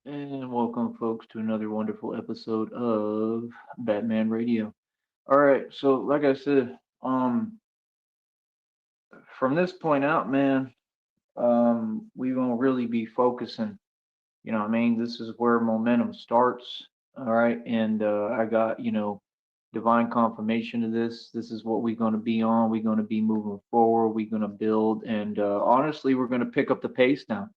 And welcome, folks, to another wonderful episode of Batman Radio. All right, so like I said, from this point out, man, we gonna really be focusing. You know, what I mean, this is where momentum starts. All right, and I got divine confirmation of this. This is what we're gonna be on. We're gonna be moving forward. We're gonna build, and honestly, we're gonna pick up the pace now.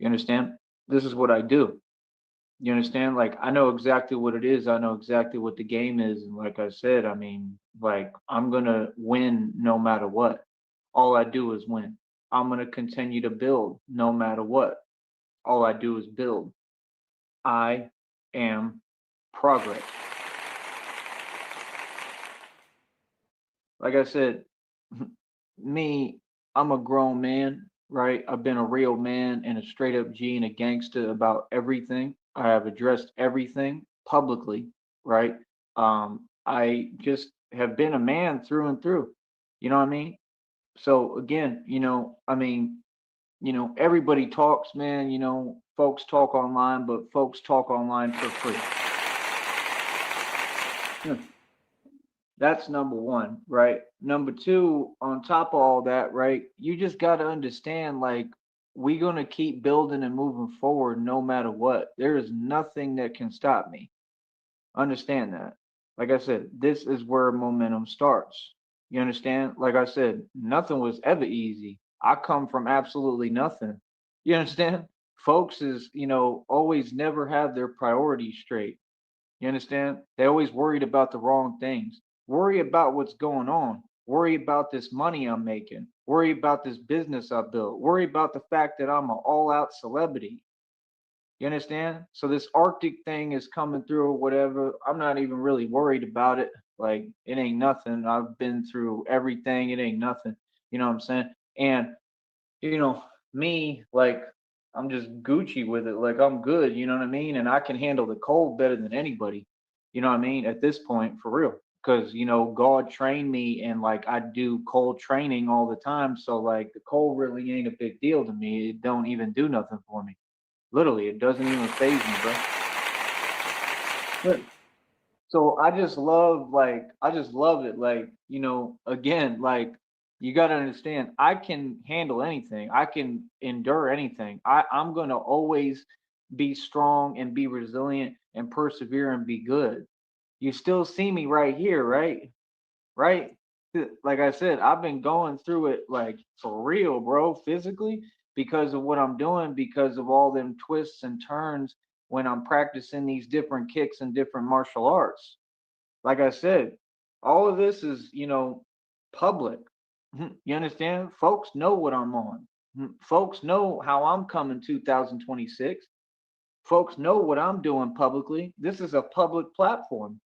You understand? This is what I do. You understand? Like I know exactly what it is. I know exactly what the game is. And like I said, I mean, like I'm gonna win no matter what. All I do is win. I'm gonna continue to build no matter what. All I do is build. I am progress. Like I said, me, I'm a grown man, right? I've been a real man and a straight up G and a gangster about everything. I have addressed everything publicly, right? I just have been a man through and through. You know what I mean? So again, I mean, everybody talks, man. Folks talk online, but folks talk online for free. That's number one, right? Number two, on top of all that, right? You just got to understand, like, we're going to keep building and moving forward no matter what. There is nothing that can stop me. Understand that. Like I said, this is where momentum starts. You understand? Like I said, nothing was ever easy. I come from absolutely nothing. You understand? Folks is, always never have their priorities straight. You understand? They always worried about the wrong things. Worry about what's going on. Worry about this money I'm making. Worry about this business I built. Worry about the fact that I'm an all-out celebrity. You understand? So this Arctic thing is coming through or whatever. I'm not even really worried about it. Like it ain't nothing. I've been through everything. It ain't nothing. You know what I'm saying? And me, like I'm just Gucci with it. Like I'm good, you know what I mean? And I can handle the cold better than anybody. You know what I mean? At this point, for real. Because, God trained me and like I do cold training all the time. So like the cold really ain't a big deal to me. It don't even do nothing for me. Literally, it doesn't even phase me, bro. But so I just love it. Like, again, like you gotta understand, I can handle anything. I can endure anything. I'm gonna always be strong and be resilient and persevere and be good. You still see me right here, right? Right? Like I said, I've been going through it like for real, bro, physically because of what I'm doing, because of all them twists and turns when I'm practicing these different kicks and different martial arts. Like I said, all of this is, public. You understand? Folks know what I'm on. Folks know how I'm coming 2026. Folks know what I'm doing publicly. This is a public platform.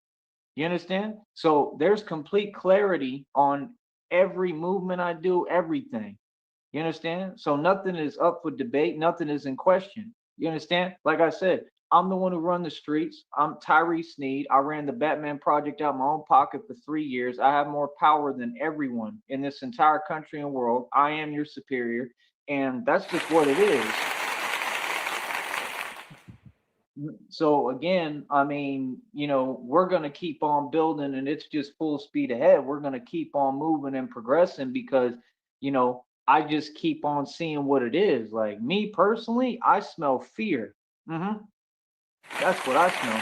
You understand? So there's complete clarity on every movement I do, everything. You understand? So nothing is up for debate, nothing is in question. You understand? Like I said, I'm the one who run the streets. I'm Tyree Sneed. I ran the Batman Project out of my own pocket for 3 years. I have more power than everyone in this entire country and world. I am your superior, and that's just what it is. So again, I mean, we're going to keep on building and it's just full speed ahead. We're going to keep on moving and progressing because, I just keep on seeing what it is. Like me personally, I smell fear. hmm That's what I smell.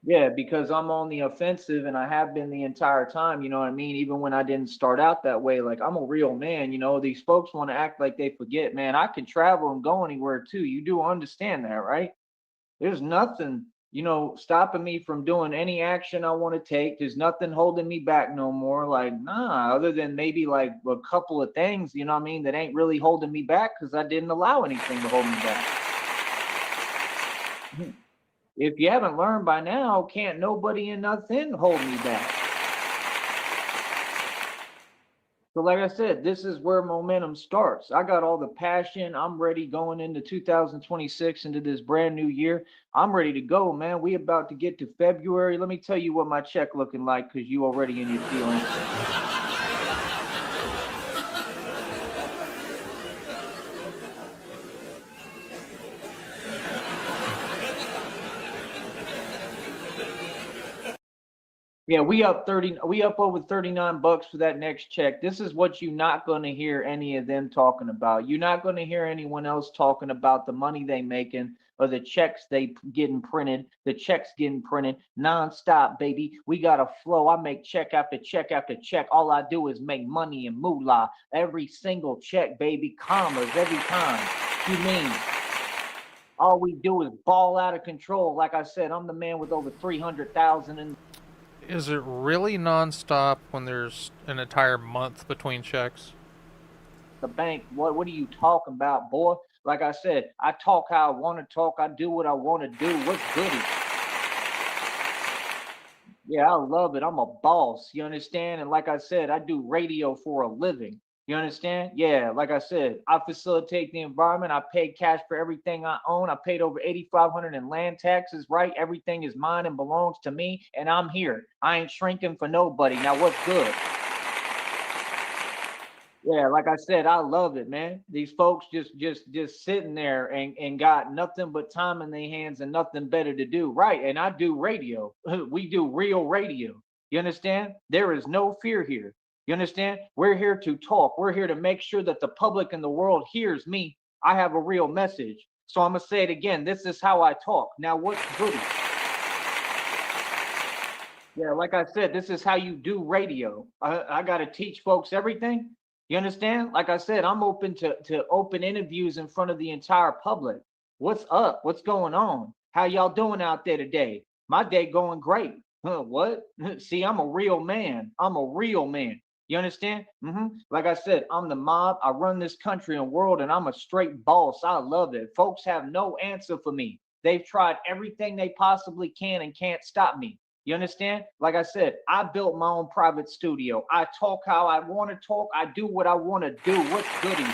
Yeah, because I'm on the offensive and I have been the entire time, you know what I mean? Even when I didn't start out that way, like I'm a real man, these folks want to act like they forget, man. I can travel and go anywhere too. You do understand that, right? There's nothing, stopping me from doing any action I want to take. There's nothing holding me back no more. Like, nah, other than maybe like a couple of things, you know what I mean, that ain't really holding me back because I didn't allow anything to hold me back. If you haven't learned by now, can't nobody and nothing hold me back. So, like I said, this is where momentum starts. I got all the passion. I'm ready going into 2026, into this brand new year. I'm ready to go, man. We about to get to February. Let me tell you what my check looking like because you already in your feelings. Yeah, we up over 39 bucks for that next check. This is what you're not going to hear any of them talking about. You're not going to hear anyone else talking about the money they making or the checks they getting printed, the checks getting printed nonstop, baby. We got a flow. I make check after check after check. All I do is make money and moolah every single check, baby. Commas every time. You mean all we do is ball out of control. Like I said, I'm the man with over 300,000 in Is it really nonstop when there's an entire month between checks? the bank. What are you talking about, boy? Like I said, I talk how I want to talk. I do what I want to do. What's goody? Yeah, I love it. I'm a boss. You understand? And like I said, I do radio for a living. You understand? Yeah, like I said, I facilitate the environment. I pay cash for everything I own. I paid over 8,500 in land taxes, right? Everything is mine and belongs to me, and I'm here. I ain't shrinking for nobody. Now what's good? Yeah, like I said, I love it, man. These folks just sitting there and got nothing but time in their hands and nothing better to do. Right. And I do radio. We do real radio. You understand? There is no fear here. You understand? We're here to talk. We're here to make sure that the public and the world hears me. I have a real message. So I'm gonna say it again. This is how I talk. Now what's goody? Yeah, like I said, this is how you do radio. I got to teach folks everything. You understand? Like I said, I'm open to open interviews in front of the entire public. What's up? What's going on? How y'all doing out there today? My day going great. Huh, what? See, I'm a real man. I'm a real man. You understand? Like I said, I'm the mob. I run this country and world, and I'm a straight boss. I love it. Folks have no answer for me. They've tried everything they possibly can and can't stop me. You understand? Like I said, I built my own private studio. I talk how I want to talk. I do what I want to do. What's goody?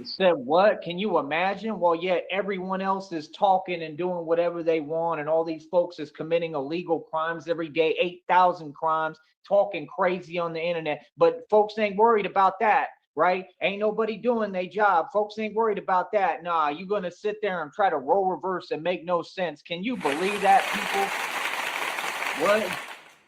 Said what? Can you imagine? Well, yet everyone else is talking and doing whatever they want, and all these folks is committing illegal crimes every day, 8,000 crimes, talking crazy on the internet. But folks ain't worried about that, right? Ain't nobody doing their job. Folks ain't worried about that. Nah, you gonna sit there and try to roll reverse and make no sense. Can you believe that, people? What?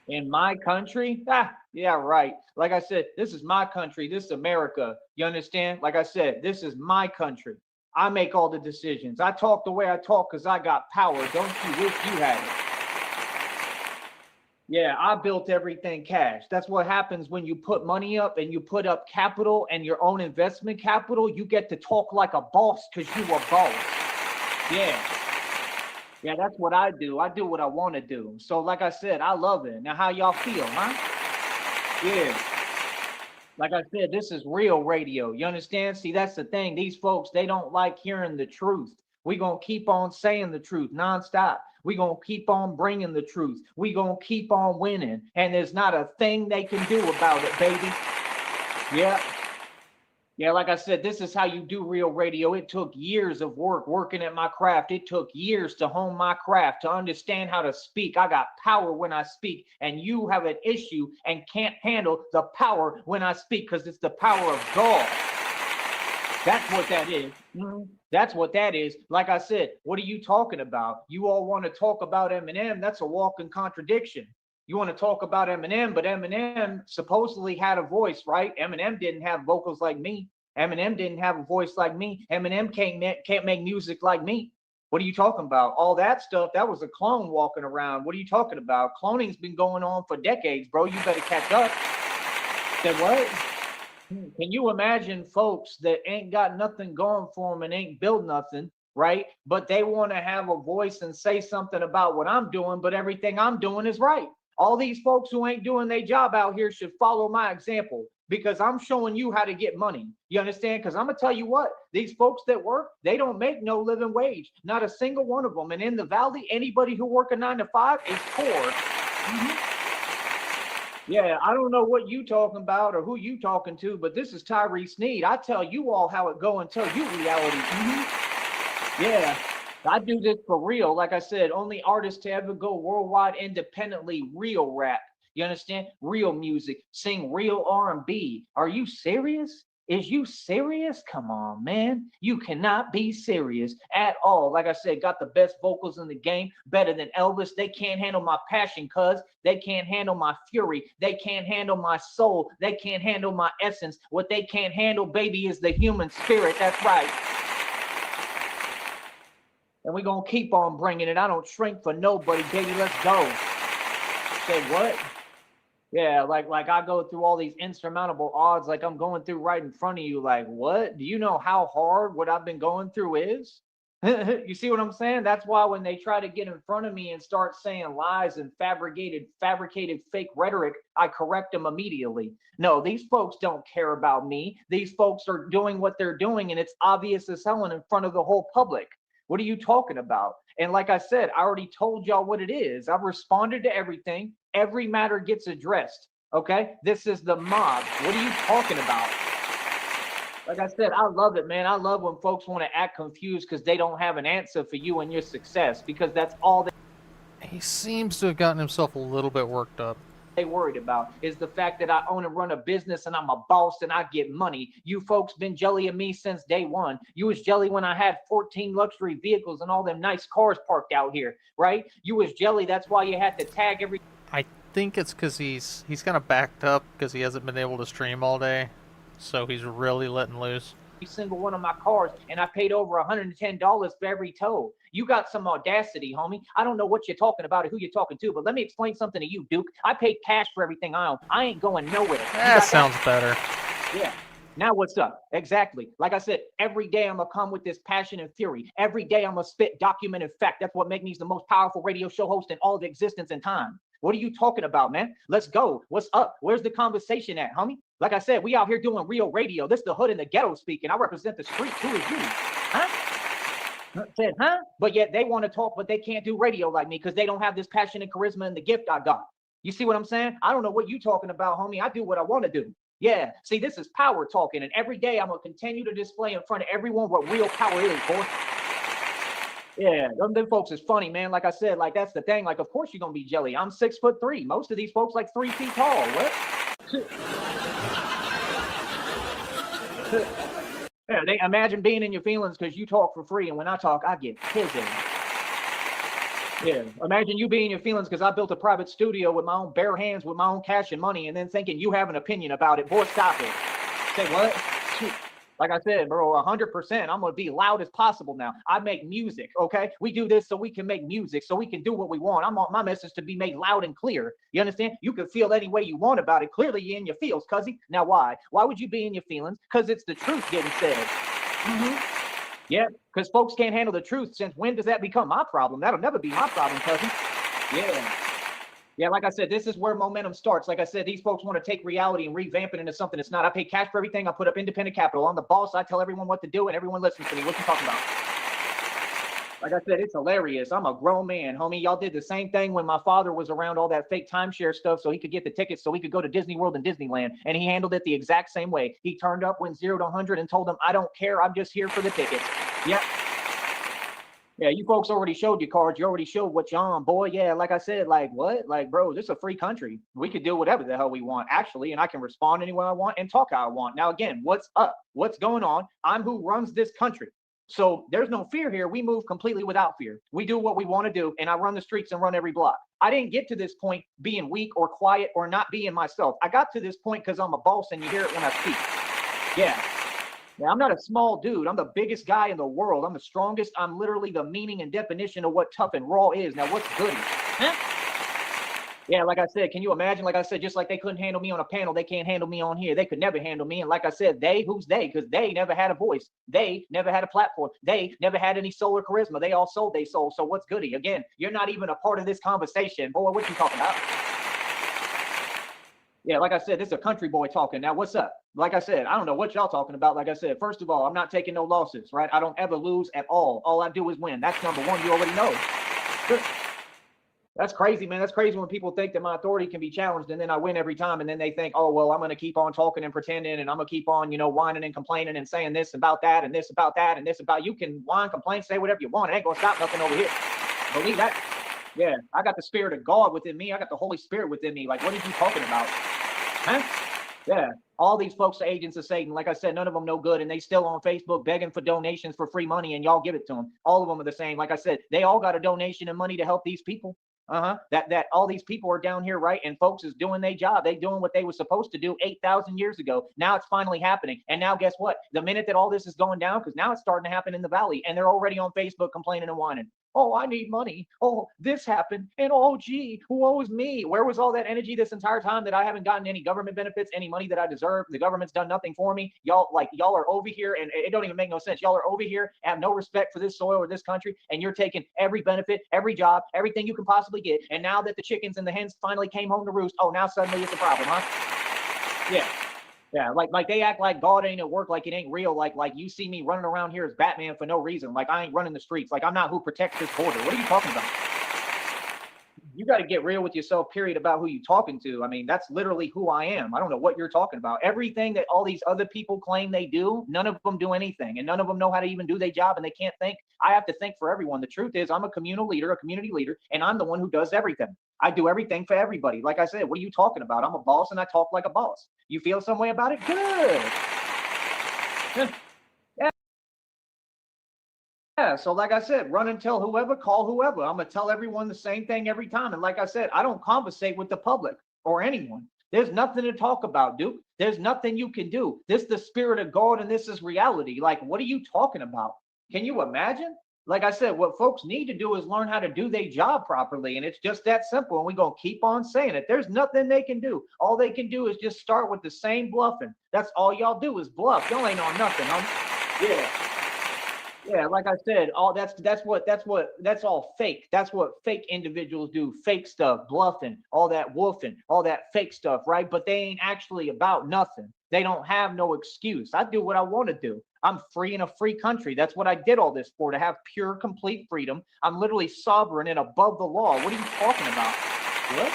In my country? Ah, yeah, right. Like I said, this is my country. This is America. You understand? Like I said, this is my country. I make all the decisions. I talk the way I talk because I got power. Don't you wish you had it? Yeah, I built everything cash. That's what happens when you put money up and you put up capital and your own investment capital. You get to talk like a boss because you a boss. Yeah. Yeah, that's what I do. I do what I want to do. So, like I said, I love it. Now, how y'all feel, huh? Yeah. Like I said, this is real radio. You understand? See, that's the thing. These folks, they don't like hearing the truth. We gonna keep on saying the truth nonstop. We gonna keep on bringing the truth. We gonna keep on winning, and there's not a thing they can do about it, baby. Yeah. Yeah, like I said, this is how you do real radio. It took years of work working at my craft. It took years to hone my craft, to understand how to speak. I got power when I speak, and you have an issue and can't handle the power when I speak because it's the power of God. That's what that is. That's what that is. Like I said, what are you talking about? You all want to talk about Eminem? That's a walking contradiction. You want to talk about Eminem, but Eminem supposedly had a voice, right? Eminem didn't have vocals like me. Eminem didn't have a voice like me. Eminem can't make music like me. What are you talking about? All that stuff, that was a clone walking around. What are you talking about? Cloning's been going on for decades, bro. You better catch up. Said what? Can you imagine folks that ain't got nothing going for them and ain't built nothing, right? But they want to have a voice and say something about what I'm doing, but everything I'm doing is right. All these folks who ain't doing their job out here should follow my example because I'm showing you how to get money. You understand? Because I'm gonna tell you what, these folks that work, they don't make no living wage, not a single one of them. And in the valley, anybody who work a 9 to 5 is poor. Yeah, I don't know what you talking about or who you talking to, but this is Tyree Sneed. I tell you all how it go and tell you reality. Yeah, I do this for real. Like I said, only artist to ever go worldwide independently, real rap. You understand? Real music, sing real R&B. Are you serious? Is you serious? Come on, man. You cannot be serious at all. Like I said, got the best vocals in the game, better than Elvis. They can't handle my passion, cuz. They can't handle my fury. They can't handle my soul. They can't handle my essence. What they can't handle, baby, is the human spirit. That's right. And we're going to keep on bringing it. I don't shrink for nobody, baby. Let's go. Say what? Yeah, like I go through all these insurmountable odds, like I'm going through right in front of you. Like, what? Do you know how hard what I've been going through is? You see what I'm saying? That's why when they try to get in front of me and start saying lies and fabricated fake rhetoric, I correct them immediately. No, these folks don't care about me. These folks are doing what they're doing, and it's obvious as hell and in front of the whole public. What are you talking about? And like I said, I already told y'all what it is. I've responded to everything. Every matter gets addressed. Okay? This is the mob. What are you talking about? Like I said, I love it, man. I love when folks want to act confused because they don't have an answer for you and your success, because that's all He seems to have gotten himself a little bit worked up. they worried about is the fact that I own and run a business and I'm a boss and I get money. You folks been jelly of me since day one. You was jelly when I had 14 luxury vehicles and all them nice cars parked out here, right? You was jelly. That's why you had to tag every I think it's because he's kind of backed up because he hasn't been able to stream all day, so he's really letting loose. single one of my cars, and I paid over $110 for every tow. You got some audacity, homie. I don't know what you're talking about or who you're talking to, but let me explain something to you, Duke. I paid cash for everything I own. I ain't going nowhere. That sounds better. Yeah. Now what's up? Exactly. Like I said, every day I'm gonna come with this passion and fury. Every day I'm gonna spit documented fact. That's what makes me the most powerful radio show host in all of existence and time. What are you talking about, man? Let's go. What's up? Where's the conversation at, homie? Like I said, we out here doing real radio. This the hood and the ghetto speaking. I represent the streets. Who is you? Huh? Said, huh? But yet they want to talk, but they can't do radio like me because they don't have this passion and charisma and the gift I got. You see what I'm saying? I don't know what you talking about, homie. I do what I want to do. Yeah. See, this is power talking, and every day I'm gonna continue to display in front of everyone what real power is, boy. Yeah, them folks is funny, man. Like I said, like that's the thing. Like, of course you're gonna be jelly. I'm 6'3". Most of these folks like 3 feet tall. What? Yeah, they imagine being in your feelings because you talk for free, and when I talk, I get pissed. Yeah, imagine you being in your feelings because I built a private studio with my own bare hands, with my own cash and money, and then thinking you have an opinion about it. Boy, stop it. Say what? Like I said, bro, 100%. I'm gonna be loud as possible now. I make music, okay? We do this so we can make music, so we can do what we want. I want my message to be made loud and clear. You understand? You can feel any way you want about it. Clearly, you're in your feels, cuzzy. Now, why? Why would you be in your feelings? Because it's the truth getting said. Yeah, because folks can't handle the truth. Since when does that become my problem? That'll never be my problem, cousin. Yeah. Yeah, like I said, this is where momentum starts. Like I said, these folks want to take reality and revamp it into something it's not. I pay cash for everything. I put up independent capital. I'm the boss. I tell everyone what to do, and everyone listens to me. What you talking about? Like I said, it's hilarious. I'm a grown man, homie. Y'all did the same thing when my father was around all that fake timeshare stuff so he could get the tickets so he could go to Disney World and Disneyland. And he handled it the exact same way. He turned up, went 0 to 100 and told them, I don't care. I'm just here for the tickets. Yep. Yeah, you folks already showed your cards. You already showed what you're on, boy. Yeah, like I said, like what? Like, bro, this is a free country. We could do whatever the hell we want, actually, and I can respond any way I want and talk how I want. Now, again, what's up? What's going on? I'm who runs this country. So there's no fear here. We move completely without fear. We do what we want to do, and I run the streets and run every block. I didn't get to this point being weak or quiet or not being myself. I got to this point because I'm a boss, and you hear it when I speak. Yeah. Yeah, I'm not a small dude. I'm the biggest guy in the world. I'm the strongest. I'm literally the meaning and definition of what tough and raw is. Now, what's goody? Huh? Yeah, like I said, can you imagine? Like I said, just like they couldn't handle me on a panel, they can't handle me on here. They could never handle me. And like I said, who's they? Because they never had a voice. They never had a platform. They never had any soul or charisma. They all sold their soul. So what's goody? Again, you're not even a part of this conversation. Boy, what you talking about? Yeah, like I said, this is a country boy talking. Now, what's up? Like I said, I don't know what y'all talking about. Like I said, first of all, I'm not taking no losses, right? I don't ever lose at all. All I do is win. That's number one. You already know. That's crazy, man. That's crazy when people think that my authority can be challenged and then I win every time. And then they think, oh, well, I'm going to keep on talking and pretending and I'm going to keep on, whining and complaining and saying this about that and this about that and this about you can whine, complain, say whatever you want. It ain't going to stop nothing over here. Believe that. Yeah, I got the spirit of God within me. I got the Holy Spirit within me. Like, what are you talking about? Huh? Yeah. All these folks are agents of Satan. Like I said, none of them no good, and they still on Facebook begging for donations for free money, and y'all give it to them. All of them are the same. Like I said, they all got a donation and money to help these people. That all these people are down here, right? And folks is doing their job. They doing what they were supposed to do 8,000 years ago. Now it's finally happening. And now guess what? The minute that all this is going down, because now it's starting to happen in the valley, and they're already on Facebook complaining and whining. Oh, I need money. Oh, this happened. And oh, gee, woe is me. Where was all that energy this entire time that I haven't gotten any government benefits, any money that I deserve? The government's done nothing for me. Y'all are over here, and it don't even make no sense. Y'all are over here, have no respect for this soil or this country, and you're taking every benefit, every job, everything you can possibly get. And now that the chickens and the hens finally came home to roost, oh, now suddenly it's a problem, huh? Yeah. Yeah, like they act like God ain't at work, like it ain't real, like you see me running around here as Batman for no reason, like I ain't running the streets, like I'm not who protects this border. What are you talking about? You got to get real with yourself, period, about who you talking to. I mean, that's literally who I am. I don't know what you're talking about. Everything that all these other people claim they do, none of them do anything, and none of them know how to even do their job, and they can't think. I have to think for everyone. The truth is, I'm a communal leader, a community leader, and I'm the one who does everything. I do everything for everybody. Like I said, what are you talking about? I'm a boss, and I talk like a boss. You feel some way about it? Good. Yeah, so like I said, run and tell whoever, call whoever. I'm gonna tell everyone the same thing every time. And like I said, I don't conversate with the public or anyone. There's nothing to talk about, Duke. There's nothing you can do. This is the spirit of God, and this is reality. Like, what are you talking about? Can you imagine? Like I said, what folks need to do is learn how to do their job properly, and it's just that simple. And we're gonna keep on saying it. There's nothing they can do. All they can do is just start with the same bluffing. That's all y'all do is bluff. Y'all ain't on nothing, huh? Yeah. Yeah, like I said, all that's all fake. That's what fake individuals do. Fake stuff, bluffing, all that woofing, all that fake stuff, right? But they ain't actually about nothing. They don't have no excuse. I do what I want to do. I'm free in a free country. That's what I did all this for, to have pure, complete freedom. I'm literally sovereign and above the law. What are you talking about? What?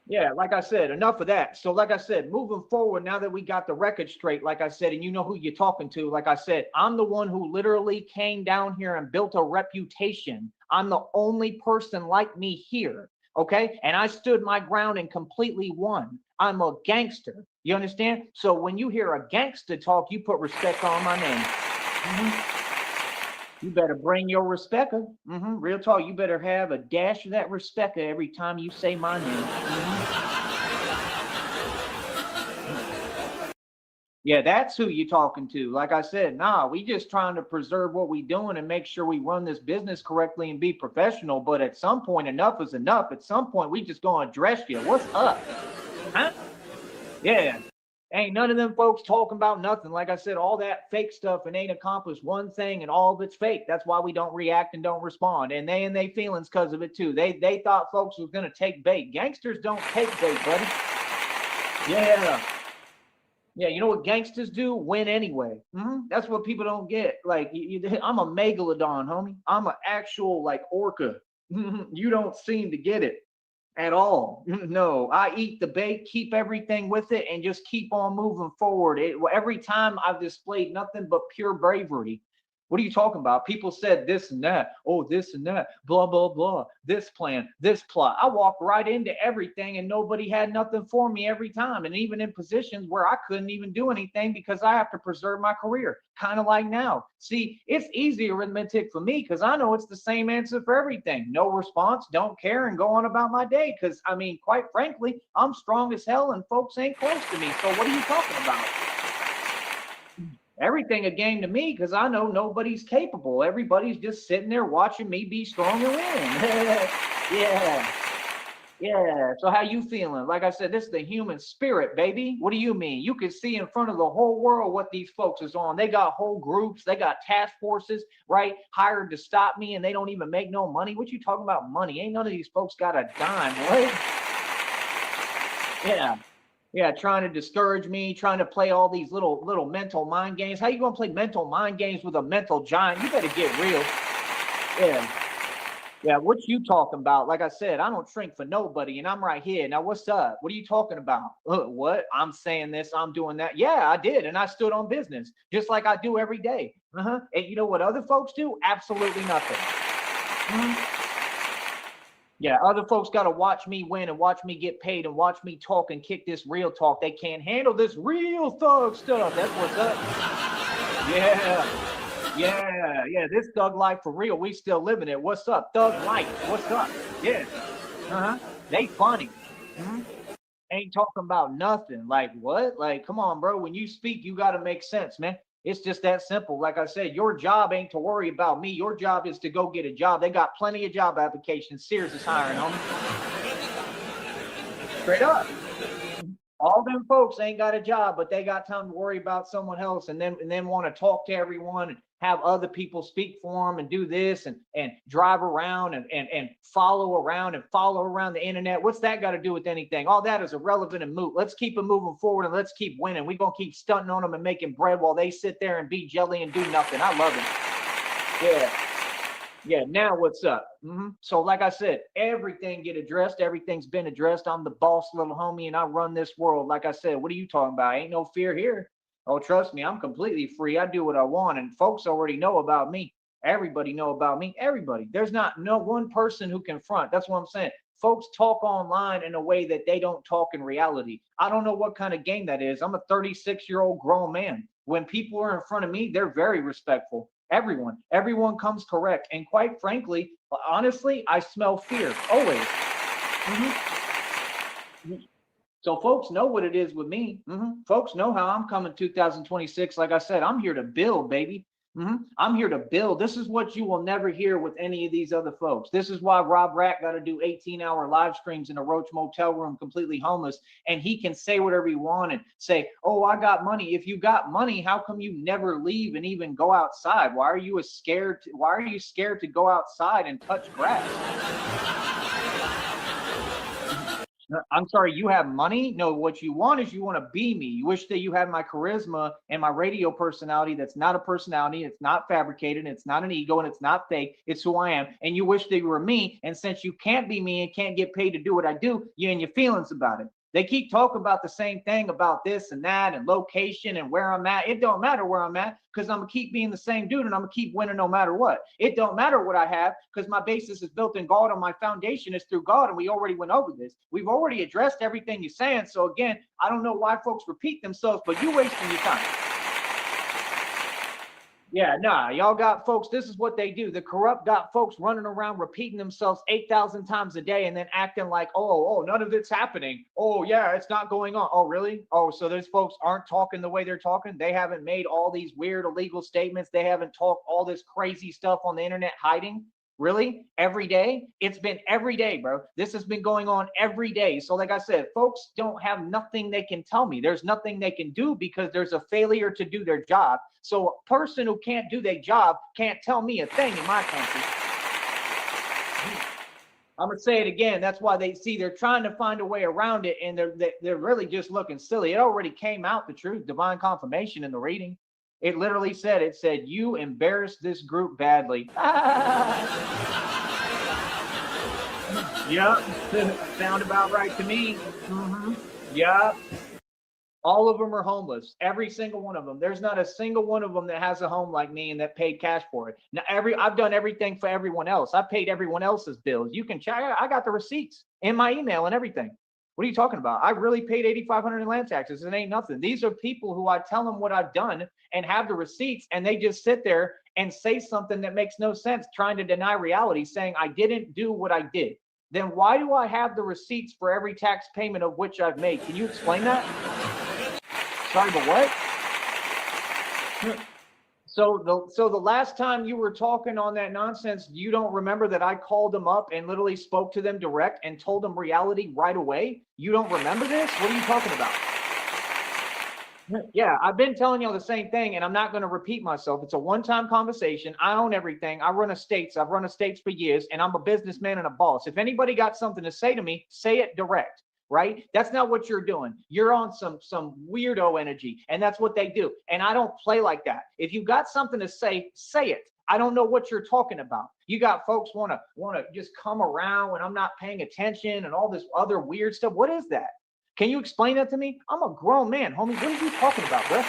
Yeah, like I said, enough of that. So, like I said, moving forward, now that we got the record straight, like I said, and you know who you're talking to, like I said, I'm the one who literally came down here and built a reputation. I'm the only person like me here. Okay. And I stood my ground and completely won. I'm a gangster. You understand? So, when you hear a gangster talk, you put respect on my name. You better bring your respecter. Real talk. You better have a dash of that respecter every time you say my name. Yeah, that's who you talking to. Like I said, nah, we just trying to preserve what we doing and make sure we run this business correctly and be professional. But at some point, enough is enough. At some point, we just gonna address you. What's up? Huh? Yeah. Ain't none of them folks talking about nothing. Like I said, all that fake stuff and ain't accomplished one thing, and all of it's fake. That's why we don't react and don't respond. And they and they feelings because of it too. They thought folks was gonna take bait. Gangsters don't take bait, buddy. Yeah. Yeah, you know what gangsters do? Win anyway. That's what people don't get. Like, I'm a megalodon, homie. I'm an actual like orca. You don't seem to get it at all. No, I eat the bait, keep everything with it, and just keep on moving forward. Every time I've displayed nothing but pure bravery. What are you talking about? People said this and that. Oh, this and that. Blah, blah, blah. This plan, this plot. I walked right into everything and nobody had nothing for me every time. And even in positions where I couldn't even do anything because I have to preserve my career, kind of like now. See, it's easy arithmetic for me because I know it's the same answer for everything. No response, don't care, and go on about my day. Because, I mean, quite frankly, I'm strong as hell and folks ain't close to me. So what are you talking about? Everything a game to me because I know nobody's capable. Everybody's just sitting there watching me be strong and win. Yeah. Yeah. So how you feeling? Like I said, this is the human spirit, baby. What do you mean? You can see in front of the whole world what these folks is on. They got whole groups, they got task forces, right? Hired to stop me, and they don't even make no money. What you talking about money? Ain't none of these folks got a dime, right? Yeah. Yeah, trying to discourage me, trying to play all these little mental mind games. How you gonna play mental mind games with a mental giant? You better get real. Yeah. Yeah, what you talking about? Like I said, I don't shrink for nobody, and I'm right here. Now, what's up? What are you talking about? What? I'm saying this, I'm doing that. Yeah, I did, and I stood on business, just like I do every day. And you know what other folks do? Absolutely nothing. Yeah, other folks got to watch me win and watch me get paid and watch me talk and kick this real talk. They can't handle this real thug stuff. That's what's up. Yeah, yeah. This thug life for real. We still living it. What's up? Thug life. What's up? Yeah. Uh-huh. They funny. Mhm. Ain't talking about nothing. Like what? Like, come on, bro. When you speak, you got to make sense, man. It's just that simple. Like I said, your job ain't to worry about me. Your job is to go get a job. They got plenty of job applications. Sears is hiring, homie. Straight up. All them folks ain't got a job, but they got time to worry about someone else, and then want to talk to everyone and have other people speak for them and do this and drive around and follow around the internet. What's that got to do with anything? All that is irrelevant and moot. Let's keep it moving forward and let's keep winning. We're gonna keep stunting on them and making bread while they sit there and be jelly and do nothing. I love it. Yeah. Yeah, now what's up? So like I said, everything get addressed. Everything's been addressed. I'm the boss, little homie, and I run this world. Like I said, what are you talking about? Ain't no fear here. Oh, trust me, I'm completely free. I do what I want, and folks already know about me. Everybody know about me. Everybody. There's not no one person who can front. That's what I'm saying. Folks talk online in a way that they don't talk in reality. I don't know what kind of game that is. I'm a 36-year-old grown man. When people are in front of me, they're very respectful. Everyone comes correct. And quite frankly, honestly, I smell fear always. So folks know what it is with me. Folks know how I'm coming 2026. Like I said, I'm here to build, baby. I'm here to build. This is what you will never hear with any of these other folks. This is why Rob Rack got to do 18-hour live streams in a Roach motel room, completely homeless, and he can say whatever he wants and say, "Oh, I got money." If you got money, how come you never leave and even go outside? Why are you scared to go outside and touch grass? I'm sorry, you have money? No, what you want is you want to be me. You wish that you had my charisma and my radio personality. That's not a personality. It's not fabricated. It's not an ego and it's not fake. It's who I am. And you wish that you were me. And since you can't be me and can't get paid to do what I do, you're in your feelings about it. They keep talking about the same thing about this and that and location and where I'm at. It don't matter where I'm at because I'm going to keep being the same dude and I'm going to keep winning no matter what. It don't matter what I have because my basis is built in God and my foundation is through God. And we already went over this. We've already addressed everything you're saying. So again, I don't know why folks repeat themselves, but you're wasting your time. Yeah, nah, y'all got folks, this is what they do. The corrupt got folks running around repeating themselves 8,000 times a day and then acting like, oh, none of it's happening. Oh, yeah, it's not going on. Oh, really? Oh, so those folks aren't talking the way they're talking? They haven't made all these weird illegal statements. They haven't talked all this crazy stuff on the internet hiding? Really? Every day? It's been every day, bro. This has been going on every day. So like I said, folks don't have nothing they can tell me. There's nothing they can do because there's a failure to do their job. So a person who can't do their job can't tell me a thing in my country. I'm gonna say it again. That's why they're trying to find a way around it, and they're really just looking silly. It already came out, the truth, divine confirmation in the reading. It literally said, you embarrassed this group badly. Yep. Sound about right to me. Yep. All of them are homeless. Every single one of them. There's not a single one of them that has a home like me and that paid cash for it. Now, I've done everything for everyone else. I paid everyone else's bills. You can check. I got the receipts in my email and everything. What are you talking about? I really paid $8,500 in land taxes. It ain't nothing. These are people who I tell them what I've done and have the receipts, and they just sit there and say something that makes no sense, trying to deny reality, saying I didn't do what I did. Then why do I have the receipts for every tax payment of which I've made? Can you explain that? Sorry, but what? So the last time you were talking on that nonsense, you don't remember that I called them up and literally spoke to them direct and told them reality right away? You don't remember this? What are you talking about? Yeah, I've been telling y'all the same thing, and I'm not going to repeat myself. It's a one-time conversation. I own everything. I run estates. I've run estates for years, and I'm a businessman and a boss. If anybody got something to say to me, say it direct. Right? That's not what you're doing. You're on some weirdo energy, and that's what they do. And I don't play like that. If you got something to say, say it. I don't know what you're talking about. You got folks want to just come around when I'm not paying attention and all this other weird stuff. What is that? Can you explain that to me? I'm a grown man, homie. What are you talking about, bro?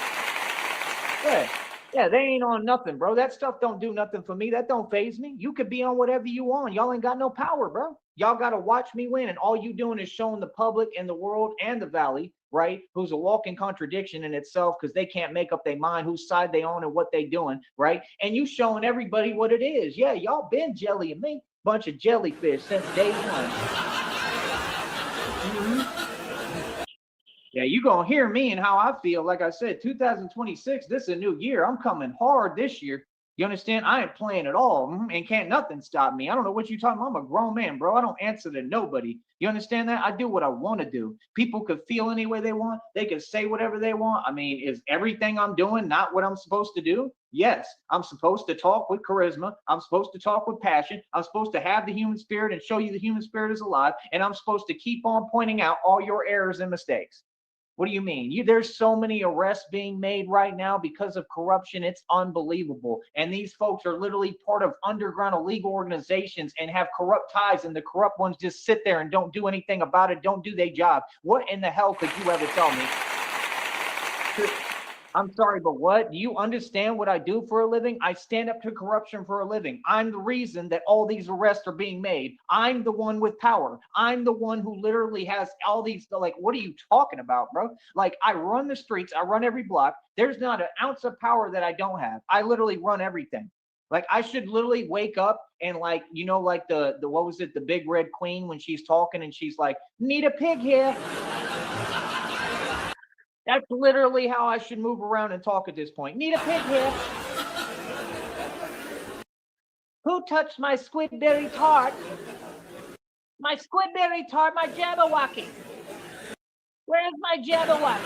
Yeah, they ain't on nothing, bro. That stuff don't do nothing for me. That don't faze me. You could be on whatever you want. Y'all ain't got no power, bro. Y'all got to watch me win. And all you doing is showing the public and the world and the valley, right? Who's a walking contradiction in itself because they can't make up their mind whose side they on and what they doing, right? And you showing everybody what it is. Yeah, y'all been jelly and me, bunch of jellyfish since day one. Yeah, you gonna hear me and how I feel. Like I said, 2026, this is a new year. I'm coming hard this year. You understand? I ain't playing at all, and can't nothing stop me. I don't know what you talking about. I'm a grown man, bro. I don't answer to nobody. You understand that? I do what I want to do. People could feel any way they want. They can say whatever they want. I mean, is everything I'm doing not what I'm supposed to do? Yes, I'm supposed to talk with charisma. I'm supposed to talk with passion. I'm supposed to have the human spirit and show you the human spirit is alive. And I'm supposed to keep on pointing out all your errors and mistakes. What do you mean? There's so many arrests being made right now because of corruption. It's unbelievable. And these folks are literally part of underground illegal organizations and have corrupt ties. And the corrupt ones just sit there and don't do anything about it, don't do their job. What in the hell could you ever tell me? I'm sorry, but what? Do you understand what I do for a living? I stand up to corruption for a living. I'm the reason that all these arrests are being made. I'm the one with power. I'm the one who literally has all these, like, what are you talking about, bro? Like, I run the streets, I run every block. There's not an ounce of power that I don't have. I literally run everything. Like, I should literally wake up and, like, you know, like the what was it, the big red queen when she's talking and she's like, need a pig here. That's literally how I should move around and talk at this point. Need a pig here. Who touched my squidberry tart? My squidberry tart, my Jabberwocky. Where's my Jabberwocky?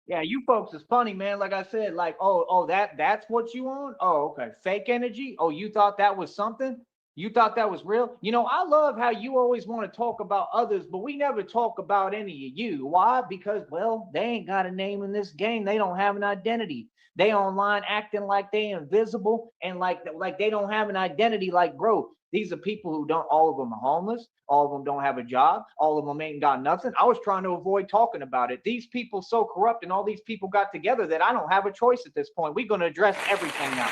Yeah, you folks is funny, man. Like I said, like, that's what you want? Oh, okay. Fake energy? Oh, you thought that was something? You thought that was real? You know, I love how you always want to talk about others, but we never talk about any of you. Why? Because, well, they ain't got a name in this game. They don't have an identity. They online acting like they invisible and like they don't have an identity. Like, bro, these are people who don't, all of them are homeless. All of them don't have a job. All of them ain't got nothing. I was trying to avoid talking about it. These people so corrupt and all these people got together that I don't have a choice at this point. We're going to address everything now.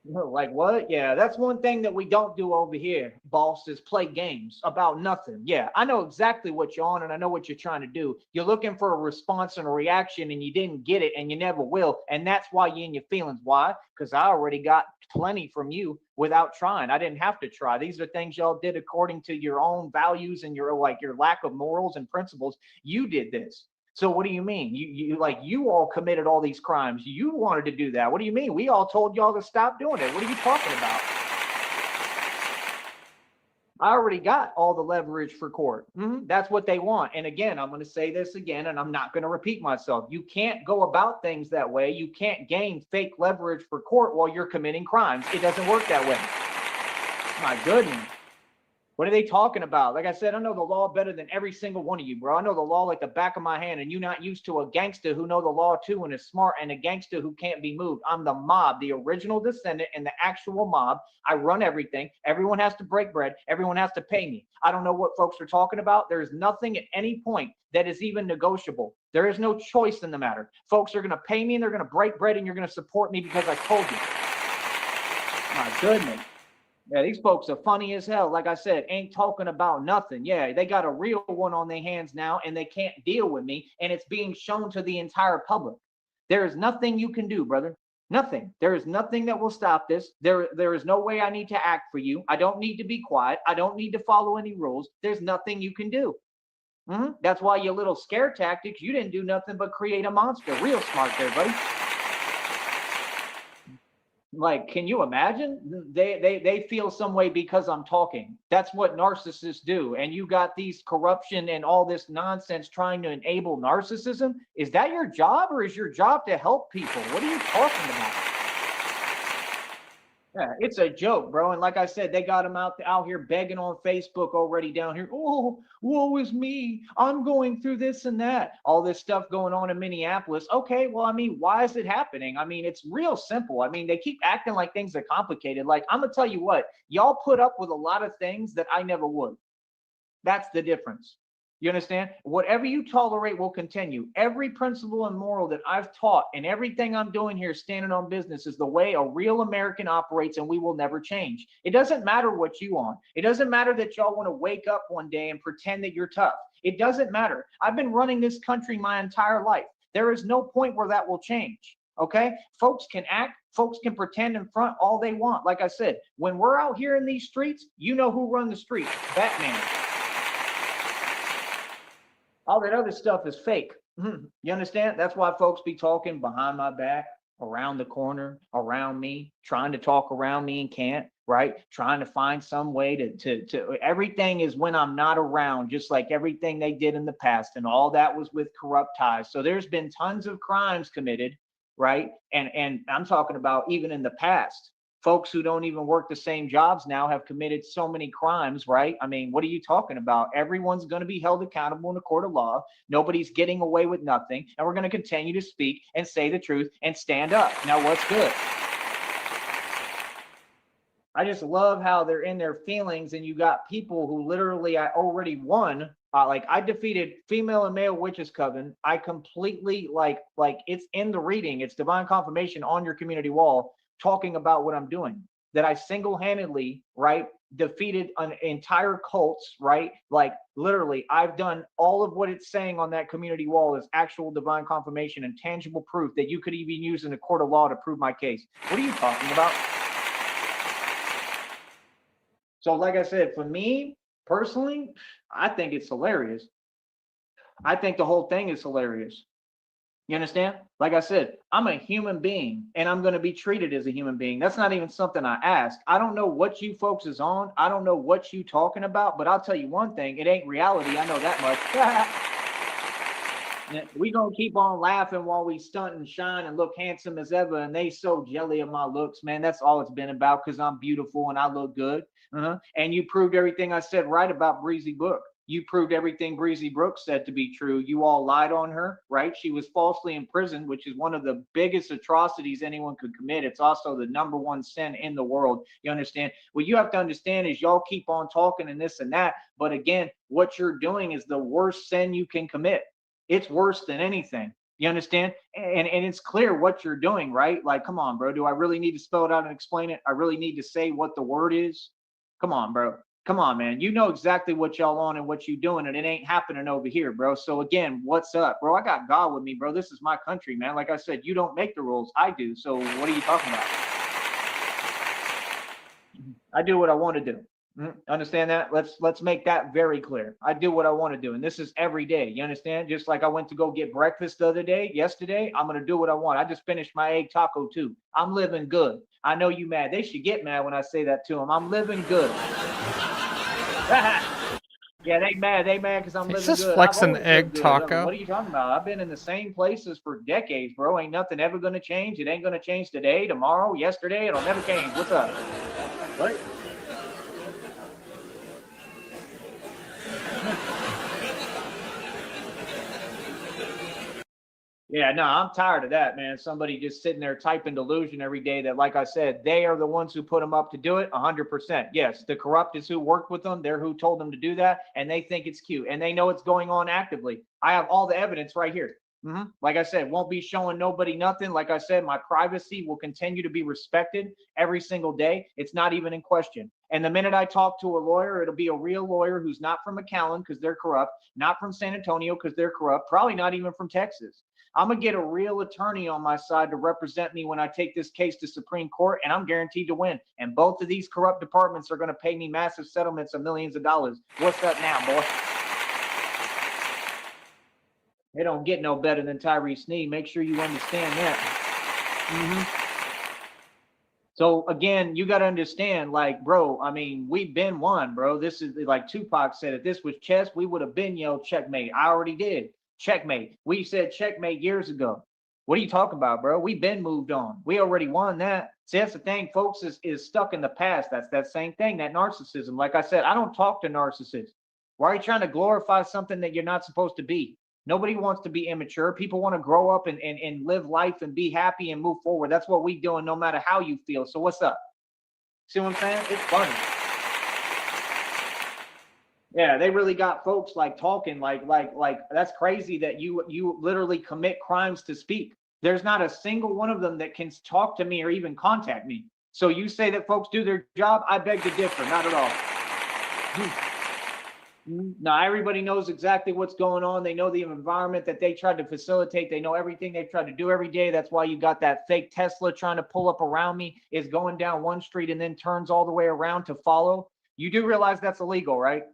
Like what? Yeah, that's one thing that we don't do over here, boss, is play games about nothing. Yeah, I know exactly what you're on and I know what you're trying to do. You're looking for a response and a reaction and you didn't get it and you never will. And that's why you're in your feelings. Why? Because I already got plenty from you without trying. I didn't have to try. These are things y'all did according to your own values and your lack of morals and principles. You did this. So what do you mean? You all committed all these crimes. You wanted to do that. What do you mean? We all told y'all to stop doing it. What are you talking about? I already got all the leverage for court. That's what they want. And again, I'm going to say this again, and I'm not going to repeat myself. You can't go about things that way. You can't gain fake leverage for court while you're committing crimes. It doesn't work that way. My goodness. What are they talking about? Like I said, I know the law better than every single one of you, bro. I know the law like the back of my hand, and you're not used to a gangster who know the law too and is smart, and a gangster who can't be moved. I'm the mob, the original descendant and the actual mob. I run everything. Everyone has to break bread. Everyone has to pay me. I don't know what folks are talking about. There is nothing at any point that is even negotiable. There is no choice in the matter. Folks are going to pay me and they're going to break bread and you're going to support me because I told you. My goodness. Yeah, these folks are funny as hell. Like I said, ain't talking about nothing. Yeah, they got a real one on their hands now and they can't deal with me. And it's being shown to the entire public. There is nothing you can do, brother. Nothing. There is nothing that will stop this. There is no way I need to act for you. I don't need to be quiet. I don't need to follow any rules. There's nothing you can do. That's why your little scare tactics, you didn't do nothing but create a monster. Real smart there, buddy. Like, can you imagine? They feel some way because I'm talking. That's what narcissists do. And you got these corruption and all this nonsense trying to enable narcissism. Is that your job, or is your job to help people? What are you talking about? Yeah, it's a joke, bro. And like I said, they got him out here begging on Facebook already down here. Oh, woe is me. I'm going through this and that. All this stuff going on in Minneapolis. Okay, well, I mean, why is it happening? I mean, it's real simple. I mean, they keep acting like things are complicated. Like, I'm going to tell you what, y'all put up with a lot of things that I never would. That's the difference. You understand? Whatever you tolerate will continue. Every principle and moral that I've taught and everything I'm doing here standing on business is the way a real American operates, and we will never change. It doesn't matter what you want. It doesn't matter that y'all want to wake up one day and pretend that you're tough. It doesn't matter. I've been running this country my entire life. There is no point where that will change. Okay? Folks can act, folks can pretend in front all they want. Like I said, when we're out here in these streets, you know who run the streets. Batman. All that other stuff is fake. You understand? That's why folks be talking behind my back, around the corner, around me, trying to talk around me and can't, right? Trying to find some way to everything is when I'm not around, just like everything they did in the past. And all that was with corrupt ties. So there's been tons of crimes committed, right? And I'm talking about even in the past. Folks who don't even work the same jobs now have committed so many crimes, right? I mean, what are you talking about? Everyone's going to be held accountable in a court of law. Nobody's getting away with nothing. And we're going to continue to speak and say the truth and stand up. Now, what's good? I just love how they're in their feelings, and you got people who literally I already won. Like I defeated female and male witches coven. I completely like it's in the reading. It's divine confirmation on your community wall, talking about what I'm doing, that I single-handedly, right, defeated an entire cults, right? Like literally, I've done all of what it's saying on that community wall is actual divine confirmation and tangible proof that you could even use in a court of law to prove my case. What are you talking about? So like I said, for me personally, I think it's hilarious. I think the whole thing is hilarious. You understand? Like I said, I'm a human being and I'm going to be treated as a human being. That's not even something I ask. I don't know what you folks is on. I don't know what you talking about, but I'll tell you one thing. It ain't reality. I know that much. We going to keep on laughing while we stunt and shine and look handsome as ever. And they so jelly of my looks, man. That's all it's been about because I'm beautiful and I look good. And you proved everything I said right about Breezy Book. You proved everything Breezy Brooks said to be true. You all lied on her, right? She was falsely imprisoned, which is one of the biggest atrocities anyone could commit. It's also the #1 sin in the world. You understand? What you have to understand is y'all keep on talking and this and that. But again, what you're doing is the worst sin you can commit. It's worse than anything. You understand? And it's clear what you're doing, right? Like, come on, bro. Do I really need to spell it out and explain it? I really need to say what the word is? Come on, bro. Come on, man. You know exactly what y'all on and what you doing, and it ain't happening over here, bro. So again, what's up, bro? I got God with me, bro. This is my country, man. Like I said, you don't make the rules. I do. So what are you talking about? I do what I want to do. Understand that? Let's make that very clear. I do what I want to do, and this is every day. You understand? Just like I went to go get breakfast the other day, yesterday, I'm gonna do what I want. I just finished my egg taco too. I'm living good. I know you mad. They should get mad when I say that to them. I'm living good. Yeah, they mad. They mad because I'm living He's just good. flexing egg good. taco. What are you talking about? I've been in the same places for decades, bro. Ain't nothing ever gonna change. It ain't gonna change today, tomorrow, yesterday. It'll never change. What's up? What? Yeah, no, I'm tired of that, man. Somebody just sitting there typing delusion every day that, like I said, they are the ones who put them up to do it 100%. Yes, the corrupt is who worked with them. They're who told them to do that. And they think it's cute and they know it's going on actively. I have all the evidence right here. Like I said, won't be showing nobody nothing. Like I said, my privacy will continue to be respected every single day. It's not even in question. And the minute I talk to a lawyer, it'll be a real lawyer who's not from McAllen because they're corrupt, not from San Antonio because they're corrupt, probably not even from Texas. I'm going to get a real attorney on my side to represent me when I take this case to Supreme Court, and I'm guaranteed to win. And both of these corrupt departments are going to pay me massive settlements of millions of dollars. What's up now, boy? They don't get no better than Tyree Sneed. Make sure you understand that. So again, you got to understand, like, bro, I mean, we've been won, bro. This is like Tupac said, if this was chess, we would have been yelled checkmate. I already did. Checkmate. We said checkmate years ago. What are you talking about, bro? We've been moved on. We already won that. See, that's the thing, folks, is stuck in the past. That's that same thing, that narcissism. Like I said, I don't talk to narcissists. Why are you trying to glorify something that you're not supposed to be? Nobody wants to be immature. People want to grow up and live life and be happy and move forward. That's what we doing, no matter how you feel. So what's up? See what I'm saying? It's funny. Yeah, they really got folks like talking like that's crazy that you literally commit crimes to speak. There's not a single one of them that can talk to me or even contact me. So you say that folks do their job? I beg to differ. Not at all. Now everybody knows exactly what's going on. They know the environment that they tried to facilitate. They know everything they've tried to do every day. That's why you got that fake Tesla trying to pull up around me, is going down one street and then turns all the way around to follow. You do realize that's illegal, right?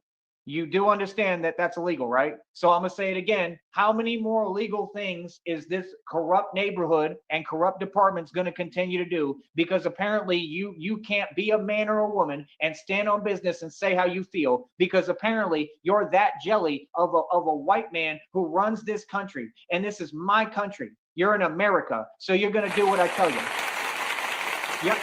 You do understand that that's illegal, right? So I'm gonna say it again. How many more illegal things is this corrupt neighborhood and corrupt departments gonna continue to do? Because apparently you can't be a man or a woman and stand on business and say how you feel, because apparently you're that jelly of a white man who runs this country, and this is my country. You're in America, so you're gonna do what I tell you. Yep.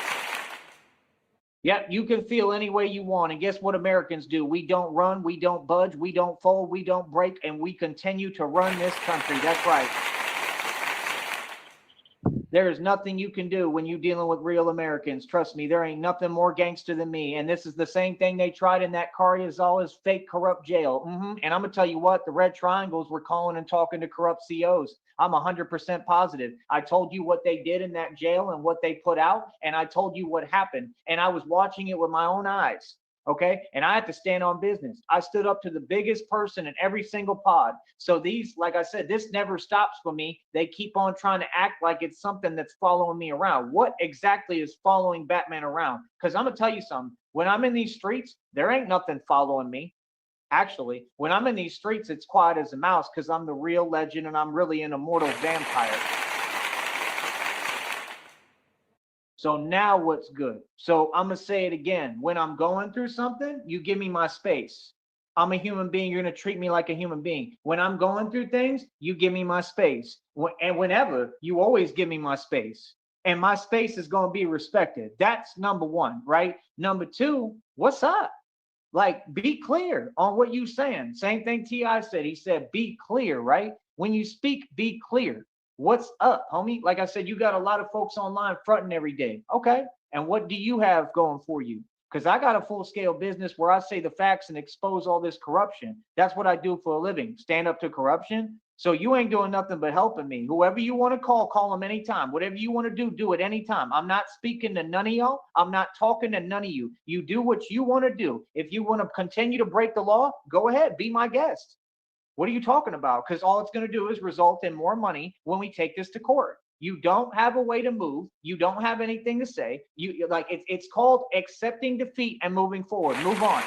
Yep, you can feel any way you want. And guess what Americans do? We don't run, we don't budge, we don't fold, we don't break, and we continue to run this country. That's right. There is nothing you can do when you're dealing with real Americans. Trust me, there ain't nothing more gangster than me. And this is the same thing they tried in that Karyazala's fake corrupt jail. And I'm going to tell you what, the Red Triangles were calling and talking to corrupt COs. I'm 100% positive. I told you what they did in that jail and what they put out, and I told you what happened. And I was watching it with my own eyes. Okay. And I had to stand on business. I stood up to the biggest person in every single pod. So these, like I said, this never stops for me. They keep on trying to act like it's something that's following me around. What exactly is following Batman around? Because I'm going to tell you something. When I'm in these streets, there ain't nothing following me. Actually, when I'm in these streets, it's quiet as a mouse because I'm the real legend and I'm really an immortal vampire. So now what's good? So I'm going to say it again. When I'm going through something, you give me my space. I'm a human being. You're going to treat me like a human being. When I'm going through things, you give me my space. And whenever, you always give me my space. And my space is going to be respected. That's number one, right? Number two, what's up? Like, be clear on what you're saying. Same thing T.I. said. He said, be clear, right? When you speak, be clear. What's up, homie? Like I said, you got a lot of folks online fronting every day. Okay. And what do you have going for you? Because I got a full scale business where I say the facts and expose all this corruption. That's what I do for a living. Stand up to corruption. So you ain't doing nothing but helping me. Whoever you want to call them anytime. Whatever you want to do it anytime. I'm not speaking to none of y'all. I'm not talking to none of you. You do what you want to do. If you want to continue to break the law, go ahead, be my guest. What are you talking about? Because all it's going to do is result in more money when we take this to court. You don't have a way to move. You don't have anything to say. You like it's called accepting defeat and moving forward. Move on.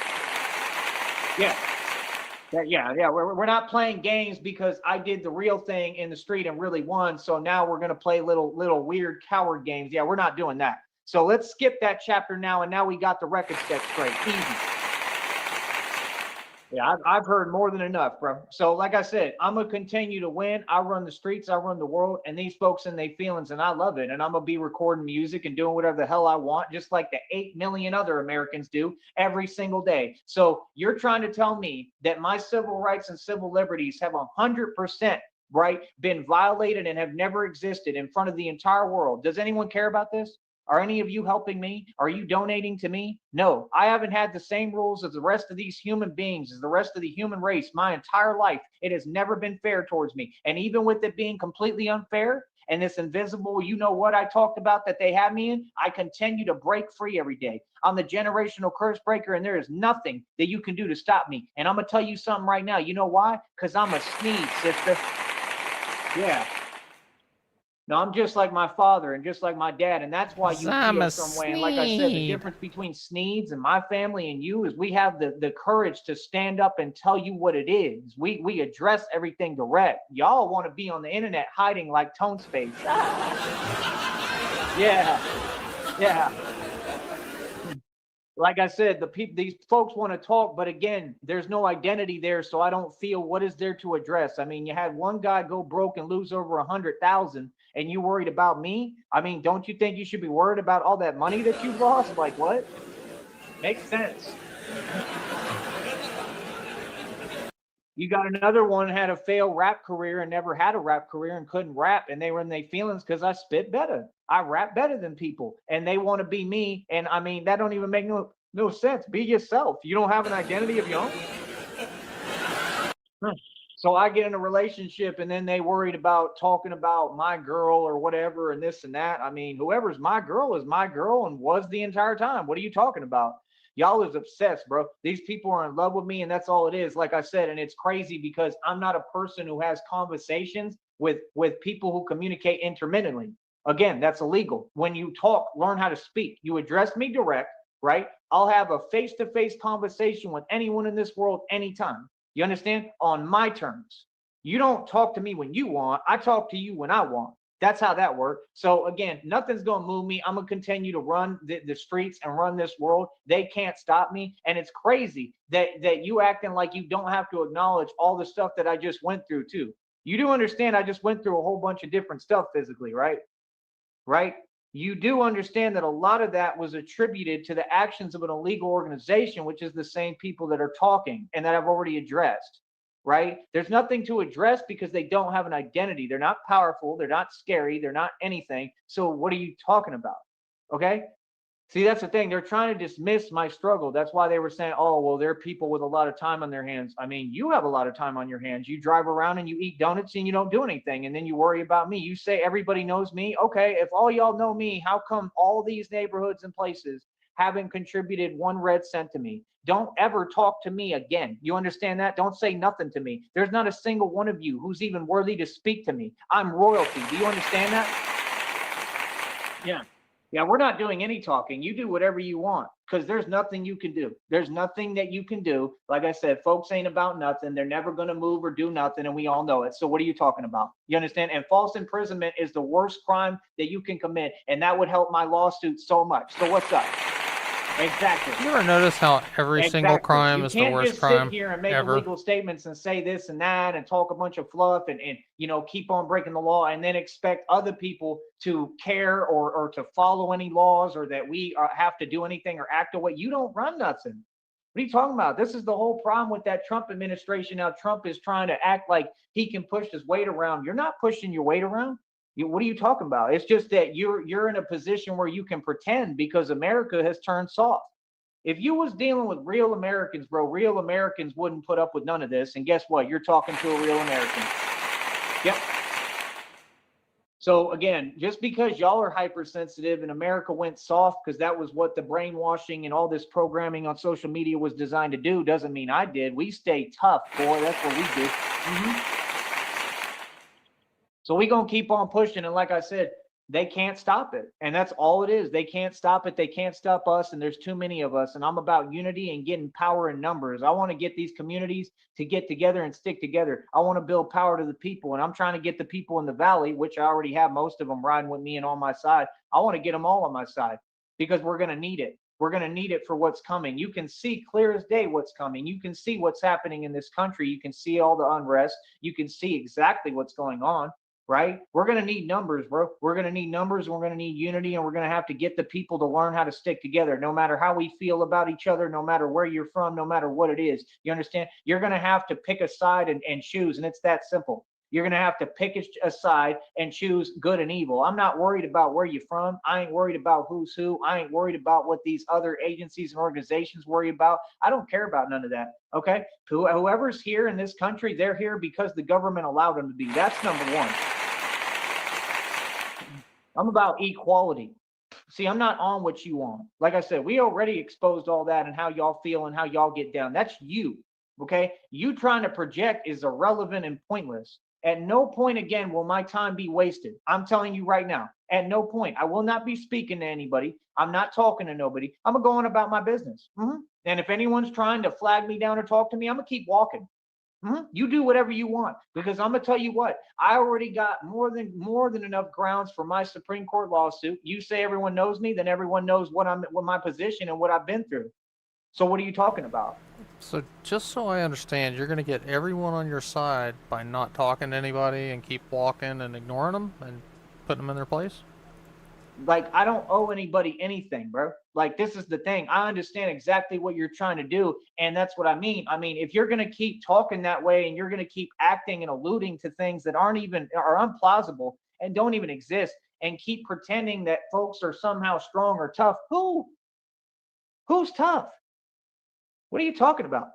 Yeah. Yeah. We're not playing games because I did the real thing in the street and really won. So now we're gonna play little weird coward games. Yeah, we're not doing that. So let's skip that chapter now, and now we got the record set straight. Easy. Yeah, I've heard more than enough, bro. So, like I said, I'm gonna continue to win. I run the streets, I run the world, and these folks in their feelings, and I love it. And I'm gonna be recording music and doing whatever the hell I want, just like the 8 million other Americans do every single day. So, you're trying to tell me that my civil rights and civil liberties have 100%, right, been violated and have never existed in front of the entire world? Does anyone care about this? Are any of you helping me? Are you donating to me? No, I haven't had the same rules as the rest of these human beings, as the rest of the human race my entire life. It has never been fair towards me. And even with it being completely unfair and this invisible, you know what I talked about that they have me in, I continue to break free every day. I'm the generational curse breaker, and there is nothing that you can do to stop me. And I'm going to tell you something right now. You know why? Because I'm a Sneed, sister. Yeah. No, I'm just like my father and just like my dad, and that's why you feel some way. And like I said, the difference between Sneeds and my family and you is we have the courage to stand up and tell you what it is. We address everything direct. Y'all want to be on the internet hiding like Tone Space. Yeah. Like I said, these folks want to talk, but again, there's no identity there, so I don't feel what is there to address. I mean, you had one guy go broke and lose over 100,000, and you worried about me? I mean, don't you think you should be worried about all that money that you lost? Like what? Makes sense. You got another one had a failed rap career and never had a rap career and couldn't rap, and they were in their feelings because I spit better. I rap better than people, and they want to be me. And I mean, that don't even make no sense. Be yourself. You don't have an identity of your own. So I get in a relationship and then they worried about talking about my girl or whatever and this and that. I mean, whoever's my girl is my girl and was the entire time. What are you talking about? Y'all is obsessed, bro. These people are in love with me and that's all it is. Like I said, and it's crazy because I'm not a person who has conversations with people who communicate intermittently. Again, that's illegal. When you talk, learn how to speak. You address me direct, right? I'll have a face-to-face conversation with anyone in this world anytime. You understand? On my terms. You don't talk to me when you want. I talk to you when I want. That's how that works. So again, nothing's going to move me. I'm going to continue to run the streets and run this world. They can't stop me. And it's crazy that you acting like you don't have to acknowledge all the stuff that I just went through too. You do understand I just went through a whole bunch of different stuff physically, right? Right? You do understand that a lot of that was attributed to the actions of an illegal organization, which is the same people that are talking and that I've already addressed, right? There's nothing to address because they don't have an identity. They're not powerful. They're not scary. They're not anything. So what are you talking about? Okay. See, that's the thing. They're trying to dismiss my struggle. That's why they were saying, oh, well, they're people with a lot of time on their hands. I mean, you have a lot of time on your hands. You drive around and you eat donuts and you don't do anything. And then you worry about me. You say everybody knows me. Okay, if all y'all know me, how come all these neighborhoods and places haven't contributed 1 red cent to me? Don't ever talk to me again. You understand that? Don't say nothing to me. There's not a single one of you who's even worthy to speak to me. I'm royalty. Do you understand that? Yeah. Yeah, we're not doing any talking. You do whatever you want because there's nothing you can do. There's nothing that you can do. Like I said, folks ain't about nothing. They're never going to move or do nothing, and we all know it. So what are you talking about? You understand? And false imprisonment is the worst crime that you can commit, and that would help my lawsuit so much. So what's up? Exactly. You ever notice how every single crime You is the can't worst just crime sit here and make ever? illegal statements and say this and that and talk a bunch of fluff and keep on breaking the law and then expect other people to care or to follow any laws or that we have to do anything or act away. You don't run nothing. What are you talking about? This is the whole problem with that Trump administration. Now Trump is trying to act like he can push his weight around. You're not pushing your weight around. What are you talking about? It's just that you're in a position where you can pretend because America has turned soft. If you was dealing with real Americans, bro, real Americans wouldn't put up with none of this. And guess what? You're talking to a real American. Yep. So again, just because y'all are hypersensitive and America went soft because that was what the brainwashing and all this programming on social media was designed to do, doesn't mean I did. We stay tough, boy. That's what we do. So we gonna keep on pushing. And like I said, they can't stop it. And that's all it is. They can't stop it. They can't stop us. And there's too many of us. And I'm about unity and getting power in numbers. I want to get these communities to get together and stick together. I want to build power to the people. And I'm trying to get the people in the valley, which I already have most of them riding with me and on my side. I want to get them all on my side because we're going to need it. We're going to need it for what's coming. You can see clear as day what's coming. You can see what's happening in this country. You can see all the unrest. You can see exactly what's going on. Right? We're going to need numbers, bro. We're going to need numbers. And we're going to need unity. And we're going to have to get the people to learn how to stick together, no matter how we feel about each other, no matter where you're from, no matter what it is. You understand? You're going to have to pick a side and choose. And it's that simple. You're going to have to pick a side and choose good and evil. I'm not worried about where you're from. I ain't worried about who's who. I ain't worried about what these other agencies and organizations worry about. I don't care about none of that. Okay? Whoever's here in this country, they're here because the government allowed them to be. That's number one. I'm about equality. See, I'm not on what you want. Like I said, we already exposed all that and how y'all feel and how y'all get down. That's you. Okay? You trying to project is irrelevant and pointless. At no point again will my time be wasted. I'm telling you right now. At no point. I will not be speaking to anybody. I'm not talking to nobody. I'm going to go on about my business. And if anyone's trying to flag me down or talk to me, I'm going to keep walking. You do whatever you want because I'm gonna tell you what, I already got more than enough grounds for my Supreme Court lawsuit. You say everyone knows me, then everyone knows what my position and what I've been through. So what are you talking about? So just so I understand, you're going to get everyone on your side by not talking to anybody and keep walking and ignoring them and putting them in their place? Like, I don't owe anybody anything, bro. Like, this is the thing. I understand exactly what you're trying to do. And that's what I mean. I mean, if you're going to keep talking that way and you're going to keep acting and alluding to things that are implausible and don't even exist and keep pretending that folks are somehow strong or tough, who's tough? What are you talking about?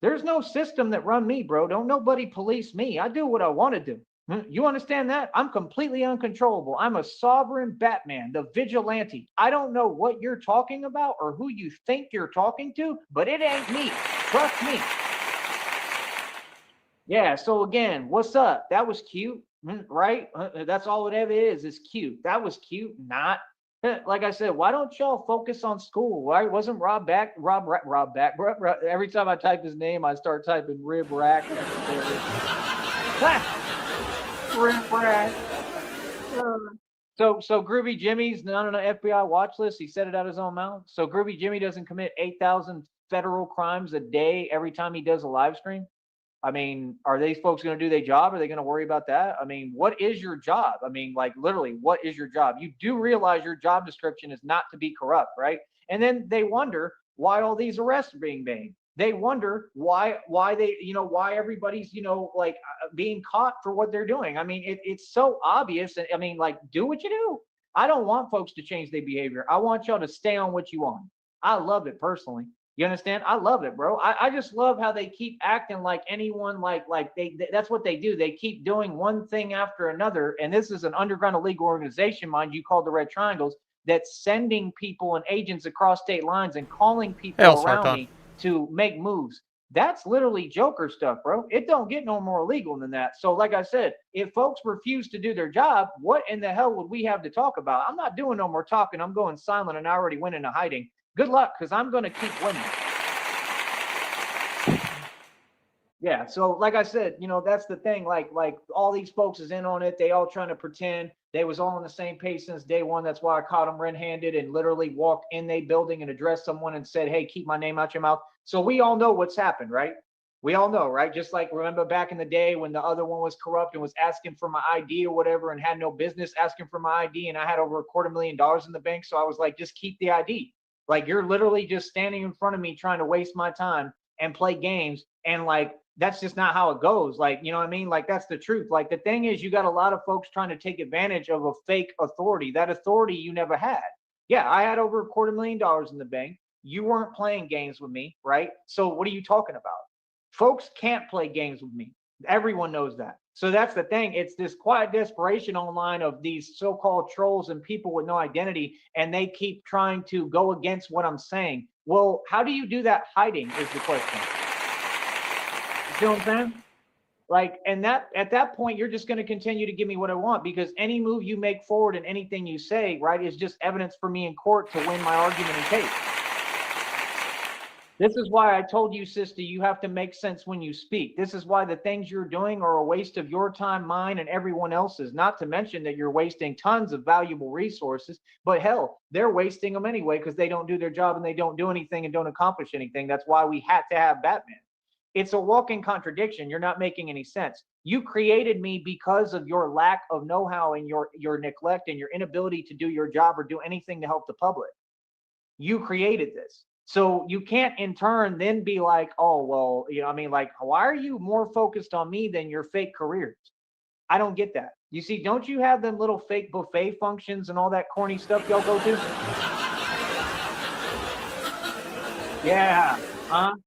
There's no system that run me, bro. Don't nobody police me. I do what I want to do. You understand that? I'm completely uncontrollable. I'm a sovereign Batman, the vigilante. I don't know what you're talking about or who you think you're talking to, but it ain't me. Trust me. Yeah, so again, what's up? That was cute, right? That's all it ever is cute. That was cute, not. Like I said, why don't y'all focus on school, right? Wasn't Rob back? Rob back. Every time I type his name, I start typing rib rack. Rib rack. So Groovy Jimmy's not on an FBI watch list. He said it out his own mouth. So Groovy Jimmy doesn't commit 8,000 federal crimes a day every time he does a live stream. I mean, are these folks going to do their job? Are they going to worry about that? I mean, what is your job? I mean, like literally, what is your job? You do realize your job description is not to be corrupt, right? And then they wonder why all these arrests are being made. They wonder why they, why everybody's, like being caught for what they're doing. I mean, it's so obvious. I mean, like, do what you do. I don't want folks to change their behavior. I want y'all to stay on what you want. I love it personally. You understand? I love it, bro. I just love how they keep acting like anyone, like they that's what they do. They keep doing one thing after another. And this is an underground illegal organization, mind you, called the Red Triangles, that's sending people and agents across state lines and calling people around me to make moves. That's literally Joker stuff, bro. It don't get no more illegal than that. So like I said, if folks refuse to do their job, what in the hell would we have to talk about? I'm not doing no more talking. I'm going silent and I already went into hiding. Good luck, because I'm going to keep winning. Yeah, so like I said, that's the thing. Like all these folks is in on it. They all trying to pretend they was all on the same page since day one. That's why I caught them red-handed and literally walked in their building and addressed someone and said, hey, keep my name out your mouth. So we all know what's happened, right? We all know, right? Just like remember back in the day when the other one was corrupt and was asking for my ID or whatever and had no business asking for my ID, and I had over $250,000 in the bank. So I was like, just keep the ID. Like you're literally just standing in front of me trying to waste my time and play games. And like, that's just not how it goes. Like, you know what I mean? Like, that's the truth. Like, the thing is, you got a lot of folks trying to take advantage of a fake authority. That authority you never had. Yeah, I had over $250,000 in the bank. You weren't playing games with me, right? So what are you talking about? Folks can't play games with me. Everyone knows that. So that's the thing. It's this quiet desperation online of these so-called trolls and people with no identity, and they keep trying to go against what I'm saying. Well, how do you do that hiding is the question. You see what I'm saying? Like, and that at that point, you're just going to continue to give me what I want, because any move you make forward and anything you say, right, is just evidence for me in court to win my argument and case. This is why I told you, sister, you have to make sense when you speak. This is why the things you're doing are a waste of your time, mine, and everyone else's. Not to mention that you're wasting tons of valuable resources. But hell, they're wasting them anyway because they don't do their job and they don't do anything and don't accomplish anything. That's why we had to have Batman. It's a walking contradiction. You're not making any sense. You created me because of your lack of know-how and your neglect and your inability to do your job or do anything to help the public. You created this. So you can't in turn then be like, oh, well, I mean, like, why are you more focused on me than your fake careers? I don't get that. You see, don't you have them little fake buffet functions and all that corny stuff y'all go to? Yeah.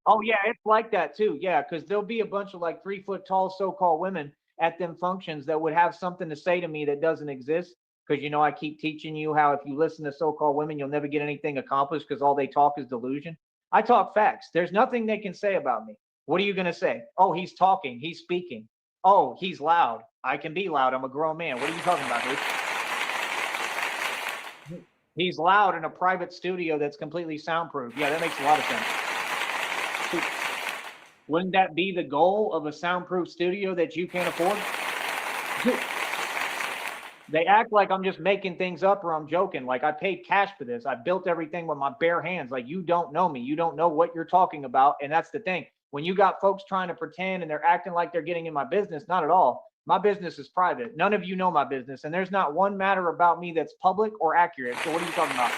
Oh, yeah, it's like that too. Yeah, because there'll be a bunch of like 3-foot tall so-called women at them functions that would have something to say to me that doesn't exist. Because I keep teaching you how if you listen to so-called women, you'll never get anything accomplished because all they talk is delusion. I talk facts. There's nothing they can say about me. What are you going to say? Oh, he's talking. He's speaking. Oh, he's loud. I can be loud. I'm a grown man. What are you talking about, dude? He's loud in a private studio that's completely soundproof. Yeah, that makes a lot of sense. Wouldn't that be the goal of a soundproof studio that you can't afford? They act like I'm just making things up or I'm joking. Like I paid cash for this. I built everything with my bare hands. Like you don't know me. You don't know what you're talking about. And that's the thing. When you got folks trying to pretend and they're acting like they're getting in my business, not at all. My business is private. None of you know my business. And there's not one matter about me that's public or accurate. So what are you talking about?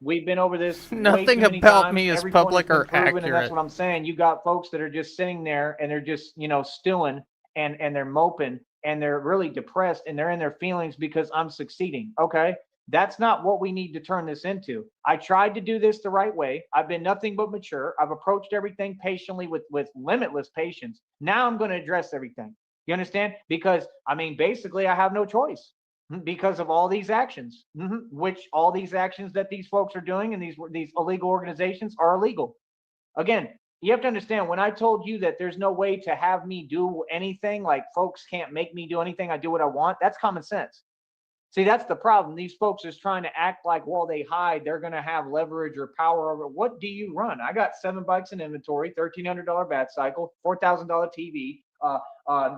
We've been over this. Nothing about me is public or accurate. And that's what I'm saying. You got folks that are just sitting there and they're just, stewing and they're moping and they're really depressed and they're in their feelings because I'm succeeding. Okay. That's not what we need to turn this into. I tried to do this the right way. I've been nothing but mature. I've approached everything patiently with limitless patience. Now I'm going to address everything. You understand? Because I mean, basically, I have no choice because of all these actions, which all these actions that these folks are doing and these illegal organizations are illegal. Again, you have to understand when I told you that there's no way to have me do anything, like folks can't make me do anything. I do what I want. That's common sense. See, that's the problem. These folks is trying to act like while they hide, they're going to have leverage or power over. What do you run? I got 7 bikes in inventory, $1,300 bat cycle, $4,000 TV,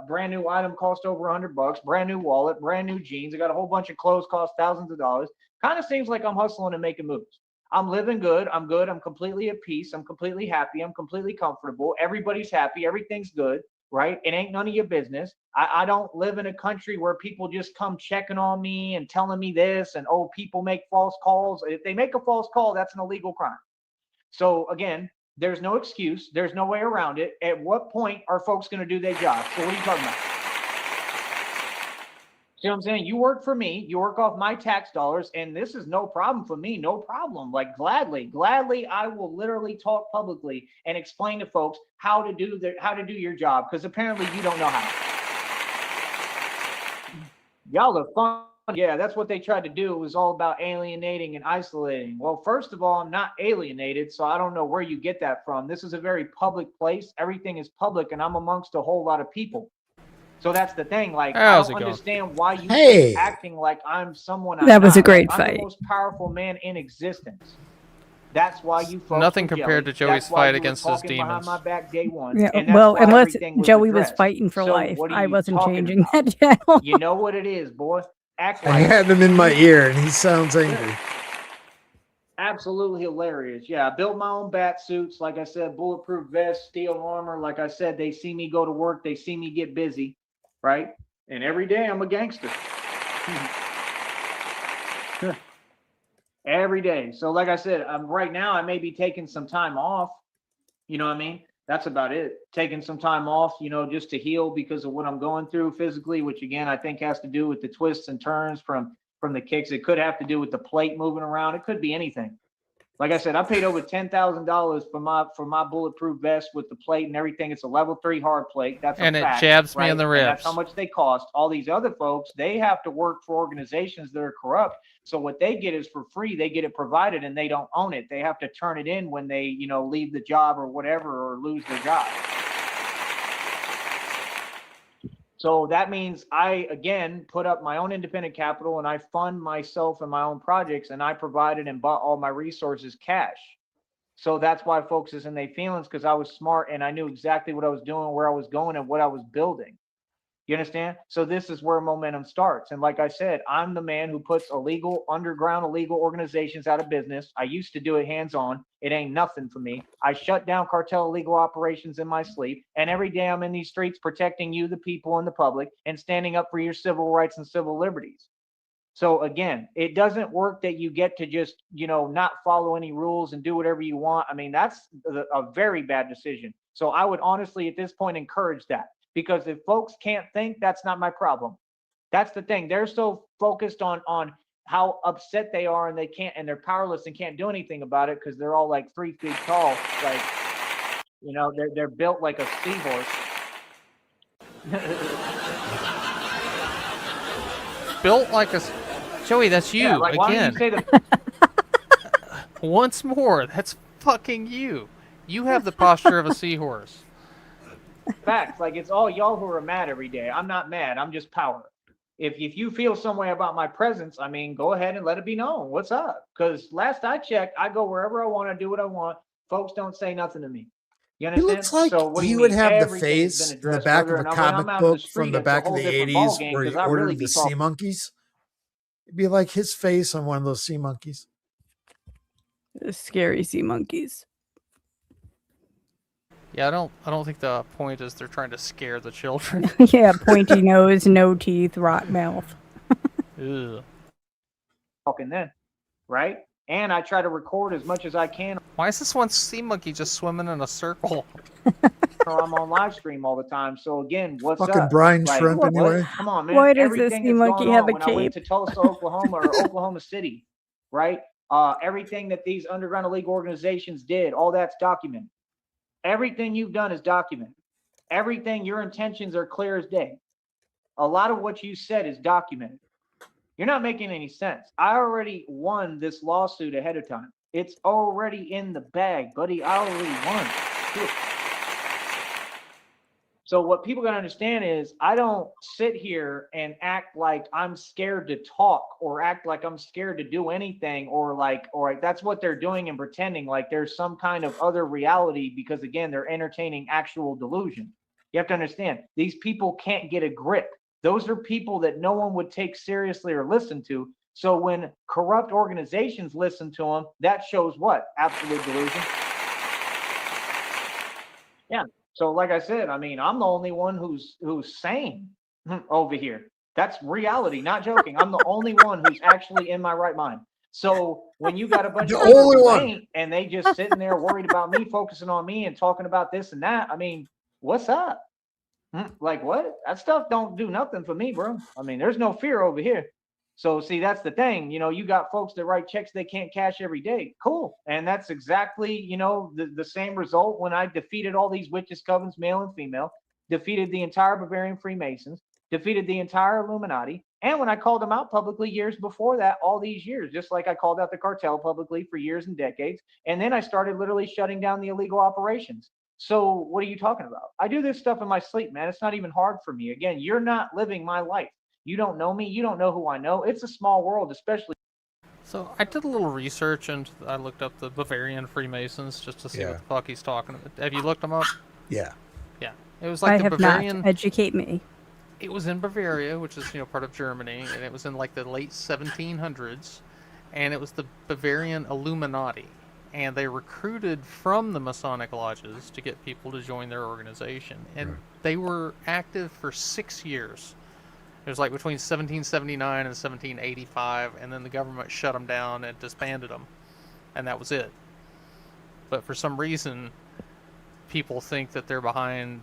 brand new item cost over $100, brand new wallet, brand new jeans. I got a whole bunch of clothes cost thousands of dollars. Kind of seems like I'm hustling and making moves. I'm living good. I'm good. I'm completely at peace. I'm completely happy. I'm completely comfortable. Everybody's happy. Everything's good. Right? It ain't none of your business. I don't live in a country where people just come checking on me and telling me this and, oh, people make false calls. If they make a false call, that's an illegal crime. So again, there's no excuse. There's no way around it. At what point are folks going to do their job? So what are you talking about? See what I'm saying? You work for me, you work off my tax dollars, and this is no problem for me, no problem. Like gladly, I will literally talk publicly and explain to folks how to do your job, because apparently you don't know how. Y'all are fun. Yeah, that's what they tried to do. It was all about alienating and isolating. Well, first of all, I'm not alienated, so I don't know where you get that from. This is a very public place. Everything is public, and I'm amongst a whole lot of people. So that's the thing. Like, I don't understand why you keep acting like I'm someone. That was a great I'm fight. the most powerful man in existence. That's why you folks nothing compared to Joey's fight against his demons. Behind my back day one. Yeah, and well, unless Joey addressed. was fighting for So life, what are I you wasn't talking changing about? that channel. You know what it is, boy. Act I like had him in my ear, and he sounds angry. absolutely hilarious. Yeah, I built my own bat suits. Like I said, bulletproof vest, steel armor. Like I said, they see me go to work. They see me get busy, right? And every day I'm a gangster. Every day. So like I said, right now I may be taking some time off. You know what I mean? That's about it. Taking some time off, you know, just to heal because of what I'm going through physically, which again, I think has to do with the twists and turns from the kicks. It could have to do with the plate moving around. It could be anything. Like I said, I paid over $10,000 for my bulletproof vest with the plate and everything. It's a level 3 hard plate. That's and a fact, it jabs right? me in the And ribs. that's how much they cost. All these other folks, they have to work for organizations that are corrupt. So what they get is for free. They get it provided and they don't own it. They have to turn it in when they, you know, leave the job or whatever or lose their job. So that means I, again, put up my own independent capital and I fund myself and my own projects and I provided and bought all my resources cash. So that's why folks is in their feelings, because I was smart and I knew exactly what I was doing, where I was going and what I was building. You understand? So this is where momentum starts. And like I said, I'm the man who puts underground illegal organizations out of business. I used to do it hands-on. It ain't nothing for me. I shut down cartel illegal operations in my sleep. And every day I'm in these streets protecting you, the people, and the public, and standing up for your civil rights and civil liberties. So again, it doesn't work that you get to just, you know, not follow any rules and do whatever you want. I mean, that's a very bad decision. So I would honestly at this point encourage that. Because if folks can't think, that's not my problem. That's the thing. They're so focused on how upset they are and they can't, and they're powerless and can't do anything about it because they're all like 3 feet tall. Like, you know, they're built like a seahorse. Built like a Joey, that's you, yeah, like, again. Why don't you say the Once more, that's fucking you. You have the posture of a seahorse. facts? Like, it's all y'all who are mad every day. I'm not mad. I'm just power. If you feel some way about my presence, I mean, go ahead and let it be known. What's up? Because last I checked, I go wherever I want. I do what I want. Folks don't say nothing to me. You He understand? looks like so what do he you would mean? have the Everything has face been in the addressed, back brother, of a and when I'm comic out in the book street, from the it's a back of whole the different 80s ballgame, where he 'cause I really ordered be the sea talking. monkeys. It'd be like his face on one of those sea monkeys. The scary sea monkeys. Yeah, I don't think the point is they're trying to scare the children. Yeah, pointy nose, no teeth, rot mouth. Ugh. Talking then, right? and I try to record as much as I can. Why is this one sea monkey just swimming in a circle? Or I'm on live stream all the time. So again, what's Fucking up? brine Like, shrimp what? anyway. Come on, man. Why does Everything this sea that's monkey going have on a when I went to cape? Tulsa, Oklahoma, or Oklahoma City, right? Everything that these underground illegal organizations did, all that's documented. Everything you've done is documented. Everything, your intentions are clear as day. A lot of what you said is documented. You're not making any sense. I already won this lawsuit ahead of time. It's already in the bag, buddy. I already won. So what people gotta understand is I don't sit here and act like I'm scared to talk or act like I'm scared to do anything or that's what they're doing and pretending like there's some kind of other reality because again, they're entertaining actual delusion. You have to understand, these people can't get a grip. Those are people that no one would take seriously or listen to. So when corrupt organizations listen to them, that shows what? Absolute delusion. Yeah. So like I said, I mean, I'm the only one who's sane over here. That's reality, not joking. I'm the only one who's actually in my right mind. So when you got a bunch of people who ain't and they just sitting there worried about me, focusing on me and talking about this and that, I mean, what's up? Like what? That stuff don't do nothing for me, bro. I mean, there's no fear over here. So see, that's the thing. You know, you got folks that write checks they can't cash every day. Cool. And that's exactly, you know, the same result when I defeated all these witches, covens, male and female, defeated the entire Bavarian Freemasons, defeated the entire Illuminati. And when I called them out publicly years before that, all these years, just like I called out the cartel publicly for years and decades. And then I started literally shutting down the illegal operations. So what are you talking about? I do this stuff in my sleep, man. It's not even hard for me. Again, you're not living my life. You don't know me. You don't know who I know. It's a small world, especially. So I did a little research and I looked up the Bavarian Freemasons just to see what the fuck he's talking about. Have you looked them up? Yeah. Yeah. It was like I the have Bavarian. not. Educate me. It was in Bavaria, which is, you know, part of Germany, and it was in like the late 1700s, and it was the Bavarian Illuminati, and they recruited from the Masonic lodges to get people to join their organization, and they were active for 6 years. It was like between 1779 and 1785, and then the government shut them down and disbanded them, and that was it. But for some reason, people think that they're behind,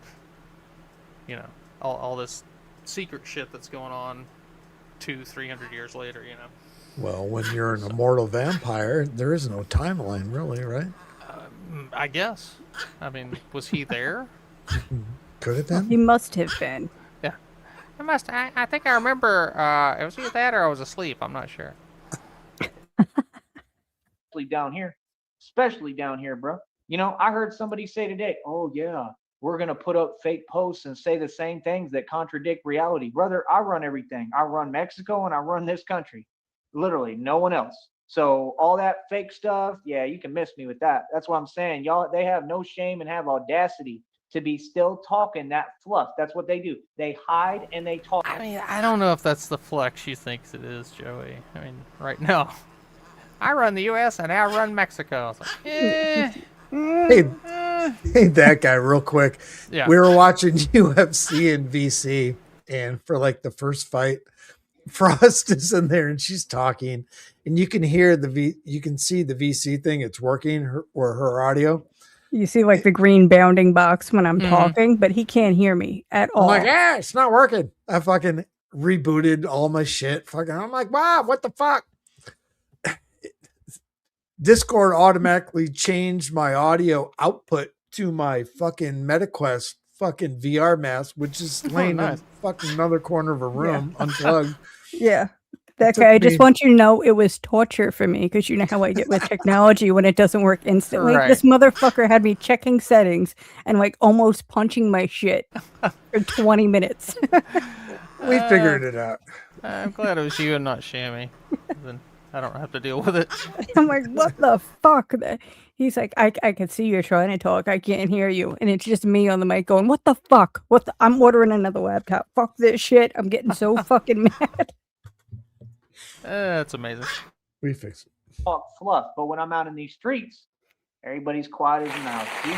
you know, all this secret shit that's going on 200-300 years later, you know. Well, when you're an immortal vampire, there is no timeline, really, right? I guess. I mean, was he there? Could have been. He must have been. Yeah. I think I remember, it was either that or I was asleep. I'm not sure. Especially down here, bro. You know, I heard somebody say today, oh yeah, we're going to put up fake posts and say the same things that contradict reality. Brother, I run everything. I run Mexico and I run this country. Literally, no one else. So all that fake stuff, yeah, you can miss me with that. That's what I'm saying. Y'all, they have no shame and have audacity to be still talking that fluff. That's what they do. They hide and they talk. I mean, I don't know if that's the flex you think it is, Joey. I mean, right now, I run the U.S. and I run Mexico. It's like, Hey, that guy, real quick. Yeah. We were watching UFC and VC, and for like the first fight, Frost is in there and she's talking, and you can hear you can see the VC thing. It's working, her audio. You see like the green bounding box when I'm talking, but he can't hear me at all. I'm like, yeah, it's not working. I fucking rebooted all my shit. I'm like, wow, what the fuck? Discord automatically changed my audio output to my fucking MetaQuest fucking VR mask, which is laying in fucking another corner of a room, unplugged. Yeah. That guy, I just want you to know it was torture for me because you know how I get with technology when it doesn't work instantly. Right. This motherfucker had me checking settings and like almost punching my shit for 20 minutes. We figured it out. I'm glad it was you and not Shammy. Then I don't have to deal with it. I'm like, what the fuck? He's like, I can see you're trying to talk. I can't hear you. And it's just me on the mic going, what the fuck? I'm ordering another laptop. Fuck this shit. I'm getting so fucking mad. That's amazing. We fix it. Talk fluff, but when I'm out in these streets, everybody's quiet as a mouse. See?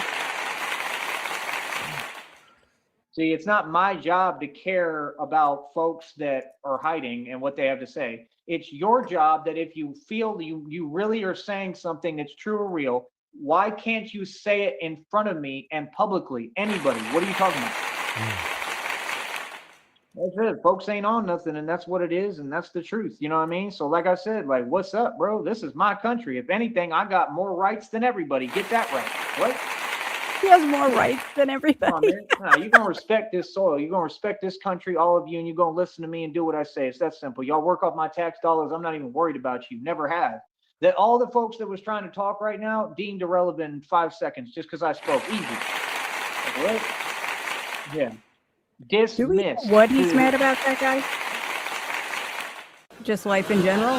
See, it's not my job to care about folks that are hiding and what they have to say. It's your job that if you feel you really are saying something that's true or real, why can't you say it in front of me and publicly? Anybody? What are you talking about? That's it. Folks ain't on nothing, and that's what it is, and that's the truth. You know what I mean? So, like I said, like, what's up, bro? This is my country. If anything, I got more rights than everybody. Get that right. What? He has more rights than Come on, everybody. man. Nah, you're gonna respect this soil. You're gonna respect this country, all of you, and you're gonna listen to me and do what I say. It's that simple. Y'all work off my tax dollars. I'm not even worried about you. Never have. That all the folks that was trying to talk right now deemed irrelevant in 5 seconds just because I spoke. Easy. Like, what? Yeah. Do we know Dismiss. what he's mad about, that guy? Just life in general?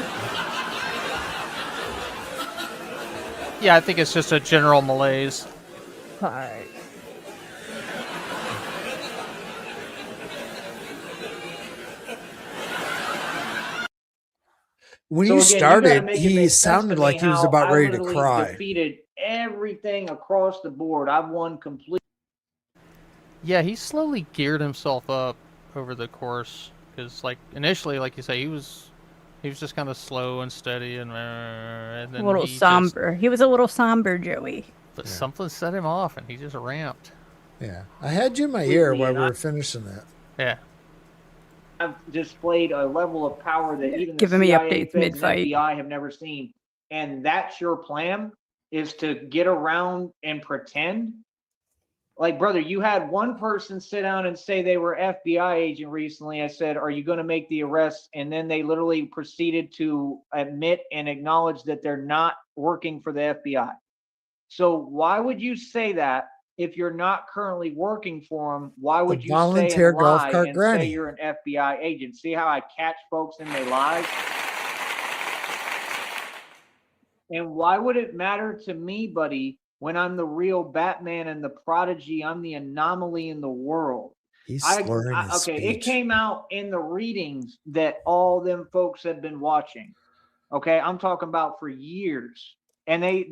Yeah, I think it's just a general malaise. Alright. When So you again, you gotta started, make it he make sense sounded to me like he was how about I ready to literally cry. defeated everything across the board. I've won complete. Yeah, he slowly geared himself up over the course because, like, initially, like you say, he was just kind of slow and steady, and A then little he just, somber. He was a little somber, Joey. but Yeah. something set him off, and he just ramped. Yeah, I had you in my ear Completely, while and we I- were finishing that. Yeah, I've displayed a level of power that even the Giving me CIA, updates feds, and mid-fight. FBI have never seen. And that's your plan, is to get around and pretend? Like, brother, you had one person sit down and say they were FBI agent recently. I said, are you going to make the arrest? And then they literally proceeded to admit and acknowledge that they're not working for the FBI. So why would you say that if you're not currently working for them? Why would you say volunteer and golf lie cart and granny. say you're an FBI agent? See how I catch folks in their lies? And why would it matter to me, buddy, when I'm the real Batman and the prodigy? I'm the anomaly in the world. He's slurring his Okay, it speech. came out in the readings that all them folks have been watching. Okay, I'm talking about for years. And they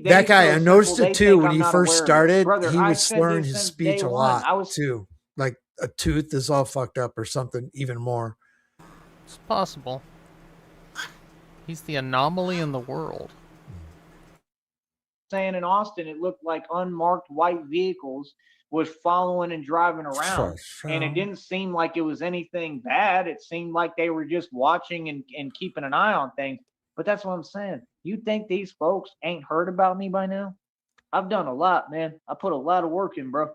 That guy, so I noticed simple, it they too think when I'm he not first aware of it. started. Brother, He I've was said slurring this his since speech day a one. lot I was too. Like a tooth is all fucked up or something, even more. it's possible. He's the anomaly in the world. saying in Austin, it looked like unmarked white vehicles was following and driving around. And it didn't seem like it was anything bad. It seemed like they were just watching and keeping an eye on things. But that's what I'm saying. You think these folks ain't heard about me by now? I've done a lot, man. I put a lot of work in, bro.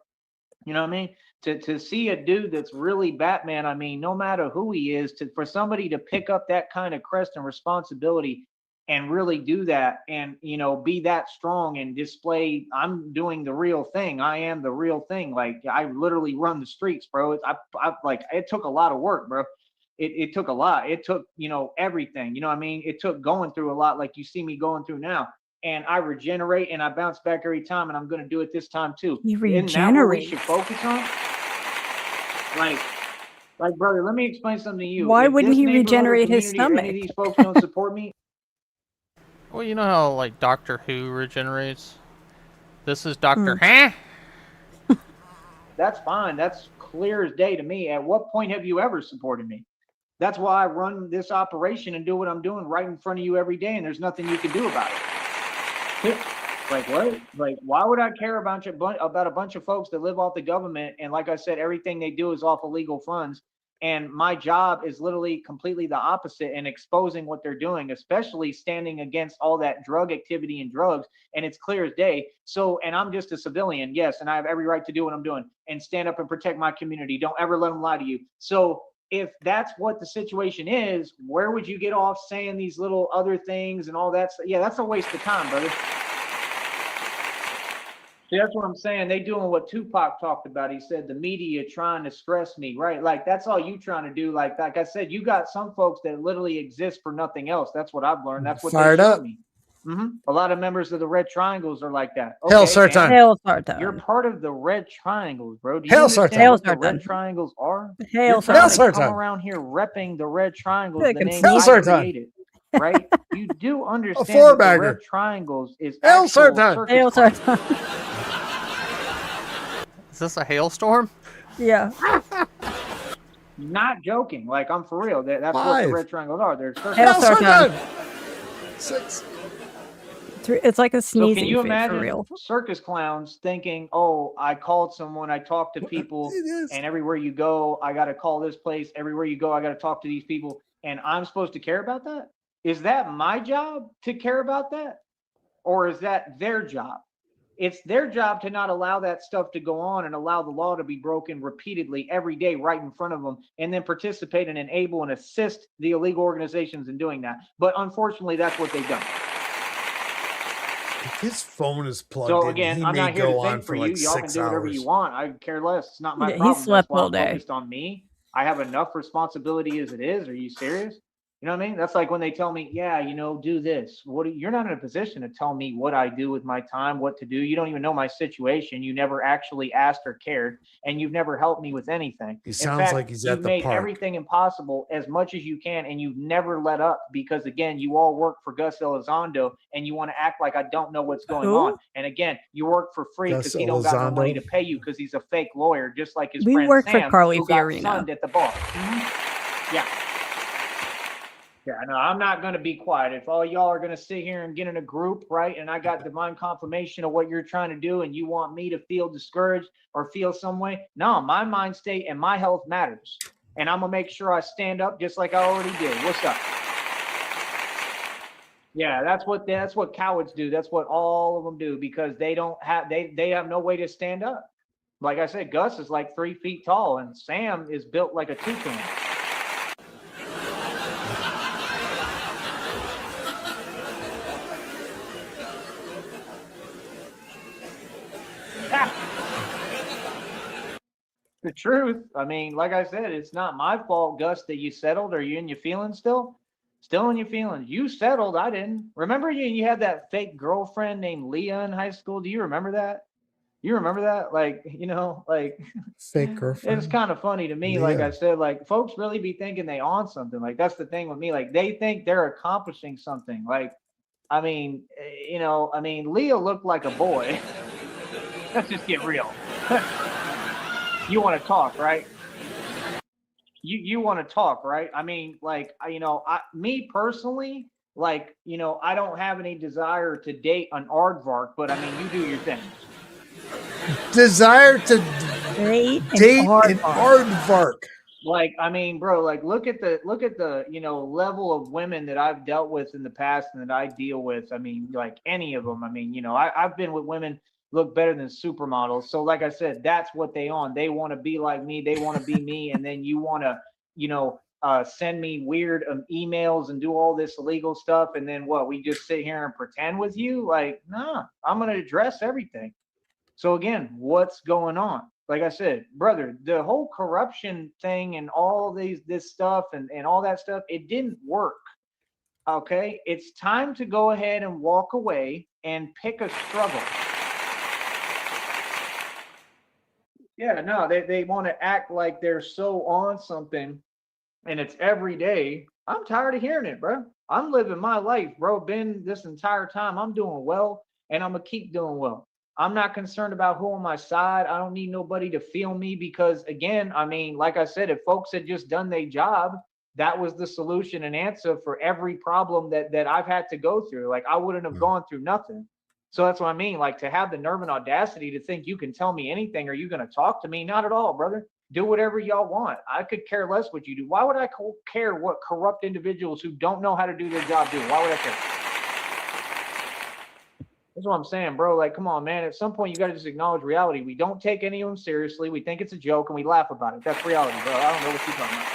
You know what I mean? To see a dude that's really Batman, I mean, no matter who he is, for somebody to pick up that kind of crest and responsibility and really do that and, you know, be that strong and display, I'm doing the real thing. I am the real thing. Like, I literally run the streets, bro. I like, it took a lot of work, bro. It took a lot. It took, you know, everything. You know what I mean? It took going through a lot, like you see me going through now. And I regenerate and I bounce back every time, and I'm going to do it this time too. You Isn't that what we regenerate. should focus on? Like, brother, let me explain something to you. Why If wouldn't this he neighborhood or regenerate his community or any of stomach? these folks don't support me, Well, you know how, like, Doctor Who regenerates? This is Doctor Hmm. Huh? that's fine. That's clear as day to me. At what point have you ever supported me? That's why I run this operation and do what I'm doing right in front of you every day, and there's nothing you can do about it. Like, what? Like, why would I care about a bunch of folks that live off the government? And like I said, everything they do is off illegal funds. And my job is literally completely the opposite and exposing what they're doing, especially standing against all that drug activity and drugs. And it's clear as day. So, and I'm just a civilian, yes, and I have every right to do what I'm doing and stand up and protect my community. Don't ever let them lie to you. So, if that's what the situation is, where would you get off saying these little other things and all that? Yeah, that's a waste of time, brother. See, that's what I'm saying. They doing what Tupac talked about. He said the media trying to stress me, right? Like, that's all you trying to do. Like I said, you got some folks that literally exist for nothing else. That's what I've learned. That's what Fired they showed up. me. A lot of members of the Red Triangles are like that. Hail Okay, Sartan. and Hail you're Sartan. part of the Red Triangles, bro. Do you Hail understand Sartan. what the Hail Red Sartan. Triangles are? Hail You're trying to Sartan. come around here repping the Red Triangles, Like the I'm name Hail I Sartan. created, right? You do understand that the four-bagger. Red Triangles is Hail actual Sartan. circus Hail clown. Sartan. Is this a hailstorm? Yeah. Not joking. Like, I'm for real. That's what the 5. red triangles are. They're circles. It'll No, start so time. good. 6. It's like a So can sneezing you fit for imagine real. circus clowns thinking, oh, I called someone, I talked to people, It is. and everywhere you go, I got to call this place. Everywhere you go, I got to talk to these people. And I'm supposed to care about that? Is that my job to care about that? Or is that their job? It's their job to not allow that stuff to go on and allow the law to be broken repeatedly every day right in front of them, and then participate and enable and assist the illegal organizations in doing that. But unfortunately, that's what they've done. If his phone is plugged So in, again, he I'm may not here to go on think for for you. like Y'all can 6 do whatever you hours. want. I care less. It's not my Yeah, he problem. slept That's why all I'm day. focused on me. I have enough responsibility as it is. Are you serious? You know what I mean? That's like when they tell me, yeah, do this. You're not in a position to tell me what I do with my time, what to do. You don't even know my situation. You never actually asked or cared, and you've never helped me with anything. He In sounds fact, like he's you've at the made park. everything impossible as much as you can, and you've never let up because, again, you all work for Gus Elizondo, and you want to act like I don't know what's going Who? on. And again, you work for free Gus because he don't got no money Elizondo. to pay you because he's a fake lawyer, just like his We friend work for Sam, Carly who got Fiorina. sunned at the bar. Yeah. Yeah, no, I'm not going to be quiet. If all y'all are going to sit here and get in a group, right, and I got divine confirmation of what you're trying to do, and you want me to feel discouraged or feel some way, no, my mind state and my health matters. And I'm going to make sure I stand up just like I already did. What's up? Yeah, that's what cowards do. That's what all of them do, because they have no way to stand up. Like I said, Gus is like 3 feet tall, and Sam is built like a toucan. The truth. I mean, like I said, it's not my fault, Gus, that you settled. Are you in your feelings still? Still in your feelings. You settled. I didn't. Remember you had that fake girlfriend named Leah in high school? Do you remember that? You remember that? Like, Fake it's girlfriend. kind of funny to me. Like Leah. I said, like folks really be thinking they on something. Like that's the thing with me. Like they think they're accomplishing something. Like, Leah looked like a boy. Let's just get real. You want to talk, right? You want to talk, right? I mean, me personally, I don't have any desire to date an aardvark, but I mean, you do your thing. Desire to Date date an an aardvark. aardvark. Like, I mean, bro, like look at the level of women that I've dealt with in the past and that I deal with. I mean, like any of them. I mean, I've been with women look better than supermodels. So like I said, that's what they on. They want to be like me, they want to be me, and then you want to, send me weird emails and do all this illegal stuff, and then what? We just sit here and pretend with you? Like, nah, I'm gonna address everything. So again, what's going on? Like I said, brother, the whole corruption thing and all this stuff and all that stuff, it didn't work. Okay. It's time to go ahead and walk away and pick a struggle. Yeah, no, they want to act like they're so on something and it's every day. I'm tired of hearing it, bro. I'm living my life, bro. Been this entire time. I'm doing well and I'm gonna keep doing well. I'm not concerned about who on my side. I don't need nobody to feel me because, again, I mean, like I said, if folks had just done their job, that was the solution and answer for every problem that I've had to go through. Like, I wouldn't have gone through nothing. So that's what I mean. Like, to have the nerve and audacity to think you can tell me anything, are you going to talk to me? Not at all, brother. Do whatever y'all want. I could care less what you do. Why would I care what corrupt individuals who don't know how to do their job do? Why would I care? That's what I'm saying, bro. Like, come on, man. At some point, you got to just acknowledge reality. We don't take any of them seriously. We think it's a joke and we laugh about it. That's reality, bro. I don't know what you're talking about.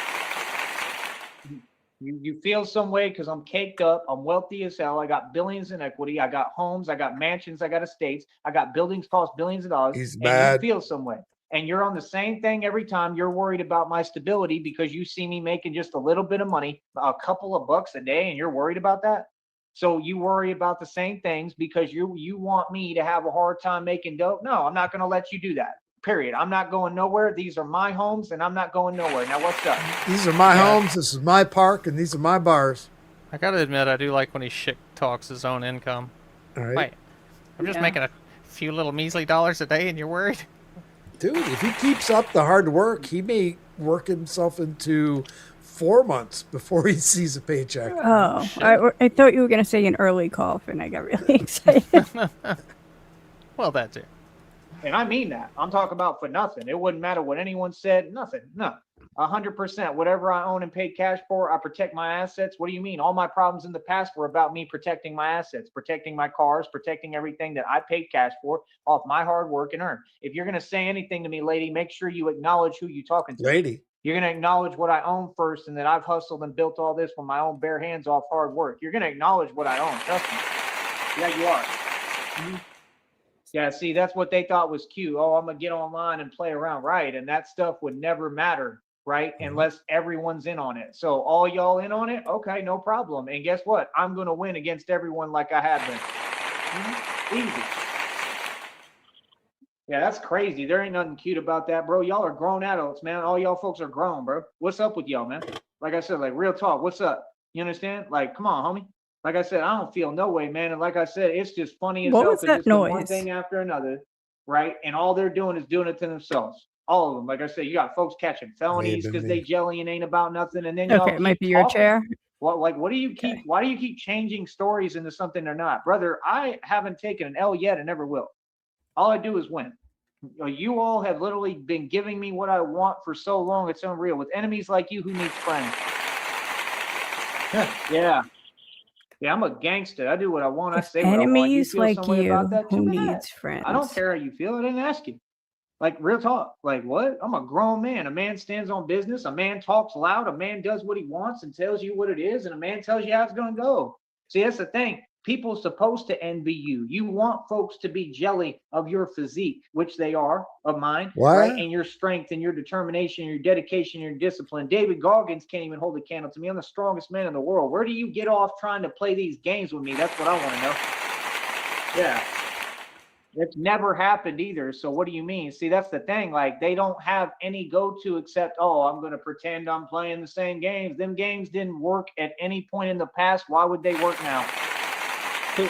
You feel some way because I'm caked up. I'm wealthy as hell. I got billions in equity. I got homes. I got mansions. I got estates. I got buildings cost billions of dollars. He's and mad. you feel some way. And you're on the same thing every time. You're worried about my stability because you see me making just a little bit of money, a couple of bucks a day, and you're worried about that. So you worry about the same things because you want me to have a hard time making dope. No, I'm not going to let you do that. Period. I'm not going nowhere. These are my homes, and I'm not going nowhere. Now, what's up? These are my homes. This is my park, and these are my bars. I gotta admit, I do like when he shit talks his own income. All right. Wait, I'm just making a few little measly dollars a day, and you're worried? Dude, if he keeps up the hard work, he may work himself into 4 months before he sees a paycheck. Oh, shit. I thought you were gonna say an early cough, and I got really excited. Well, that too. And I mean that. I'm talking about for nothing. It wouldn't matter what anyone said. Nothing. No. 100%. Whatever I own and pay cash for, I protect my assets. What do you mean? All my problems in the past were about me protecting my assets, protecting my cars, protecting everything that I paid cash for off my hard work and earn. If you're going to say anything to me, lady, make sure you acknowledge who you're talking to. Lady. You're going to acknowledge what I own first and that I've hustled and built all this with my own bare hands off hard work. You're going to acknowledge what I own. Trust me. Yeah, you are. Yeah, see, that's what they thought was cute. Oh, I'm going to get online and play around. Right. And that stuff would never matter. Right. Unless everyone's in on it. So all y'all in on it. Okay, no problem. And guess what? I'm going to win against everyone like I have been. Easy. Yeah, that's crazy. There ain't nothing cute about that, bro. Y'all are grown adults, man. All y'all folks are grown, bro. What's up with y'all, man? Like I said, like real talk. What's up? You understand? Like, come on, homie. Like I said, I don't feel no way, man. And like I said, it's just funny as What hell was because that it's been one noise? thing after another, right? And all they're doing is doing it to themselves. All of them. Like I said, you got folks catching felonies been because me. they jelly and ain't about nothing. And then y'all Okay, it might keep be your talking. chair. What do you keep? Okay. Why do you keep changing stories into something they're not, brother? I haven't taken an L yet and never will. All I do is win. You all have literally been giving me what I want for so long, it's unreal. With enemies like you, who needs friends? Yeah. Yeah, I'm a gangster. I do what I want. I If say what I want. You enemies feel like some way about you, that? who Too bad. needs friends? I don't care how you feel. I didn't ask you. Like, real talk. Like, what? I'm a grown man. A man stands on business. A man talks loud. A man does what he wants and tells you what it is. And a man tells you how it's going to go. See, that's the thing. People supposed to envy you. You want folks to be jelly of your physique, which they are, of mine, What? right? And your strength and your determination, your dedication, your discipline. David Goggins can't even hold a candle to me. I'm the strongest man in the world. Where do you get off trying to play these games with me? That's what I want to know. Yeah. It's never happened either. So what do you mean? See, that's the thing. Like, they don't have any go-to except, oh, I'm going to pretend I'm playing the same games. Them games didn't work at any point in the past. Why would they work now? Come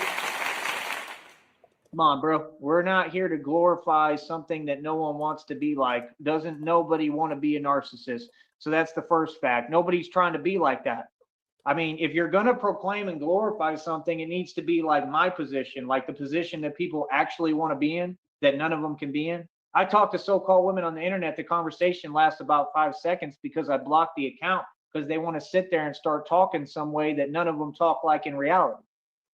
on, bro. We're not here to glorify something that no one wants to be like. Doesn't nobody want to be a narcissist? So that's the first fact. Nobody's trying to be like that. I mean, if you're going to proclaim and glorify something, it needs to be like my position, like the position that people actually want to be in, that none of them can be in. I talk to so-called women on the internet. The conversation lasts about 5 seconds because I block the account because they want to sit there and start talking some way that none of them talk like in reality.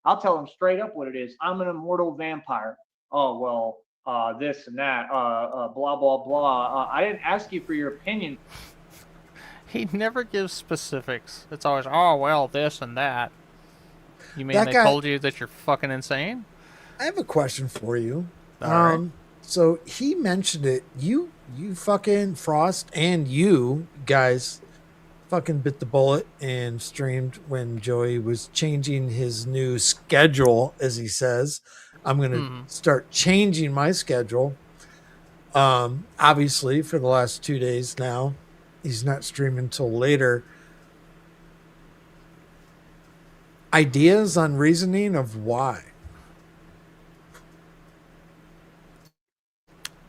I'll tell them straight up what it is. I'm an immortal vampire. Oh, well, this and that, blah, blah, blah. I didn't ask you for your opinion. He never gives specifics. It's always, oh, well, this and that. You mean That they guy- told you that you're fucking insane? I have a question for you. All right. So he mentioned it. You fucking Frost and you guys fucking bit the bullet and streamed when Joey was changing his new schedule, as he says. I'm gonna start changing my schedule. Obviously for the last 2 days now. He's not streaming till later. Ideas on reasoning of why?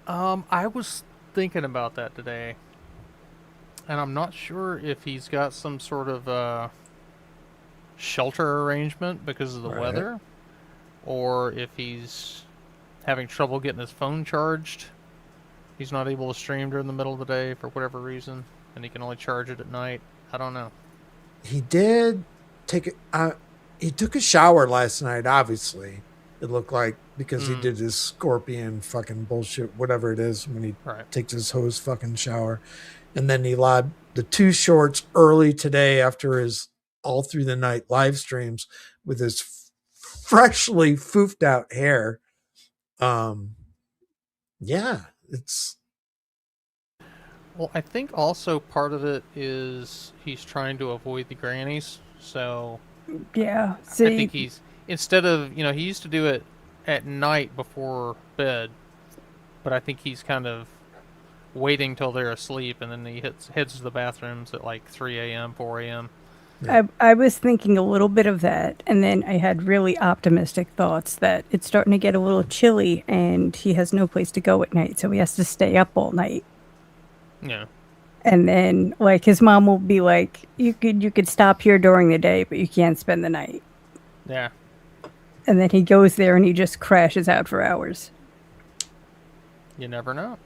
I was thinking about that today, and I'm not sure if he's got some sort of shelter arrangement because of the Right. weather, or if he's having trouble getting his phone charged. He's not able to stream during the middle of the day for whatever reason, and he can only charge it at night. I don't know. He did take he took a shower last night, obviously. It looked like, because he did his scorpion fucking bullshit, whatever it is, when he Right. takes his hose fucking shower. And then he live the 2 shorts early today after his all through the night live streams with his freshly foofed out hair. Yeah, it's Well, I think also part of it is he's trying to avoid the grannies. So Yeah. I See, think he's, instead of, he used to do it at night before bed, but I think he's kind of waiting till they're asleep, and then he heads to the bathrooms at like 3 a.m., 4 a.m. I was thinking a little bit of that, and then I had really optimistic thoughts that it's starting to get a little chilly, and he has no place to go at night, so he has to stay up all night. Yeah. And then, like, his mom will be like, you could stop here during the day, but you can't spend the night." Yeah. And then he goes there and he just crashes out for hours. You never know.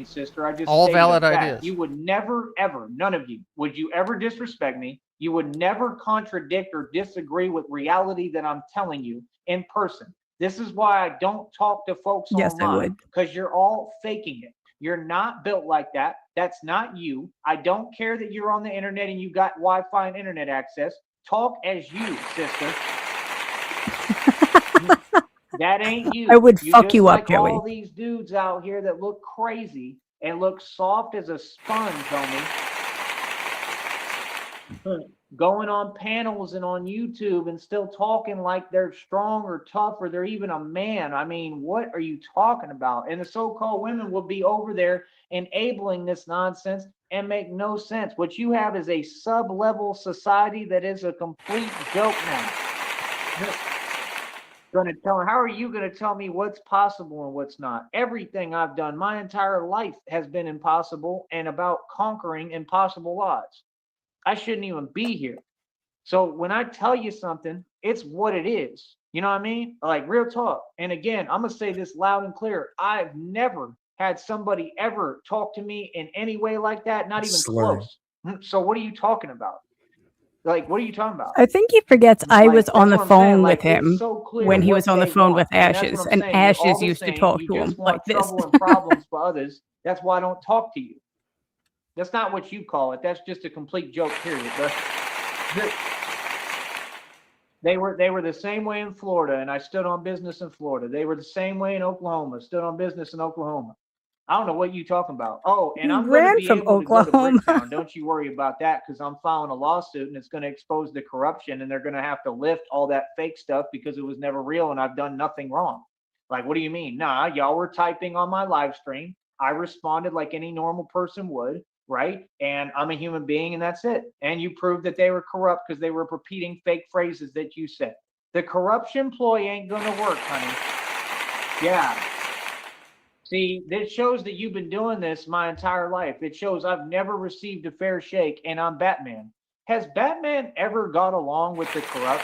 Sister, I just All stated valid a fact. ideas. You would never, ever, none of you, would you ever disrespect me? You would never contradict or disagree with reality that I'm telling you in person. This is why I don't talk to folks Yes, I online, would. because you're all faking it. You're not built like that. That's not you. I don't care that you're on the internet and you got Wi-Fi and internet access. Talk as you, sister. That ain't you. I would You fuck just you up, like Joey. all these dudes out here that look crazy and look soft as a sponge, homie. Going on panels and on YouTube and still talking like they're strong or tough or they're even a man. I mean, what are you talking about? And the so-called women will be over there enabling this nonsense and make no sense. What you have is a sub-level society that is a complete joke now. How are you going to tell me what's possible and what's not? Everything I've done my entire life has been impossible and about conquering impossible odds. I shouldn't even be here. So when I tell you something, it's what it is. You know what I mean? Like, real talk. And again, I'm going to say this loud and clear. I've never had somebody ever talk to me in any way like that, not even Slurring. close. So what are you talking about? Like, what are you talking about? I think he forgets I was on the That's what I'm saying. phone Like, with him it's so clear when he what was on the they phone want. with And that's what Ashes, I'm and saying. You're all Ashes the used to same. talk You to him just want like this. trouble and problems for others. That's why I don't talk to you. That's not what you call it. That's just a complete joke, period. They were the same way in Florida, and I stood on business in Florida. They were the same way in Oklahoma, stood on business in Oklahoma. I don't know what you talking about. Oh, and He I'm going to ran be from able to go to Oklahoma. Bricktown. Don't you worry about that, because I'm filing a lawsuit and it's going to expose the corruption, and they're going to have to lift all that fake stuff because it was never real and I've done nothing wrong. Like, what do you mean? Nah, y'all were typing on my live stream. I responded like any normal person would, right? And I'm a human being, and that's it. And you proved that they were corrupt because they were repeating fake phrases that you said. The corruption ploy ain't going to work, honey. Yeah. See, this shows that you've been doing this my entire life. It shows I've never received a fair shake, and I'm Batman. Has Batman ever got along with the corrupt?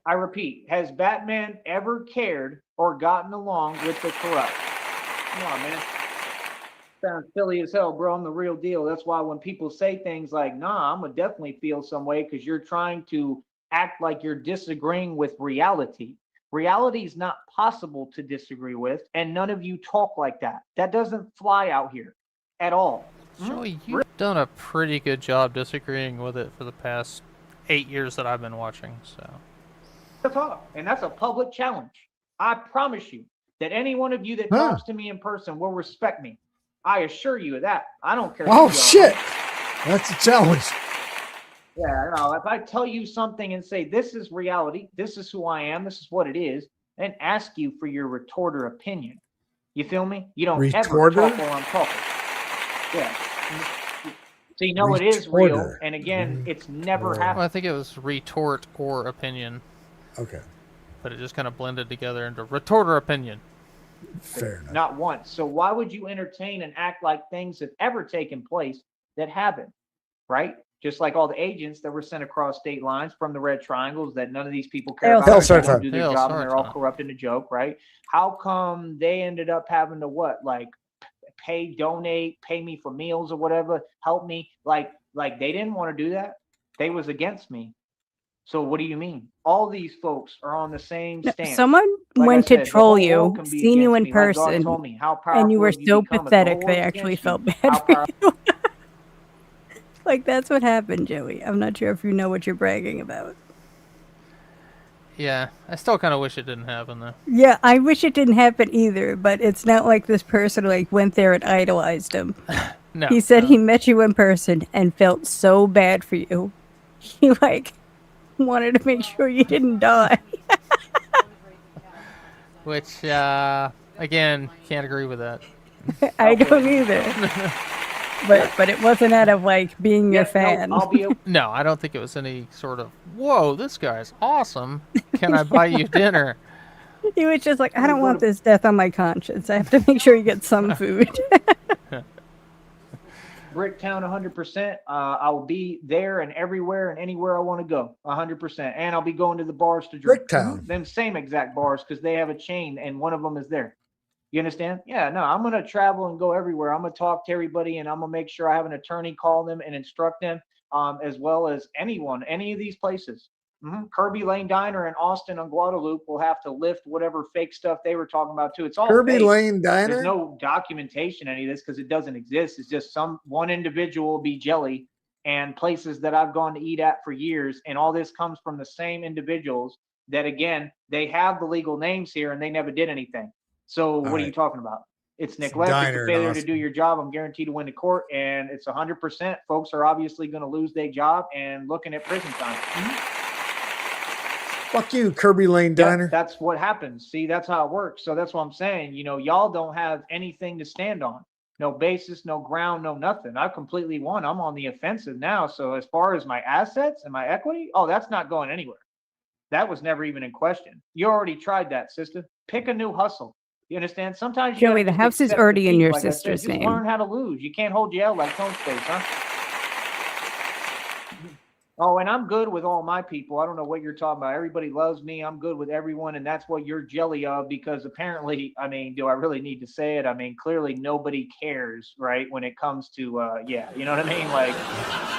I repeat, has Batman ever cared or gotten along with the corrupt? Come on, man. Sounds silly as hell, bro. I'm the real deal. That's why when people say things like, nah, I'm gonna definitely feel some way, because you're trying to act like you're disagreeing with reality. Reality is not possible to disagree with, and none of you talk like that. That doesn't fly out here at all. Joey, you've done a pretty good job disagreeing with it for the past 8 years that I've been watching, so. Talk, and that's a public challenge. I promise you that any one of you that talks to me in person will respect me. I assure you of that. I don't care. Oh shit, that's a challenge. Yeah, no, if I tell you something and say, this is reality, this is who I am, this is what it is, and ask you for your retort or opinion. You feel me? You don't ever talk while I'm talking. Yeah. So you know it is real, and again, it's never happened. Well, I think it was retort or opinion. Okay. But it just kind of blended together into retort or opinion. Fair enough. Not once. So why would you entertain and act like things have ever taken place that haven't, right? Just like all the agents that were sent across state lines from the red triangles that none of these people care about. They don't do their job and they're all corrupt in a joke, right? How come they ended up having to what? Like pay, donate, pay me for meals or whatever, help me? Like they didn't want to do that. They was against me. So what do you mean? All these folks are on the same stance. Someone went to troll you, seen you in person, and you were so pathetic they actually felt bad for you. Like, that's what happened, Joey. I'm not sure if you know what you're bragging about. Yeah, I still kind of wish it didn't happen, though. Yeah, I wish it didn't happen either, but it's not like this person, like, went there and idolized him. No. He said he met you in person and felt so bad for you. He, like, wanted to make sure you didn't die. Which, again, can't agree with that. I don't either. but it wasn't out of like being your Yeah, fan. no, I'll be No, I don't think it was any sort of, whoa, this guy's awesome. Can I buy you dinner? He was just like, I gonna don't go want to this death on my conscience. I have to make sure you get some food. Bricktown 100%. I will be there and everywhere and anywhere I want to go 100%. And I'll be going to the bars to drink. Bricktown. Them same exact bars because they have a chain and one of them is there. You understand? Yeah, no, I'm going to travel and go everywhere. I'm going to talk to everybody and I'm going to make sure I have an attorney call them and instruct them, as well as anyone, any of these places. Kirby Lane Diner in Austin on Guadalupe will have to lift whatever fake stuff they were talking about too. It's all Kirby fake. Lane There's Diner. no documentation any of this because it doesn't exist. It's just one individual will be jelly and places that I've gone to eat at for years, and all this comes from the same individuals that again they have the legal names here and they never did anything. So what are you talking about? It's neglect. It's a Diner in failure to Austin. do your job. I'm guaranteed to win the court, and it's 100%. Folks are obviously going to lose their job and looking at prison time. Fuck you, Kirby Lane Yeah, Diner. that's what happens. See, that's how it works. So that's what I'm saying. You know, y'all don't have anything to stand on. No basis, no ground, no nothing. I completely won. I'm on the offensive now. So as far as my assets and my equity, oh, that's not going anywhere. That was never even in question. You already tried that, sister. Pick a new hustle. You understand? Sometimes you Joey, gotta the just house is accept already in defeat, your like I said. sister's Just name. learn how to lose. You can't hold your L like Tone Space, huh? Oh, and I'm good with all my people. I don't know what you're talking about. Everybody loves me. I'm good with everyone, and that's what you're jelly of because apparently, I mean, do I really need to say it? I mean, clearly nobody cares, right? When it comes to, yeah, you know what I mean? Like,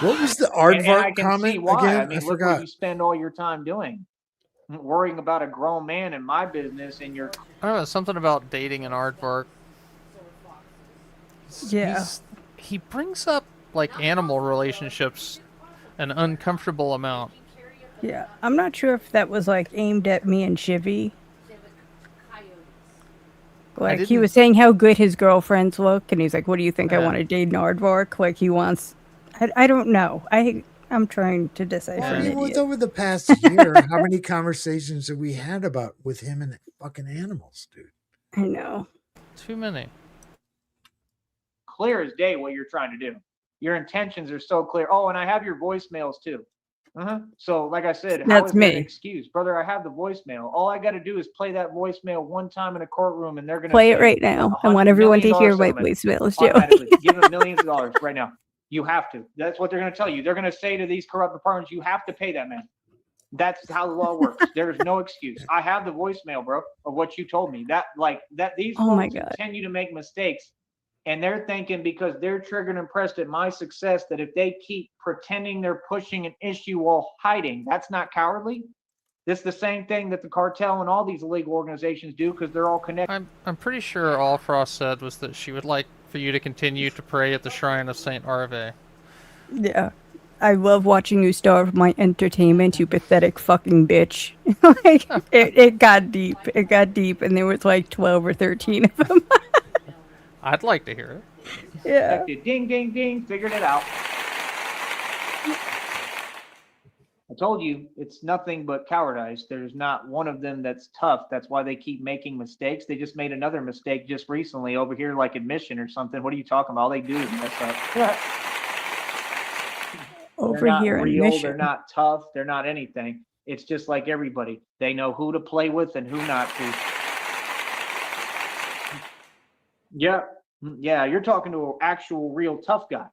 What was the and I aardvark can see comment why. again? I mean, I look what forgot. you spend all your time doing, worrying about a grown man in my business, and you're I don't know, something about dating an aardvark. Yeah. He brings up like animal relationships an uncomfortable amount. Yeah. I'm not sure if that was like aimed at me and Shivy. Like he was saying how good his girlfriends look, and he's like, "What do you think? I want to date an aardvark?" Like he wants. I don't know. I'm trying to decipher. Well, an it was idiot. over the past year. How many conversations have we had about with him and fucking animals, dude? I know. Too many. clear as day what you're trying to do. Your intentions are so clear. Oh, and I have your voicemails too. So, like I said, how That's is that an me. excuse, brother? I have the voicemail. All I got to do is play that voicemail one time in a courtroom, and they're going to Play it right now. I want everyone to hear my voicemails, Joey. automatically. Give them millions of dollars right now. You have to. That's what they're going to tell you. They're going to say to these corrupt departments, you have to pay that man. That's how the law works. There's no excuse. I have the voicemail, bro, of what you told me. These Oh my folks God. continue to make mistakes, and they're thinking because they're triggered and impressed at my success that if they keep pretending they're pushing an issue while hiding, that's not cowardly. This is the same thing that the cartel and all these illegal organizations do because they're all connected. I'm pretty sure all Frost said was that she would like for you to continue to pray at the shrine of Saint Arve. Yeah. I love watching you starve my entertainment, you pathetic fucking bitch. Like, it got deep. It got deep, and there was like 12 or 13 of them. I'd like to hear it. Yeah. Ding, ding, ding. Figured it out. I told you it's nothing but cowardice. There's not one of them that's tough. That's why they keep making mistakes. They just made another mistake just recently over here, like admission or something. What are you talking about? All they do is mess up. Over They're not here in real. They're Mission. not tough. They're not anything. It's just like everybody. They know who to play with and who not to. Yeah. Yeah. You're talking to an actual real tough guy.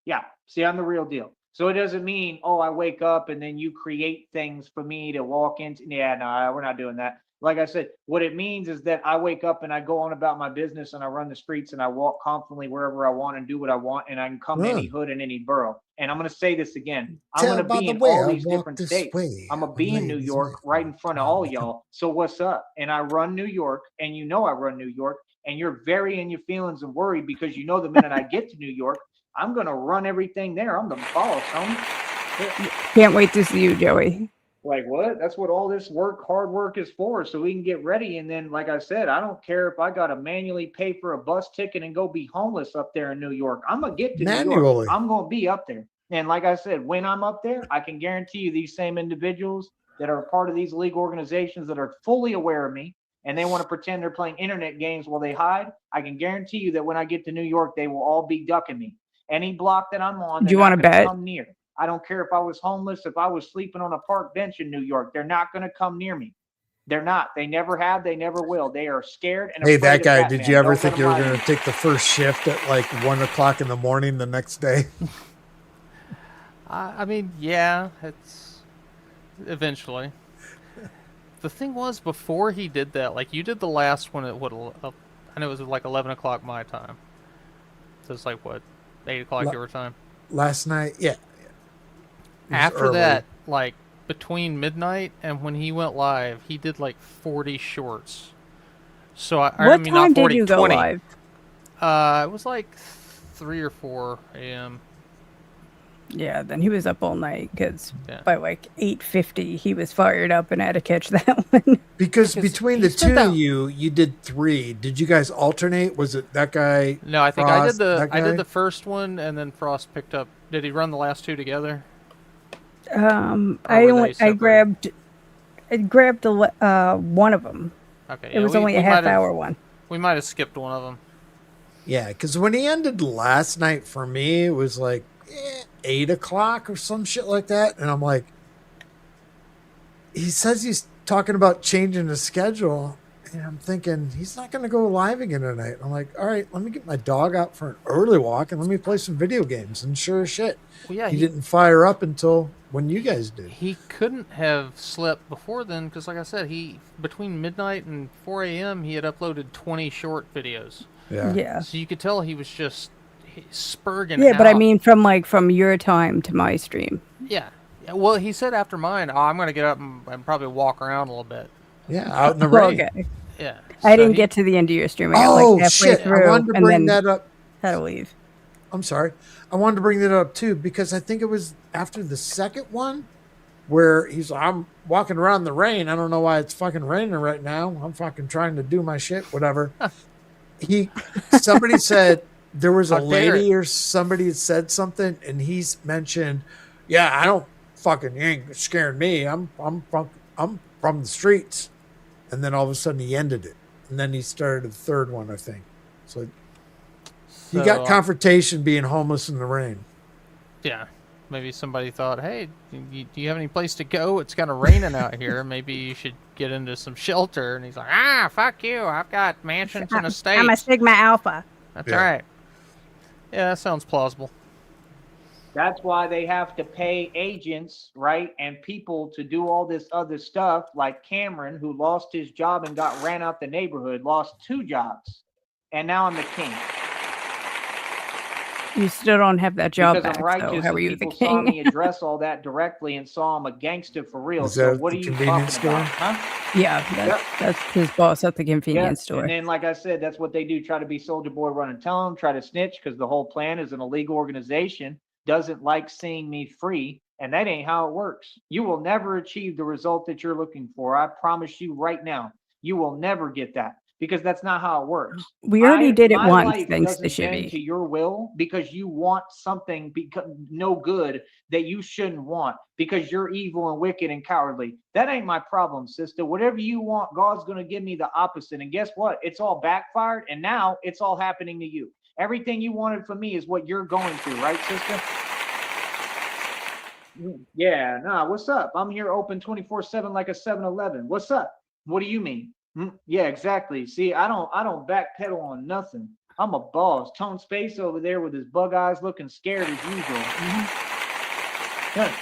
Yeah. See, I'm the real deal. So it doesn't mean, oh, I wake up and then you create things for me to walk into. Yeah, no, we're not doing that. Like I said, what it means is that I wake up and I go on about my business and I run the streets and I walk confidently wherever I want and do what I want and I can come to any hood in any borough. And I'm going to say this again. I'm going to be in all these different states. I'm going to be in New York right in front of all y'all. So what's up? And I run New York, and you know I run New York, and you're very in your feelings and worried because you know the minute I get to New York, I'm going to run everything there. I'm the boss, homie. Can't wait to see you, Joey. Like what? That's what all this hard work is for, so we can get ready. And then, like I said, I don't care if I got to manually pay for a bus ticket and go be homeless up there in New York. I'm going to get to New York. I'm going to be up there. And like I said, when I'm up there, I can guarantee you these same individuals that are part of these legal organizations that are fully aware of me and they want to pretend they're playing internet games while they hide, I can guarantee you that when I get to New York, they will all be ducking me. Any block that I'm on, Do they're you not wanna going to bet? come near. I don't care if I was homeless, if I was sleeping on a park bench in New York, they're not going to come near me. They're not. They never have. They never will. They are scared and Hey, afraid that of guy, Batman. did you ever Don't let think them you were lie to going you. to take the first shift at like 1 o'clock in the morning the next day? I mean, yeah, it's eventually. The thing was, before he did that, like you did the last one at what? I know it was like 11 o'clock my time. So it's like what, 8 o'clock La- your time. Last night, yeah. It was After early. that, like between midnight and when he went live, he did like 40 shorts. So I What mean, time not 40, did you go 20. live? It was like 3 or 4 a.m. Yeah, then he was up all night because Yeah. by like 8:50 he was fired up and had to catch that one. Because Because between he the spent two that- of you did 3. Did you guys alternate? Was it that guy? No, I think Frost, that I guy? did the first one, and then Frost picked up. Did he run the last 2 together? Or I were only they separate? I grabbed one of them. Okay, It yeah, was we only a might have- half-hour one. We might have skipped one of them. Yeah, because when he ended last night for me, it was like 8 o'clock or some shit like that. And I'm like, he says he's talking about changing the schedule. And I'm thinking, he's not going to go live again tonight. I'm like, all right, let me get my dog out for an early walk and let me play some video games. And sure as shit, Well, yeah, he didn't fire up until when you guys did. He couldn't have slept before then because, like I said, he between midnight and 4 a.m. he had uploaded 20 short videos. Yeah. So you could tell he was just spurging. Yeah, but I out. mean from your time to my stream. Yeah. Well, he said after mine, I'm going to get up and probably walk around a little bit. Yeah, out in the rain. Okay. Yeah. I So didn't he- get to the end of your stream. I got Oh, like halfway shit. I through wanted to and bring then that up. had to leave. I'm sorry. I wanted to bring that up too because I think it was after the second one where he's like, I'm walking around in the rain. I don't know why it's fucking raining right now. I'm fucking trying to do my shit, whatever. Somebody said there was a How dare lady or somebody had said something and he's mentioned, yeah, I don't fucking, you ain't scaring me. I'm from the streets. And then all of a sudden he ended it. And then he started the third one, I think. So you got confrontation being homeless in the rain. Yeah. Maybe somebody thought, hey, do you have any place to go? It's kind of raining out here. Maybe you should get into some shelter. And he's like, fuck you. I've got mansions and estates. I'm a Sigma Alpha. That's Yeah. right. Yeah, that sounds plausible. That's why they have to pay agents, right, and people to do all this other stuff, like Cameron, who lost his job and got ran out the neighborhood, lost 2 jobs, and now I'm the king. You still don't have that job Because back, I'm righteous so how and are you the people saw me king? address all that directly and saw I'm a gangster for real. Is So that what the are you convenience talking about? store? Huh? Yeah, that's his boss at the convenience store. And then, like I said, that's what they do. Try to be soldier boy, run and tell them, try to snitch, because the whole plan is an illegal organization, doesn't like seeing me free. And that ain't how it works. You will never achieve the result that you're looking for. I promise you right now, you will never get that because that's not how it works. We already did it My once, life thanks to doesn't bend to Shivy. your will because you want something no good that you shouldn't want because you're evil and wicked and cowardly. That ain't my problem, sister. Whatever you want, God's going to give me the opposite. And guess what? It's all backfired, and now it's all happening to you. Everything you wanted from me is what you're going through, right, sister? Yeah, nah, what's up? I'm here open 24/7 like a 7-Eleven. What's up? What do you mean? Yeah, exactly. See, I don't backpedal on nothing. I'm a boss. Tone Space over there with his bug eyes looking scared as usual. Yeah.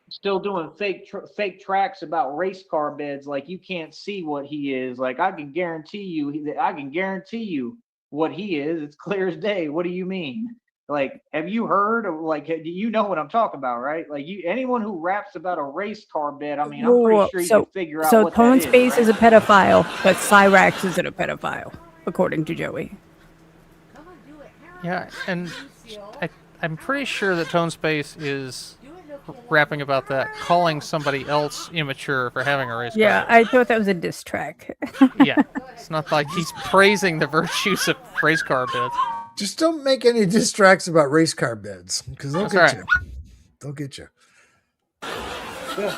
Still doing fake tracks about race car beds like you can't see what he is. Like I can guarantee you what he is. It's clear as day. What do you mean? Like, have you heard of do you know what I'm talking about, right? Like anyone who raps about a race car bed, I mean, I'm pretty sure you can figure out So what Tone that Space is, is a pedophile, but Cyrax isn't a pedophile, according to Joey. Yeah, and I'm pretty sure that Tone Space is rapping about that, calling somebody else immature for having a race car. Yeah, I thought that was a diss track. Yeah, it's not like he's praising the virtues of race car beds. Just don't make any diss tracks about race car beds because they'll That's get right. you. They'll get you. Yeah.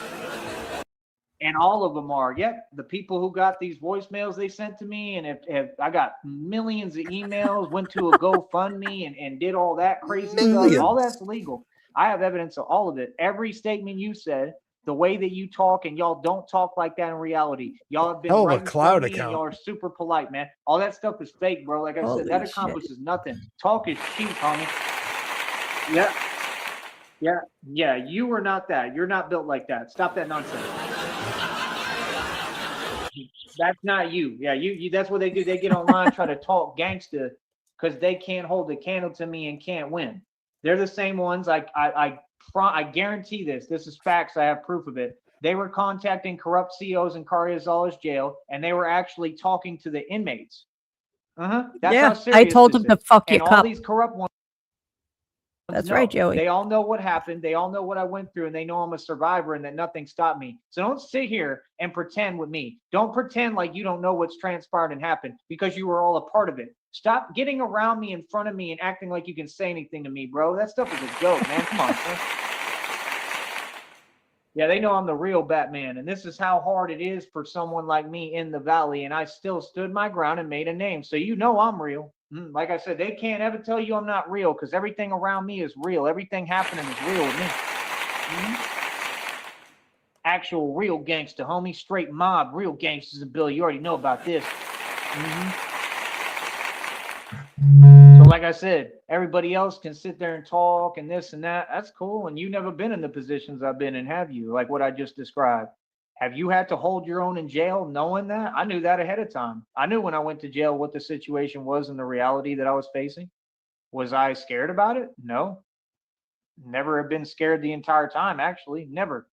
And all of them are. Yep. The people who got these voicemails they sent to me, and if I got millions of emails, went to a GoFundMe and did all that crazy stuff. All that's Millions. legal. I have evidence of all of it. Every statement you said, the way that you talk, and y'all don't talk like that in reality. Y'all have been Hell of a right in front cloud of me, and account. y'all are super polite, man. All that stuff is fake, bro. Like I said, that Holy shit. accomplishes nothing. Talk is cheap, homie. Yeah. Yeah, yeah, you are not that. You're not built like that. Stop that nonsense. That's not you. Yeah, you that's what they do. They get online, try to talk gangster because they can't hold a candle to me and can't win. They're the same ones. I guarantee this. This is facts. I have proof of it. They were contacting corrupt CEOs in Carrizales jail, and they were actually talking to the inmates. That's how Yeah, serious I told this him to is. fuck your And all cup. these corrupt ones. That's right, Joey. They all know what happened. They all know what I went through, and they know I'm a survivor and that nothing stopped me. So don't sit here and pretend with me. Don't pretend like you don't know what's transpired and happened because you were all a part of it. Stop getting around me in front of me and acting like you can say anything to me, bro. That stuff is a joke, man. Come on, man. Yeah, they know I'm the real Batman, and this is how hard it is for someone like me in the valley, and I still stood my ground and made a name. So you know I'm real. Like I said, they can't ever tell you I'm not real because everything around me is real. Everything happening is real with me. Actual real gangster, homie. Straight mob, real gangsters in Billy. You already know about this. So like I said, everybody else can sit there and talk and this and that. That's cool. And you've never been in the positions I've been in, have you? Like what I just described. Have you had to hold your own in jail knowing that? I knew that ahead of time. I knew when I went to jail what the situation was and the reality that I was facing. Was I scared about it? No. Never have been scared the entire time, actually. Never.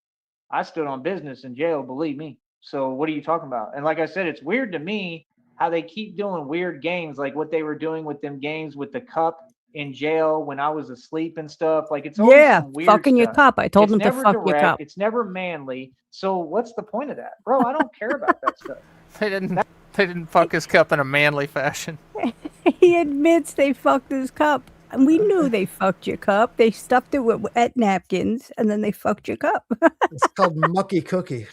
I stood on business in jail, believe me. So what are you talking about? And like I said, it's weird to me how they keep doing weird games, like what they were doing with them games with the cup in jail when I was asleep and stuff. Like it's always Yeah, some weird fucking your stuff. cup. I told It's him to never fuck your direct. cup. It's never manly. So what's the point of that, bro? I don't care about that stuff. They didn't fuck his cup in a manly fashion. He admits they fucked his cup. And we knew they fucked your cup. They stuffed it with wet napkins, and then they fucked your cup. It's called Mucky Cookie.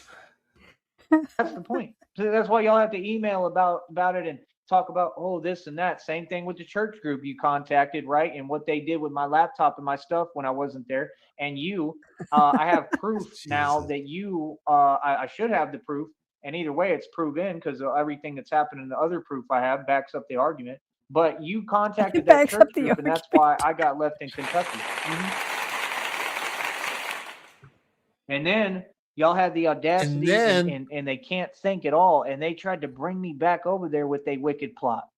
That's the point. So that's why y'all have to email about it and talk about this and that. Same thing with the church group you contacted, right? And what they did with my laptop and my stuff when I wasn't there. And I have proof now Jesus. that I should have the proof. And either way, it's proven because everything that's happened and the other proof I have backs up the argument. But you contacted that backs church up the group, and that's why I got left in Kentucky. And then y'all had the audacity and they can't think at all. And they tried to bring me back over there with a wicked plot.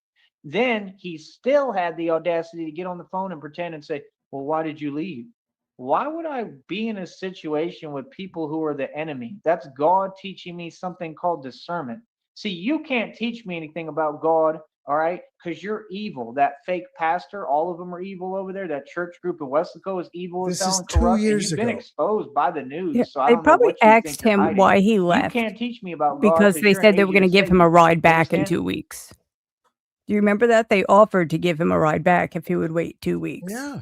Then he still had the audacity to get on the phone and pretend and say, well, why did you leave? Why would I be in a situation with people who are the enemy? That's God teaching me something called discernment. See, you can't teach me anything about God, all right? Because you're evil. That fake pastor, all of them are evil over there. That church group in Weslaco is evil as This hell is and 2 corrupt. And years you've been ago. exposed by the news. Yeah, So I they don't know probably what you think asked you're him hiding. why he You left can't teach me about God because they you're an said they were agent going to of give him Satan. a ride You back in understand? 2 weeks. Do you remember that? They offered to give him a ride back if he would wait 2 weeks. Yeah.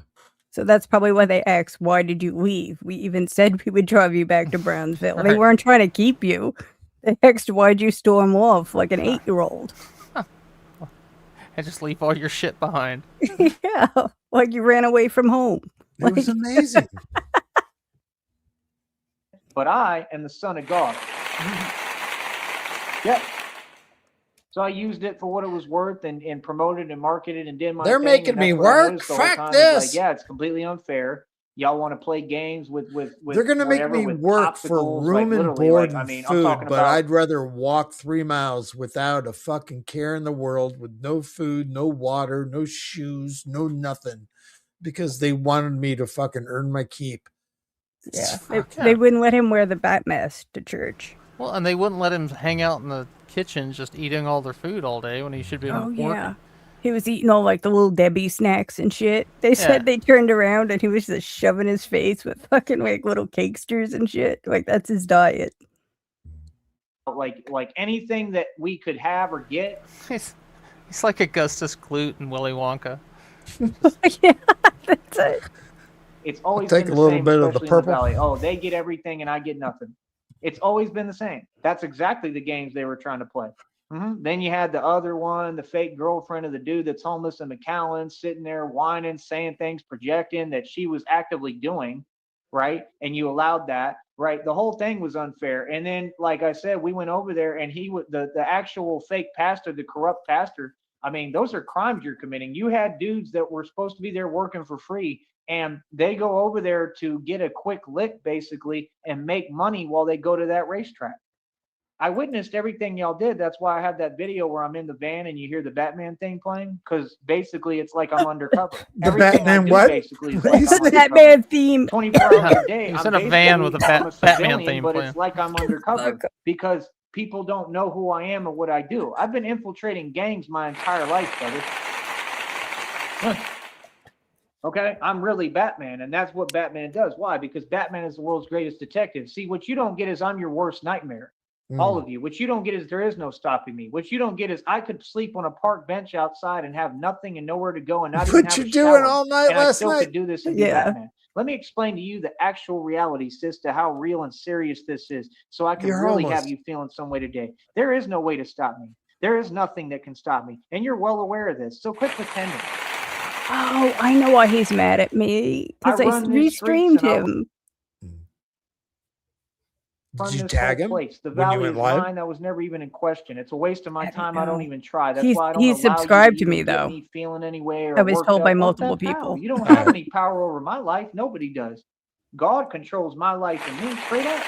So that's probably why they asked, why did you leave? We even said we would drive you back to Brownsville. They Right. weren't trying to keep you. They asked, why'd you storm off like an 8-year-old? And just leave all your shit behind. Yeah, like you ran away from home. It was amazing. But I am the son of God. Yep. So I used it for what it was worth and promoted and marketed and did my They're thing. making And that's me what I work. noticed the whole Fuck time is this. like, yeah, it's completely unfair. Y'all want to play games with They're gonna make whatever, me with work for popsicles, room like and literally, board like, I and mean, I'm food, talking but about I'd rather walk 3 miles without a fucking care in the world, with no food, no water, no shoes, no nothing, because they wanted me to fucking earn my keep. Yeah, Fuck. they wouldn't let him wear the bat mask to church. Well, and they wouldn't let him hang out in the kitchen just eating all their food all day when he should be working. He was eating all like the little Debbie snacks and shit. They said they turned around and he was just shoving his face with fucking like little cakesters and shit. Like that's his diet. like anything that we could have or get. He's like Augustus Gloop and Willy Wonka. Yeah, that's it. It's always Take been a the little same, bit of the especially in the purple. valley. Oh, they get everything and I get nothing. It's always been the same. That's exactly the games they were trying to play. Then you had the other one, the fake girlfriend of the dude that's homeless in McAllen, sitting there whining, saying things, projecting that she was actively doing, right? And you allowed that, right? The whole thing was unfair. And then, like I said, we went over there, and he was the actual fake pastor, the corrupt pastor. I mean, those are crimes you're committing. You had dudes that were supposed to be there working for free, and they go over there to get a quick lick, basically, and make money while they go to that racetrack. I witnessed everything y'all did. That's why I have that video where I'm in the van and you hear the Batman thing playing, because basically it's like I'm undercover. The Everything I Batman do what? basically is What like you I'm say? That undercover. man theme. 24 hours a day. He was I'm in a van with a basically- I'm a Batman civilian, theme but playing. it's like I'm undercover Fuck. because people don't know who I am or what I do. I've been infiltrating gangs my entire life, brother. Okay, I'm really Batman, and that's what Batman does. Why? Because Batman is the world's greatest detective. See, what you don't get is I'm your worst nightmare. All of you. What you don't get is there is no stopping me. What you don't get is I could sleep on a park bench outside and have nothing and nowhere to go and not even What have you a doing shower, all night and I last still night? could do this and be Yeah. Batman. Let me explain to you the actual reality, sis, to how real and serious this is, so I can You're really homeless. have you feeling some way today. There is no way to stop me. There is nothing that can stop me, and you're well aware of this. So quit pretending. Oh, I know why he's mad at me. Because I run these streets restreamed and I him. run Did you this whole tag him place. The when you valley went is live? mine. That was never even in question. It's a waste of my I don't time. I don't know. even try. That's He's why I don't he's allow you subscribed to even me get though. me feeling any way or I was worked told by up. Worked multiple up how? people. You don't All have right. any power over my life. Nobody does. God controls my life and me straight up.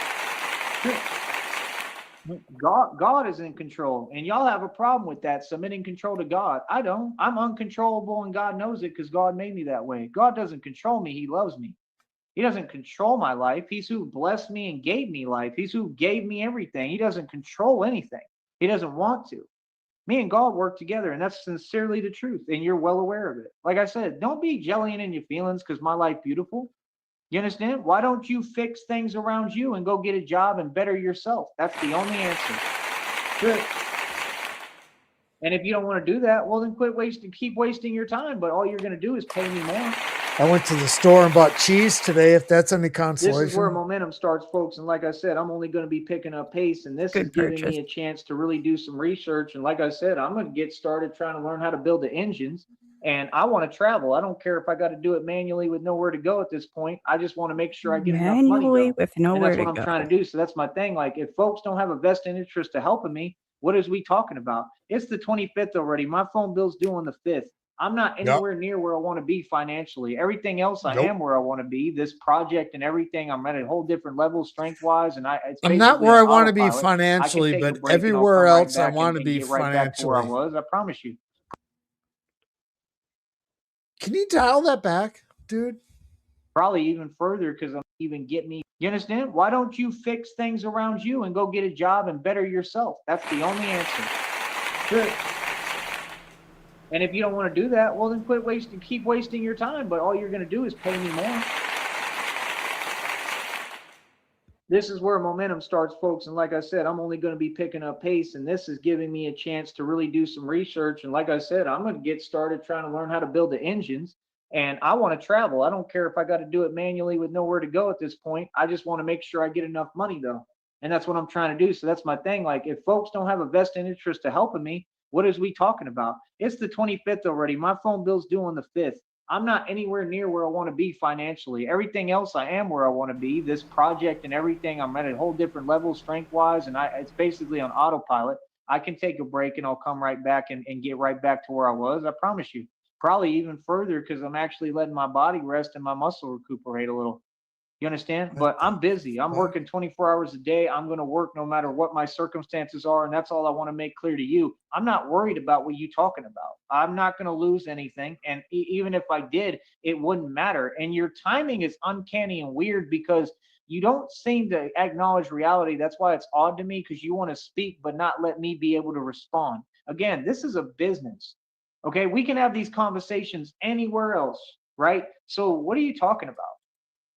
God is in control, and y'all have a problem with that, submitting control to God. I don't. I'm uncontrollable, and God knows it because God made me that way. God doesn't control me. He loves me. He doesn't control my life. He's who blessed me and gave me life. He's who gave me everything. He doesn't control anything. He doesn't want to. Me and God work together, and that's sincerely the truth, and you're well aware of it. Like I said, don't be jellying in your feelings because my life beautiful. You understand? Why don't you fix things around you and go get a job and better yourself? That's the only answer. Good. And if you don't want to do that, well, then keep wasting your time. But all you're going to do is pay me more. I went to the store and bought cheese today, if that's any This consolation. is where momentum starts, folks. And like I said, I'm only going to be picking up pace. And this Good is giving purchase. me a chance to really do some research. And like I said, I'm going to get started trying to learn how to build the engines. And I want to travel. I don't care if I got to do it manually with nowhere to go at this point. I just want to make sure I get enough money, Manually though. with And nowhere that's to what I'm go. trying to do. So that's my thing. Like, if folks don't have a vested interest to helping me, what is we talking about? It's the 25th already. My phone bill's due on the 5th. I'm not Yep. anywhere near where I want to be financially. Everything else, I Nope. am where I want to be. This project and everything, I'm at a whole different level, strength-wise, and it's I'm not basically where I on want to be autopilot. I can financially, take a but break and I'll everywhere come right else I back want to and be get right back to where I financially. was. I promise you. Can you dial that back, dude? Probably even further because I'm even getting me. You understand? Why don't you fix things around you and go get a job and better yourself? That's the only answer. Good. And if you don't want to do that, well, then keep wasting your time. But all you're going to do is pay me more. This is where momentum starts, folks. And like I said, I'm only going to be picking up pace. And this is giving me a chance to really do some research. And like I said, I'm going to get started trying to learn how to build the engines. And I want to travel. I don't care if I got to do it manually with nowhere to go at this point. I just want to make sure I get enough money, though. And that's what I'm trying to do. So that's my thing. Like, if folks don't have a vested interest to helping me, what is we talking about? It's the 25th already. My phone bill's due on the 5th. I'm not anywhere near where I want to be financially. Everything else, I am where I want to be. This project and everything, I'm at a whole different level, strength-wise, and it's basically on autopilot. I can take a break and I'll come right back and get right back to where I was. I promise you. Probably even further because I'm actually letting my body rest and my muscle recuperate a little. You understand? But I'm busy. I'm working 24 hours a day. I'm going to work no matter what my circumstances are. And that's all I want to make clear to you. I'm not worried about what you're talking about. I'm not going to lose anything. And even if I did, it wouldn't matter. And your timing is uncanny and weird because you don't seem to acknowledge reality. That's why it's odd to me, because you want to speak but not let me be able to respond. Again, this is a business. Okay, we can have these conversations anywhere else, right? So what are you talking about?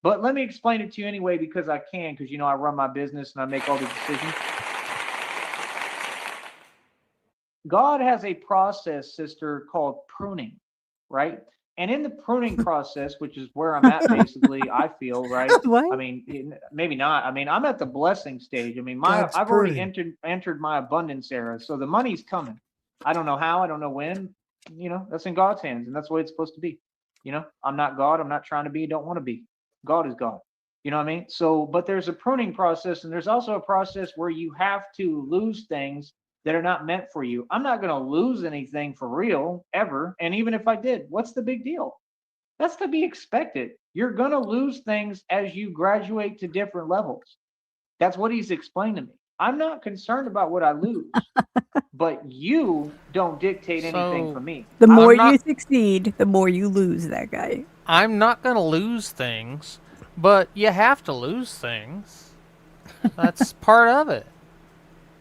But let me explain it to you anyway, because I can, because I run my business and I make all the decisions. God has a process, sister, called pruning, right? And in the pruning process, which is where I'm at, basically, I feel, right? What? I mean, maybe not. I mean, I'm at the blessing stage. I mean, God's I've already pruning. entered my abundance era, so the money's coming. I don't know how, I don't know when. That's in God's hands, and that's the way it's supposed to be. I'm not God. I'm not trying to be. Don't want to be. God is God. You know what I mean? So, but there's a pruning process, and there's also a process where you have to lose things that are not meant for you. I'm not going to lose anything for real ever. And even if I did, what's the big deal? That's to be expected. You're going to lose things as you graduate to different levels. That's what he's explained to me. I'm not concerned about what I lose, but you don't dictate anything for So me. The more not- you succeed, the more you lose that guy. I'm not gonna lose things, but you have to lose things. That's part of it.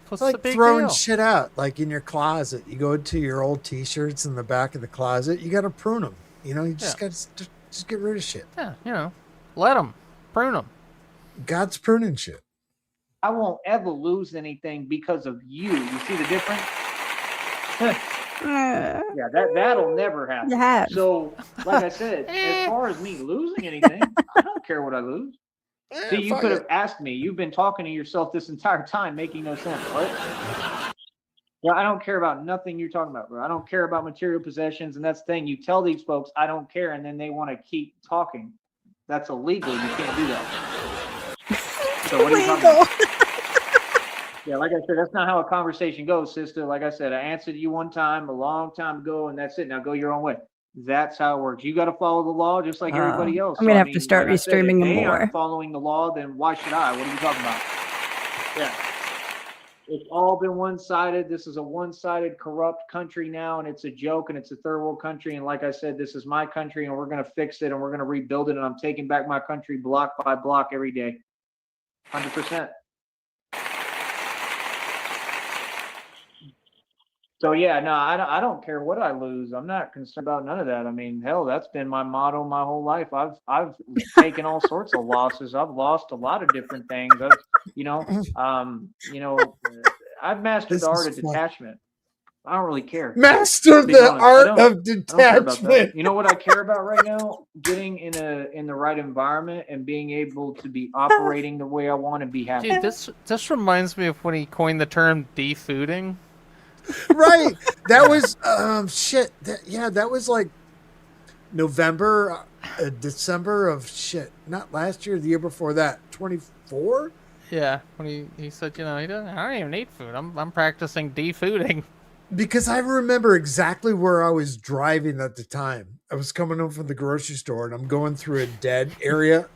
What's It's the like big throwing deal? shit out, like in your closet. You go to your old T-shirts in the back of the closet. You got to prune them. You just got to just get rid of shit. Yeah, let them, prune them. God's pruning shit. I won't ever lose anything because of you. You see the difference? Yeah, that'll never happen. You have. So, like I said, as far as me losing anything, I don't care what I lose. See, you could have asked me. You've been talking to yourself this entire time, making no sense. What? Yeah, I don't care about nothing you're talking about, bro. I don't care about material possessions, and that's the thing. You tell these folks I don't care, and then they want to keep talking. That's illegal. You can't do that. So what are you talking about? Yeah, like I said, that's not how a conversation goes, sister. Like I said, I answered you one time a long time ago, and that's it. Now go your own way. That's how it works. You got to follow the law just like everybody else. I'm gonna So, I have to mean, start like I said, if restreaming them they more. aren't following the law, then why should I? What are you talking about? Yeah. It's all been one-sided. This is a one-sided, corrupt country now, and it's a joke, and it's a third world country. And like I said, this is my country, and we're going to fix it, and we're going to rebuild it, and I'm taking back my country block by block every day. 100%. So yeah, no, I don't care what I lose. I'm not concerned about none of that. I mean, hell, that's been my motto my whole life. I've taken all sorts of losses. I've lost a lot of different things. I've mastered the art of detachment. I don't really care. Master To be the honest, I art don't. of I don't care about that. detachment. You know what I care about right now? Getting in the right environment and being able to be operating the way I want to be happy. Dude, this reminds me of when he coined the term defooding. Right. That was shit. That was like November, December of shit. Not last year, the year before that. 24? Yeah, when he said, I don't even eat food. I'm practicing defooding. Because I remember exactly where I was driving at the time. I was coming home from the grocery store and I'm going through a dead area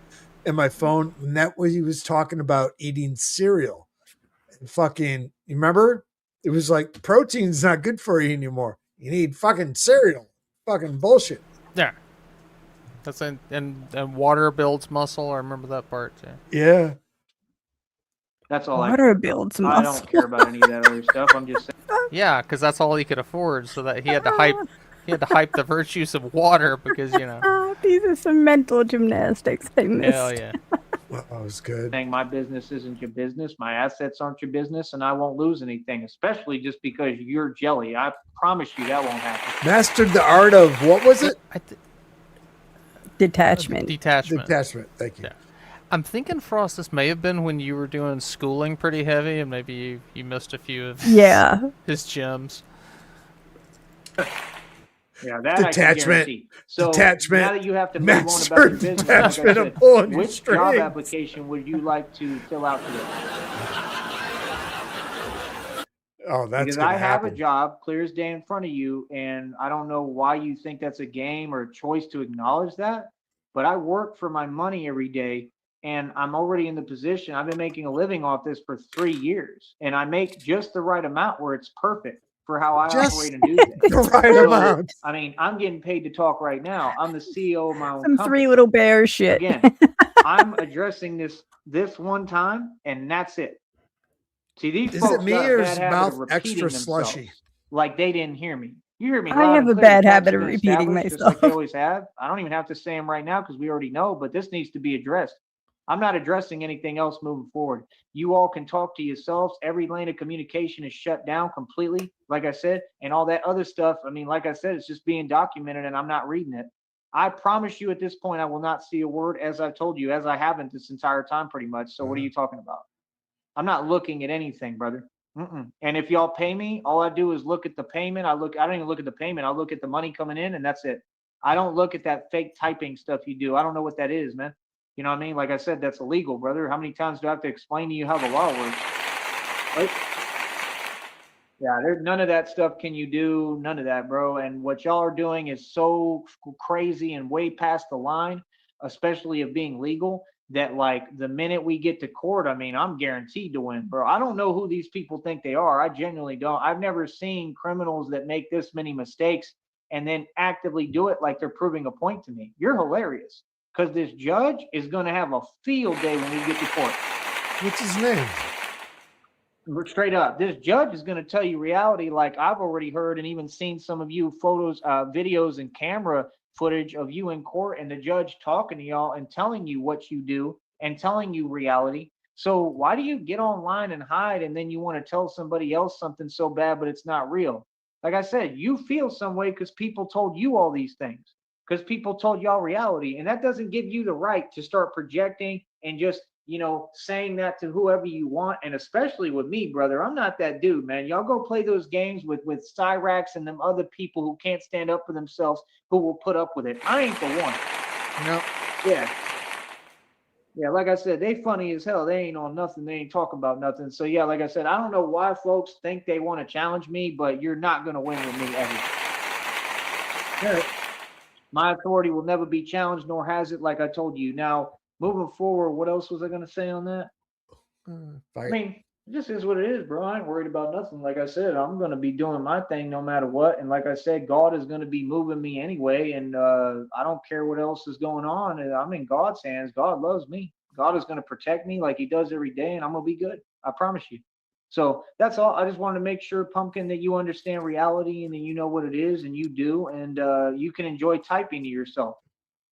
in my phone. And that was he was talking about eating cereal. And fucking, you remember? It was like protein's not good for you anymore. You need fucking cereal. Fucking bullshit. Yeah. That's and water builds muscle. I remember that part too. Yeah. That's all Water builds I muscle. don't care about any of that other stuff. I'm just saying. Yeah, because that's all he could afford. So that he had to hype the virtues of water because These are some mental gymnastics I missed. Hell yeah. Well, that was good. Saying my business isn't your business, my assets aren't your business, and I won't lose anything, especially just because you're jelly. I promise you that won't happen. Mastered the art of what was it? Detachment. Detachment. Detachment. Thank you. Yeah. I'm thinking, Frost, this may have been when you were doing schooling pretty heavy, and maybe you missed a few of his gems. Yeah, that I can Detachment. guarantee. So Detachment. now that you have to move on about your Mastered business, like I detachment said, of pulling your which job strings. application would you like to fill out today? Oh, that's Because gonna I have a happen. job clear as day in front of you, and I don't know why you think that's a game or a choice to acknowledge that, but I work for my money every day, and I'm already in the position. I've been making a living off this for 3 years, and I make just the right amount where it's perfect for how I Just operate and do things. The right So, amount. I mean, I'm getting paid to talk right now. I'm the CEO of my own Some company. Three Little Bears shit. Again, I'm addressing this one time, and that's it. See, these Is folks it me got a or bad is habit mouth of repeating extra themselves, slushy? like they didn't hear me. You hear me I loud have and a clear. bad The facts habit have of been repeating established, just myself. like they always have. I don't even have to say them right now because we already know, but this needs to be addressed. I'm not addressing anything else moving forward. You all can talk to yourselves. Every lane of communication is shut down completely, like I said, and all that other stuff. I mean, like I said, it's just being documented and I'm not reading it. I promise you at this point, I will not see a word, as I've told you, as I haven't this entire time pretty much. So what are you talking about? I'm not looking at anything, brother. And if y'all pay me, all I do is look at the payment. I don't even look at the payment. I look at the money coming in, and that's it. I don't look at that fake typing stuff you do. I don't know what that is, man. You know what I mean? Like I said, that's illegal, brother. How many times do I have to explain to you how the law works? Right? Yeah, there's none of that stuff can you do, none of that, bro. And what y'all are doing is so crazy and way past the line, especially of being legal, that like the minute we get to court, I mean, I'm guaranteed to win, bro. I don't know who these people think they are. I genuinely don't. I've never seen criminals that make this many mistakes and then actively do it like they're proving a point to me. You're hilarious, because this judge is going to have a field day when we get to court. What's his name? Straight up, this judge is going to tell you reality, like I've already heard and even seen some of you photos, videos, and camera footage of you in court, and the judge talking to y'all and telling you what you do and telling you reality. So why do you get online and hide, and then you want to tell somebody else something so bad, but it's not real? Like I said, you feel some way because people told you all these things, because people told y'all reality, and that doesn't give you the right to start projecting and just, you know, saying that to whoever you want. And especially with me, brother, I'm not that dude, man. Y'all go play those games with Cyrax and them other people who can't stand up for themselves, who will put up with it. I ain't the one. No. Yeah, like I said, they funny as hell. They ain't on nothing. They ain't talking about nothing. So yeah, like I said, I don't know why folks think they want to challenge me, but you're not going to win with me ever. Yeah. My authority will never be challenged, nor has it, like I told you. Now, moving forward, what else was I going to say on that? I mean, it just is what it is, bro. I ain't worried about nothing. Like I said, I'm going to be doing my thing no matter what. And like I said, God is going to be moving me anyway. And I don't care what else is going on. And I'm in God's hands. God loves me. God is going to protect me like he does every day. And I'm going to be good. I promise you. So that's all. I just wanted to make sure, Pumpkin, that you understand reality and that you know what it is, and you do. And you can enjoy typing to yourself.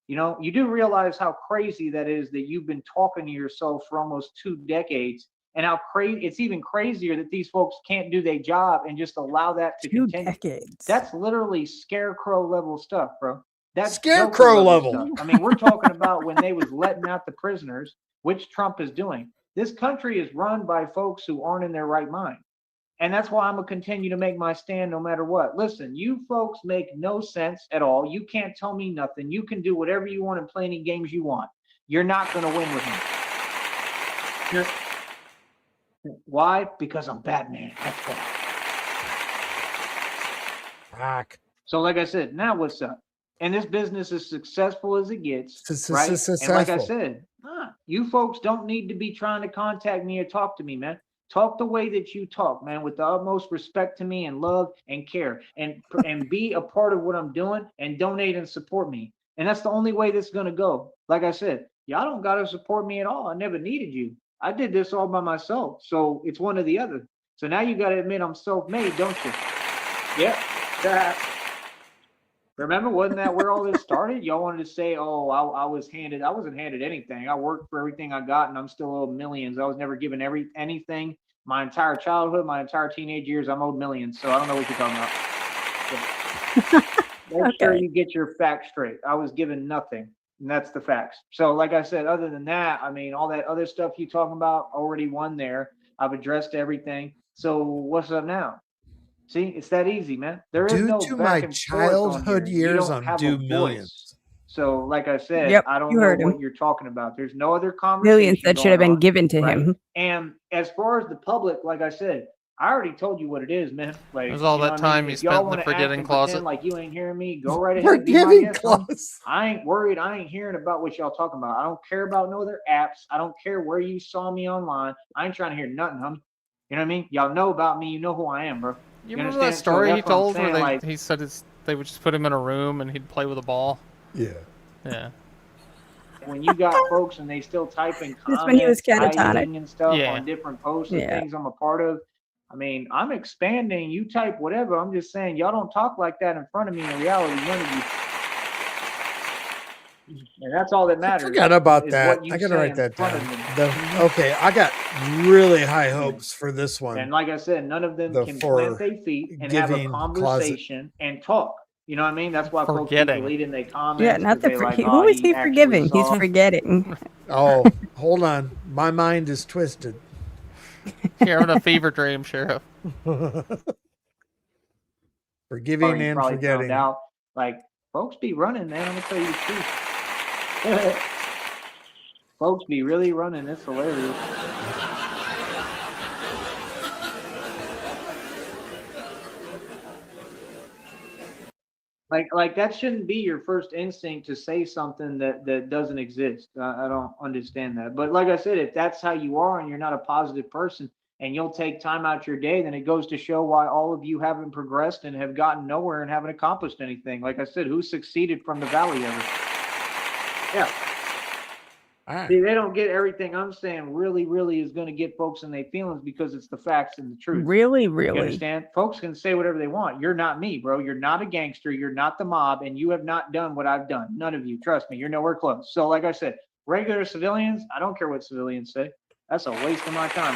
You know, you do realize how crazy that is, that you've been talking to yourself for almost 2 decades, and how crazy it's even crazier that these folks can't do their job and just allow that to 2 continue. decades. That's literally scarecrow level stuff, bro. That's Scarecrow Joker level stuff. I mean, we're talking about when they was letting out the prisoners, which Trump is doing. This country is run by folks who aren't in their right mind. And that's why I'm going to continue to make my stand no matter what. Listen, you folks make no sense at all. You can't tell me nothing. You can do whatever you want and play any games you want. You're not going to win with me. Why? Because I'm Batman. That's why. Rock. So like I said, now what's up? And this business is successful as it gets, right? And like I said, you folks don't need to be trying to contact me or talk to me, man. Talk the way that you talk, man, with the utmost respect to me and love and care, and be a part of what I'm doing and donate and support me. And that's the only way this is going to go. Like I said, y'all don't got to support me at all. I never needed you. I did this all by myself. So it's one or the other. So now you got to admit I'm self-made, don't you? Yeah. Remember, wasn't that where all this started? Y'all wanted to say, oh, I wasn't handed anything. I worked for everything I got, and I'm still owed millions. I was never given anything. My entire childhood, my entire teenage years, I'm owed millions. So I don't know what you're talking about. Make sure you get your facts straight. I was given nothing, and that's the facts. So like I said, other than that, I mean, all that other stuff you talking about, already won there. I've addressed everything. So what's up now? See, it's that easy, man. There is no Due to back my and forth on childhood here. years, You don't I'm have due a millions. voice. So, like I said, Yep, I don't you know heard what him. you're talking about. There's no other conversation. Millions that should have been given to him. And as far as the public, like I said, I already told you what it is, man. Like, It was all you know that what I time mean? you If y'all spent in the wanna act forgetting and closet. pretend like you ain't hearing me, go right ahead. Be my Forgiving guest, homie. clause. I ain't worried. I ain't hearing about what y'all talking about. I don't care about no other apps. I don't care where you saw me online. I ain't trying to hear nothing, homie. You know what I mean? Y'all know about me. You know who I am, bro. You remember that story he that's what I'm told where saying, he said they would just put him in a room and he'd play with a ball? Yeah. Yeah. when you got folks and they still typing Just when he was comments, catatonic. hiding and stuff Yeah. on different posts and Yeah. things I'm a part of. I mean, I'm expanding. You type whatever. I'm just saying, y'all don't talk like that in front of me. In reality, none of you. And that's all that I matters. forgot about is that. what you I gotta say write in that front down. of me. Okay, I got really high hopes for this one. And like I said, none of them can for plant their feet and have a giving conversation and talk. You know what I mean? That's why folks keep Forgetting. deleting their comments. Yeah, not 'cause the they like, who oh, is he actually forgiving? He's saw. forgetting. Oh, hold on. My mind is twisted. You're having a fever dream, Sheriff. Forgiving Or you and probably found forgetting. out. Like, folks be running, man. I'm gonna tell you the truth. Folks be really running. It's hilarious. Like that shouldn't be your first instinct to say something that doesn't exist. I don't understand that. But like I said, if that's how you are and you're not a positive person and you'll take time out your day, then it goes to show why all of you haven't progressed and have gotten nowhere and haven't accomplished anything. Like I said, who succeeded from the valley ever? Yeah. All right. See, they don't get everything I'm saying really is going to get folks in their feelings because it's the facts and the truth. Really, You really. understand? Folks can say whatever they want. You're not me, bro. You're not a gangster. You're not the mob, and you have not done what I've done. None of you. Trust me. You're nowhere close. So, like I said, regular civilians, I don't care what civilians say. That's a waste of my time,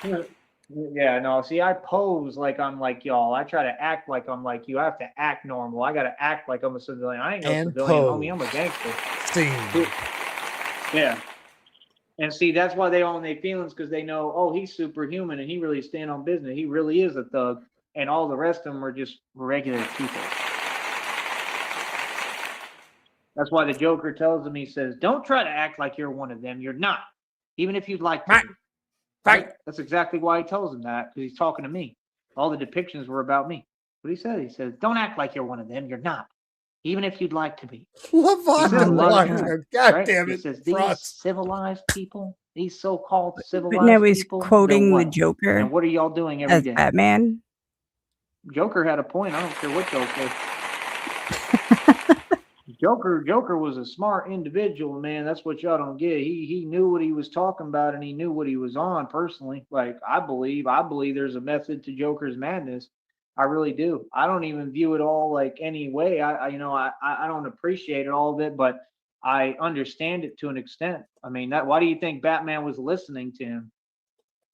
bro. Yeah, no. See, I pose like I'm like y'all. I try to act like I'm like you. I have to act normal. I got to act like I'm a civilian. I ain't no And civilian, homie. I'm a gangster. Scene. Yeah. And see, that's why they all in their feelings because they know, oh, he's superhuman and he really stand on business. He really is a thug. And all the rest of them are just regular people. That's why the Joker tells them, he says, don't try to act like you're one of them. You're not. Even if you'd like to. Right. Be. Right? That's exactly why he tells them that, because he's talking to me. All the depictions were about me. What he said, he says, don't act like you're one of them. You're not. Even if you'd like to be. Lavon says a lot of Blackheart. God Right? damn He it. says, these Frost. civilized people, these so-called But civilized now he's people, they're quoting the what? Joker And what are y'all doing every as day? Batman. Joker had a point. I don't care what y'all say. Joker was a smart individual, man. That's what y'all don't get. He knew what he was talking about and he knew what he was on personally. Like I believe there's a method to Joker's madness. I really do. I don't even view it all like any way. I don't appreciate it all of it, but I understand it to an extent. I mean, that why do you think Batman was listening to him?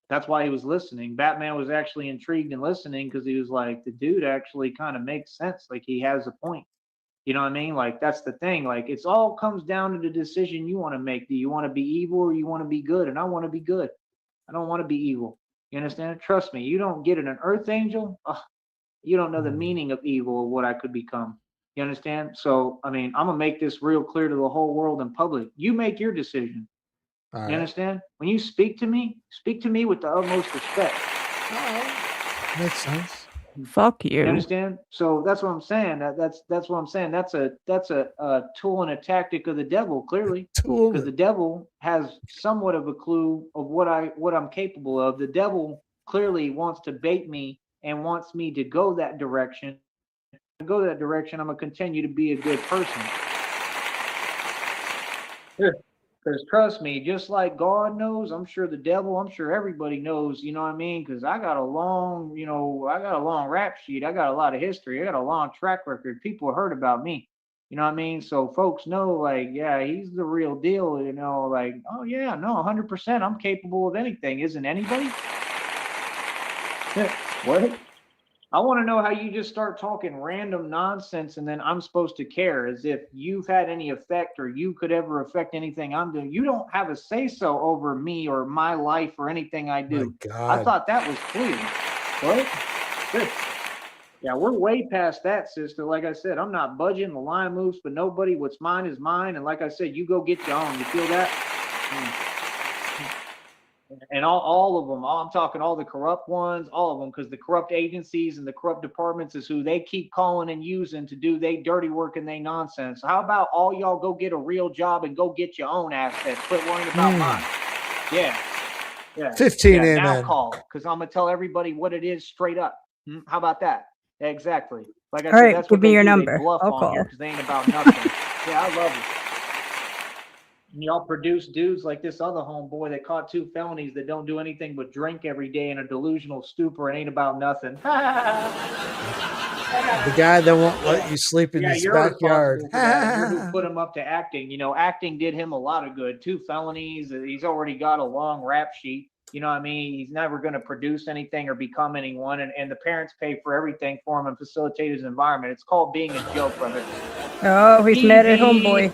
That's why he was listening. Batman was actually intrigued and listening because he was like, the dude actually kind of makes sense. Like he has a point. You know what I mean? Like that's the thing. Like it's all comes down to the decision you want to make. Do you want to be evil or you want to be good? And I want to be good. I don't want to be evil. You understand? Trust me. You don't get an earth angel. You don't know the meaning of evil or what I could become. You understand? So I mean, I'm gonna make this real clear to the whole world in public. You make your decision. All You right. understand? When you speak to me with the utmost respect. Makes sense. Fuck You you. understand? So that's what I'm saying. That's what I'm saying. That's a tool and a tactic of the devil, clearly, Tool. because the devil has somewhat of a clue of what I'm capable of. The devil clearly wants to bait me and wants me to go that direction. To go that direction, I'm gonna continue to be a good person. Because trust me, just like God knows, I'm sure the devil, I'm sure everybody knows, you know what I mean? Because I got a long rap sheet. I got a lot of history. I got a long track record. People heard about me. You know what I mean? So folks know, like, yeah, he's the real deal, like, oh yeah, no, 100%, I'm capable of anything. Isn't anybody? What? I want to know how you just start talking random nonsense and then I'm supposed to care as if you've had any effect or you could ever affect anything I'm doing. You don't have a say so over me or my life or anything I do. My I God. thought that was clear. What? Good. Yeah, we're way past that, sister. Like I said, I'm not budging. The line moves for nobody. What's mine is mine. And like I said, you go get your own. You feel that? And all of them, I'm talking all the corrupt ones, all of them, because the corrupt agencies and the corrupt departments is who they keep calling and using to do they dirty work and they nonsense. How about all y'all go get a real job and go get your own assets? Quit worrying about mine. Yeah. 15 yeah, amen. now call, because I'm gonna tell everybody what it is straight up. How about that? Exactly. Like I All said, right, that's give what me they your do. number. They bluff I'll on call. here because they ain't about nothing. Yeah, I love it. Y'all produce dudes like this other homeboy that caught 2 felonies that don't do anything but drink every day in a delusional stupor and ain't about nothing. The guy that won't let you sleep in his you're backyard. responsible for that. You're who put him up to acting. Acting did him a lot of good. 2 felonies. He's already got a long rap sheet. You know what I mean? He's never going to produce anything or become anyone. And the parents pay for everything for him and facilitate his environment. It's called being a joke, brother. Oh, he's mad at Easy. homeboy.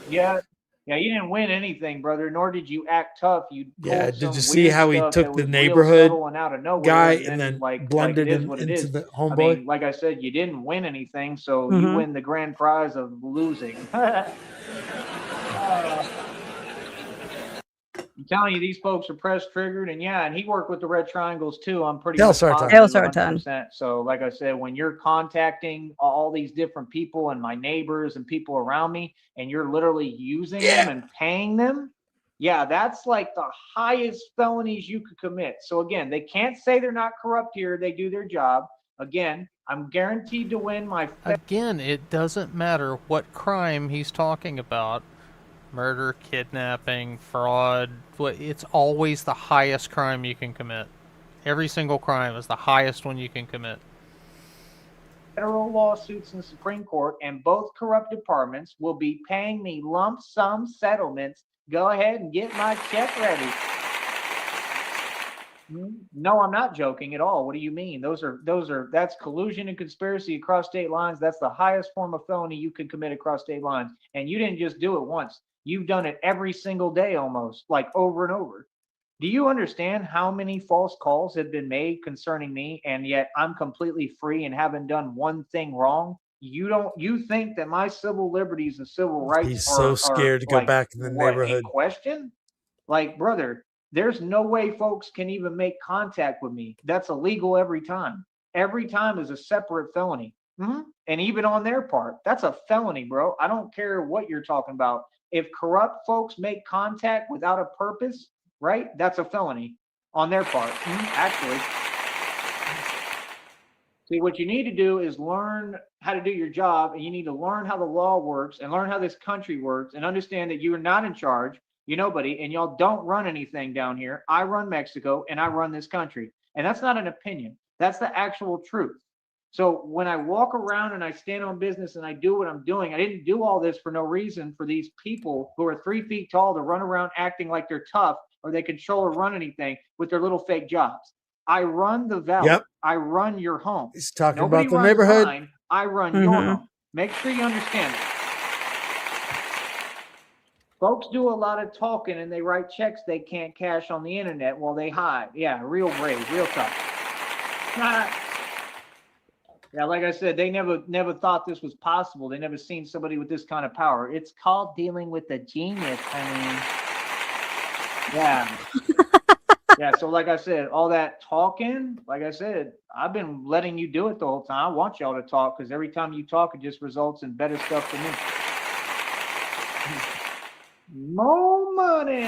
Yeah. Yeah, you didn't win anything, brother, nor did you act tough. You Yeah, pulled did some you see weird how he stuff took that the was real neighborhood subtle and out of nowhere, guy and and then then like it blended is him what it into is. the I homeboy? mean, like I said, you didn't win anything, so you Mhm. win the grand prize of losing. I'm telling you, these folks are press triggered, and yeah, and he worked with the Red Triangles too. I'm pretty Tell much Sartan. Tell positive, Sartan. 100%. So, like I said, when you're contacting all these different people and my neighbors and people around me, and you're literally using them and paying them, yeah, that's like the highest felonies you could commit. So again, they can't say they're not corrupt here. They do their job. Again, I'm guaranteed to win my. Again, it doesn't matter what crime he's talking about. Murder, kidnapping, fraud. It's always the highest crime you can commit. Every single crime is the highest one you can commit. Federal lawsuits in the Supreme Court, and both corrupt departments will be paying me lump sum settlements. Go ahead and get my check ready. No, I'm not joking at all. What do you mean? That's collusion and conspiracy across state lines. That's the highest form of felony you can commit across state lines. And you didn't just do it once. You've done it every single day almost, like over and over. Do you understand how many false calls have been made concerning me, and yet I'm completely free and haven't done one thing wrong? You think that my civil liberties and civil rights He's so scared to go like back in the what, in neighborhood. question? Like, brother, there's no way folks can even make contact with me. That's illegal every time. Every time is a separate felony. And even on their part, that's a felony, bro. I don't care what you're talking about. If corrupt folks make contact without a purpose, right? That's a felony on their part. Actually, see, what you need to do is learn how to do your job, and you need to learn how the law works and learn how this country works and understand that you are not in charge. You're nobody, and y'all don't run anything down here. I run Mexico, and I run this country. And that's not an opinion. That's the actual truth. So when I walk around and I stand on business and I do what I'm doing, I didn't do all this for no reason for these people who are 3 feet tall to run around acting like they're tough or they control or run anything with their little fake jobs. I run the valley. Yep. I run your home. He's talking Nobody about the runs neighborhood. mine. I run your home. Make sure you understand it. Folks do a lot of talking and they write checks they can't cash on the internet while they hide. Yeah, real brave, real tough. Yeah, like I said, they never thought this was possible. They never seen somebody with this kind of power. It's called dealing with a genius. I mean, yeah. Yeah, so like I said, all that talking, like I said, I've been letting you do it the whole time. I want y'all to talk because every time you talk, it just results in better stuff for me. More money.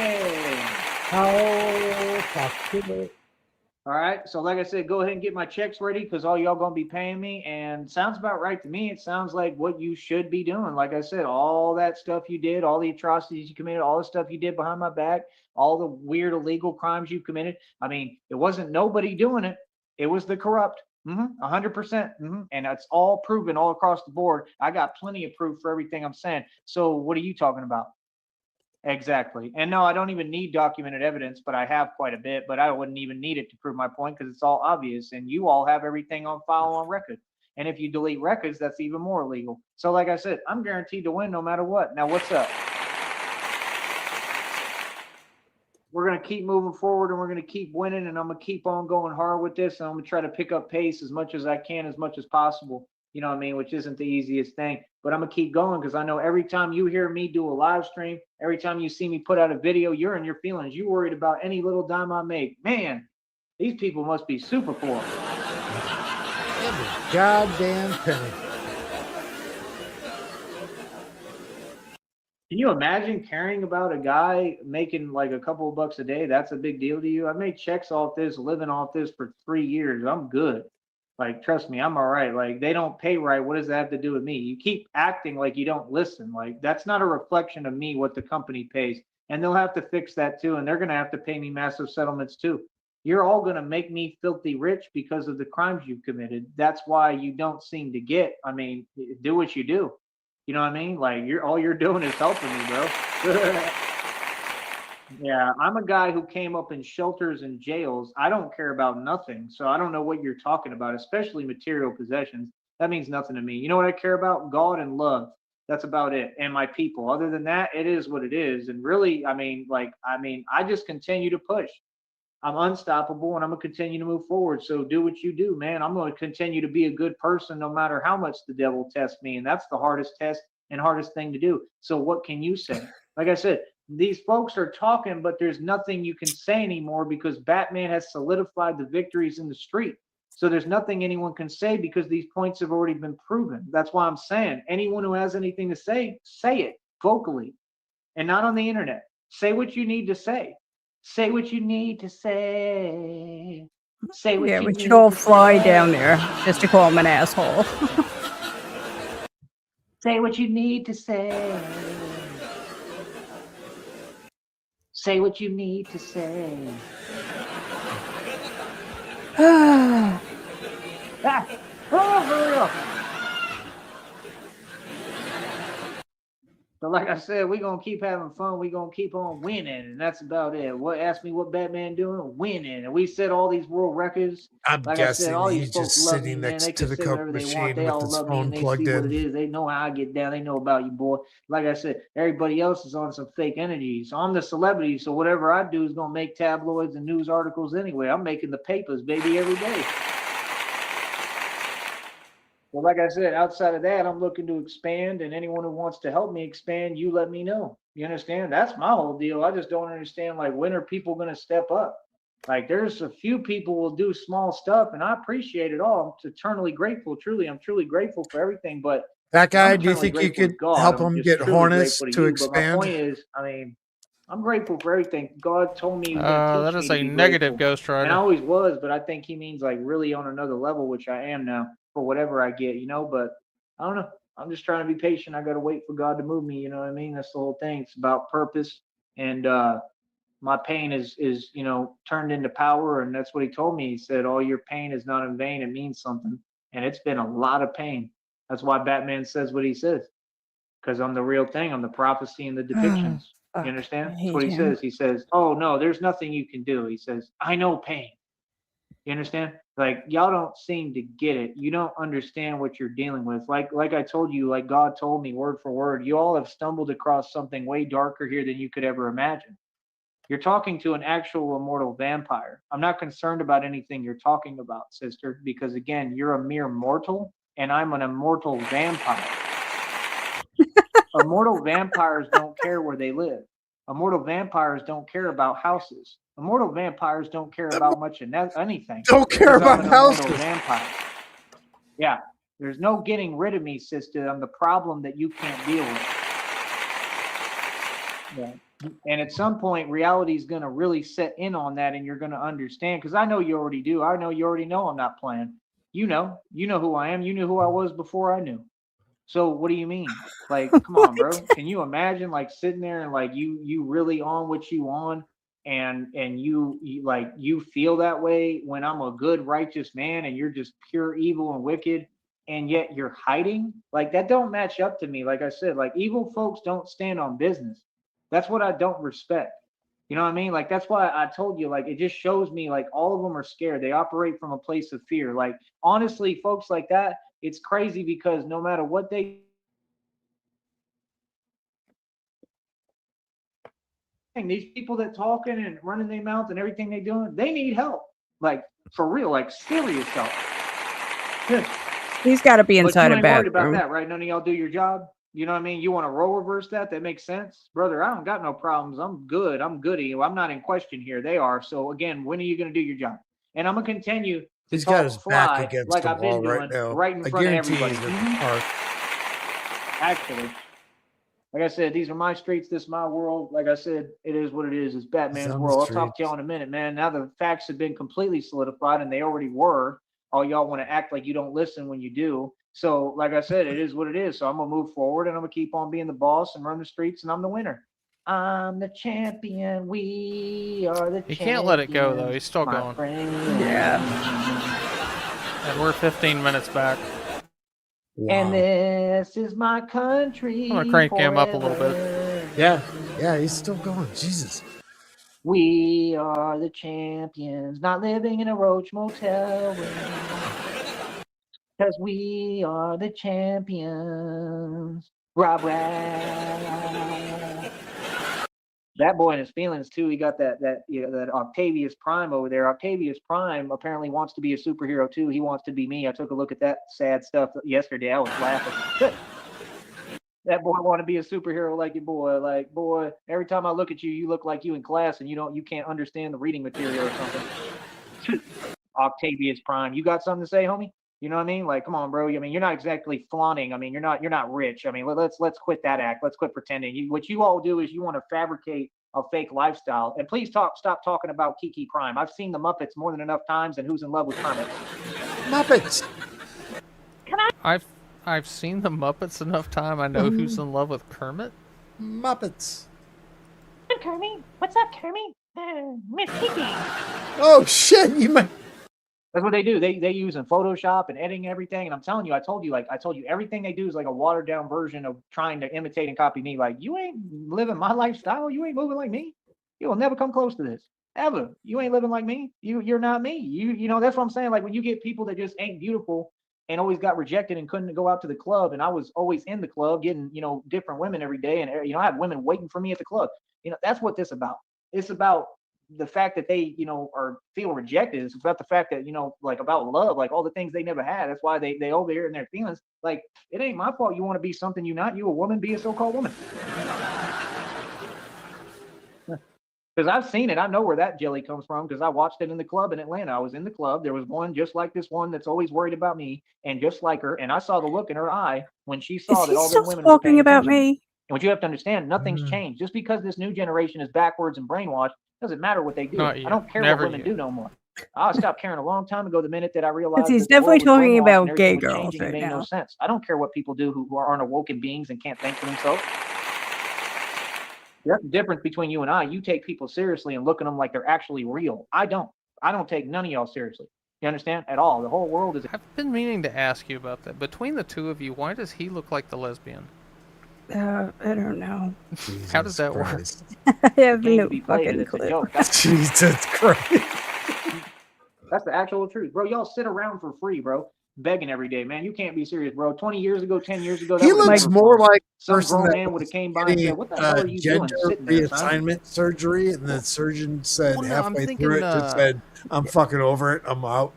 How possible? All right, so like I said, go ahead and get my checks ready because all y'all gonna be paying me, and sounds about right to me. It sounds like what you should be doing. Like I said, all that stuff you did, all the atrocities you committed, all the stuff you did behind my back, all the weird illegal crimes you committed. I mean, it wasn't nobody doing it. It was the corrupt. 100%. And it's all proven all across the board. I got plenty of proof for everything I'm saying. So what are you talking about? Exactly. And no, I don't even need documented evidence, but I have quite a bit, but I wouldn't even need it to prove my point because it's all obvious and you all have everything on file on record. And if you delete records, that's even more illegal. So like I said, I'm guaranteed to win no matter what. Now what's up? We're going to keep moving forward and we're going to keep winning and I'm going to keep on going hard with this and I'm going to try to pick up pace as much as I can, as much as possible. You know what I mean? Which isn't the easiest thing, but I'm gonna keep going because I know every time you hear me do a live stream, every time you see me put out a video, you're in your feelings. You worried about any little dime I make. Man, these people must be super poor. Every goddamn penny. Can you imagine caring about a guy making like a couple of bucks a day? That's a big deal to you. I made checks off this, living off this for 3 years. I'm good. Like, trust me, I'm all right. Like, they don't pay right. What does that have to do with me? You keep acting like you don't listen. Like, that's not a reflection of me, what the company pays. And they'll have to fix that too. And they're going to have to pay me massive settlements too. You're all going to make me filthy rich because of the crimes you've committed. That's why you don't seem to get, I mean, do what you do. You know what I mean? Like, all you're doing is helping me, bro. Yeah, I'm a guy who came up in shelters and jails. I don't care about nothing. So I don't know what you're talking about, especially material possessions. That means nothing to me. You know what I care about? God and love. That's about it. And my people. Other than that, it is what it is. And really, I just continue to push. I'm unstoppable and I'm gonna continue to move forward. So do what you do, man. I'm gonna continue to be a good person no matter how much the devil tests me. And that's the hardest test and hardest thing to do. So what can you say? Like I said, these folks are talking, but there's nothing you can say anymore because Batman has solidified the victories in the street. So there's nothing anyone can say because these points have already been proven. That's why I'm saying anyone who has anything to say it vocally and not on the internet. Say what you need to say. Say what you need to say. Say what Yeah, you we need should all to fly say. down there just to call him an asshole. Say what you need to say. Say what you need to say. Ah, oh, for real. So like I said, we're gonna keep having fun. We're gonna keep on winning, and that's about it. What ask me what Batman doing? Winning. And we set all these world records. I'm Like I said, guessing all these he's folks just love me, sitting man. They next to can the say Coke whatever they want. machine They with all his love me phone and they see plugged what it in. is. They know how I get down. They know about you, boy. Like I said, everybody else is on some fake energy. So I'm the celebrity. So whatever I do is gonna make tabloids and news articles anyway. I'm making the papers, baby, every day. Well, like I said, outside of that, I'm looking to expand, and anyone who wants to help me expand, you let me know. You understand? That's my whole deal. I just don't understand, like, when are people going to step up? Like, there's a few people will do small stuff, and I appreciate it all. I'm eternally grateful. Truly, I'm truly grateful for everything. But That I'm guy, do you eternally think you grateful to could God. help I'm him just get truly Hornets grateful to to you. But my expand? point is, I'm grateful for everything. God told me he was going to That teach me is to a be negative grateful. Ghost And I Rider. always was, but I think he means like really on another level, which I am now for whatever I get, But I don't know. I'm just trying to be patient. I got to wait for God to move me. You know what I mean? That's the whole thing. It's about purpose. And my pain is turned into power. And that's what he told me. He said, all your pain is not in vain. It means something. And it's been a lot of pain. That's why Batman says what he says because I'm the real thing. I'm the prophecy and the depictions. You Fuck, I understand? That's what hate he him. says. He says, "Oh no, there's nothing you can do." He says, "I know pain." You understand? Like y'all don't seem to get it. You don't understand what you're dealing with. Like I told you, like God told me word for word. You all have stumbled across something way darker here than you could ever imagine. You're talking to an actual immortal vampire. I'm not concerned about anything you're talking about, sister, because again, you're a mere mortal and I'm an immortal vampire. Immortal vampires don't care where they live. Immortal vampires don't care about houses. Immortal vampires don't care about much of anything Don't care because I'm about an immortal houses. vampire. Yeah, there's no getting rid of me, sister. I'm the problem that you can't deal with. Yeah. And at some point, reality is going to really set in on that, and you're going to understand. Because I know you already do. I know you already know I'm not playing. You know who I am. You knew who I was before I knew. So what do you mean? Like, come on, bro. Can you imagine like sitting there and like you really on what you on and you like you feel that way when I'm a good righteous man and you're just pure evil and wicked and yet you're hiding? Like that don't match up to me. Like I said, like evil folks don't stand on business. That's what I don't respect. You know what I mean? Like that's why I told you like it just shows me like all of them are scared. They operate from a place of fear. Like honestly, folks like that, it's crazy because no matter what they these people that talking and running their mouth and everything they doing, they need help. Like for real, like serious help. Yeah. He's got to be But inside you a ain't worried about bathroom. that, right? None of y'all do your job. You know what I mean? You want to role reverse that? That makes sense, brother. I don't got no problems. I'm good. I'm goody. I'm not in question here. They are. So again, when are you going to do your job? And I'm gonna continue to He's got his talk back fly against like the I've been wall right doing, now. right in I front of guarantee everybody. he's at the park. Actually, like I said, these are my streets. This is my world. Like I said, it is what it is. It's He's Batman's on the world. I'll talk to y'all streets. in a minute, man. Now the facts have been completely solidified, and they already were. All y'all want to act like you don't listen when you do. So, like I said, it is what it is. So I'm gonna move forward, and I'm gonna keep on being the boss and run the streets, and I'm the winner. I'm the champion. We are the He can't let it go, though. champions, He's still my going. friend. Yeah. And we're 15 minutes back. And Wow. this is my I'm going to country crank him up a little bit. forever. Yeah, he's still going. Jesus. We are the champions, not living in a roach motel room. Because we are the champions. Rob That boy in his feelings too. He got that Octavius Prime over there. Octavius Prime apparently wants to be a superhero too. He wants to be me. I took a look at that sad stuff yesterday. I was laughing. That boy want to be a superhero like your boy. Like, boy, every time I look at you, you look like you in class and you can't understand the reading material or something. Octavius Prime, you got something to say, homie? You know what I mean? Like, come on, bro. I mean, you're not exactly flaunting. I mean, you're not rich. I mean, let's quit that act. Let's quit pretending. What you all do is you want to fabricate a fake lifestyle. And please stop talking about Kiki Prime. I've seen the Muppets more than enough times, and Who's in Love with Kermit? Muppets. I've seen the Muppets enough time. I know Who's in Love with Kermit. Muppets. Kermit, what's up, Kermit? Miss Kiki. Oh shit! You might. That's what they do. They use in Photoshop and editing everything. And I'm telling you, I told you everything they do is like a watered down version of trying to imitate and copy me. Like, you ain't living my lifestyle. You ain't moving like me. You will never come close to this. Ever. You ain't living like me. You're not me. You know, that's what I'm saying. Like, when you get people that just ain't beautiful and always got rejected and couldn't go out to the club, and I was always in the club getting, different women every day, and I had women waiting for me at the club. That's what this about. It's about the fact that they, are feel rejected. It's about the fact that, like, about love, like all the things they never had. That's why they over here in their feelings. Like, it ain't my fault you want to be something you're not. You a woman, be a so-called woman. Because I've seen it. I know where that jelly comes from because I watched it in the club in Atlanta. I was in the club. There was one just like this one that's always worried about me and just like her. And I saw the look in her eye when she saw Is that he all the still women were paying talking about attention. me? And what you have to understand, nothing's changed. Just because this new generation is backwards and brainwashed, doesn't matter what they do. Not you. I don't care Never what women you. do no more. I stopped caring a long time ago the minute that I realized Because he's that the world definitely was talking brainwashed and about gay everything was girls changing and right made no now. sense. I don't care what people do who aren't awoken beings and can't think for themselves. That's the difference between you and I. You take people seriously and look at them like they're actually real. I don't. I don't take none of y'all seriously. You understand? At all. The whole world is. I've been meaning to ask you about that. Between the two of you, why does he look like the lesbian? I don't know. How does that work? I have game no to be played, and fucking it's a clue. joke. That's Jesus Christ. the actual truth, bro. Y'all sit around for free, bro, begging every day, man. You can't be serious, bro. 20 years ago, 10 years ago, that He would've looks never more flown. like a Some person grown that man would have was came by and getting said, "What the hell are you doing gender sitting there, son?" reassignment surgery, and the surgeon said Well, no, I'm halfway thinking, through it, just said, "I'm fucking over it. I'm out."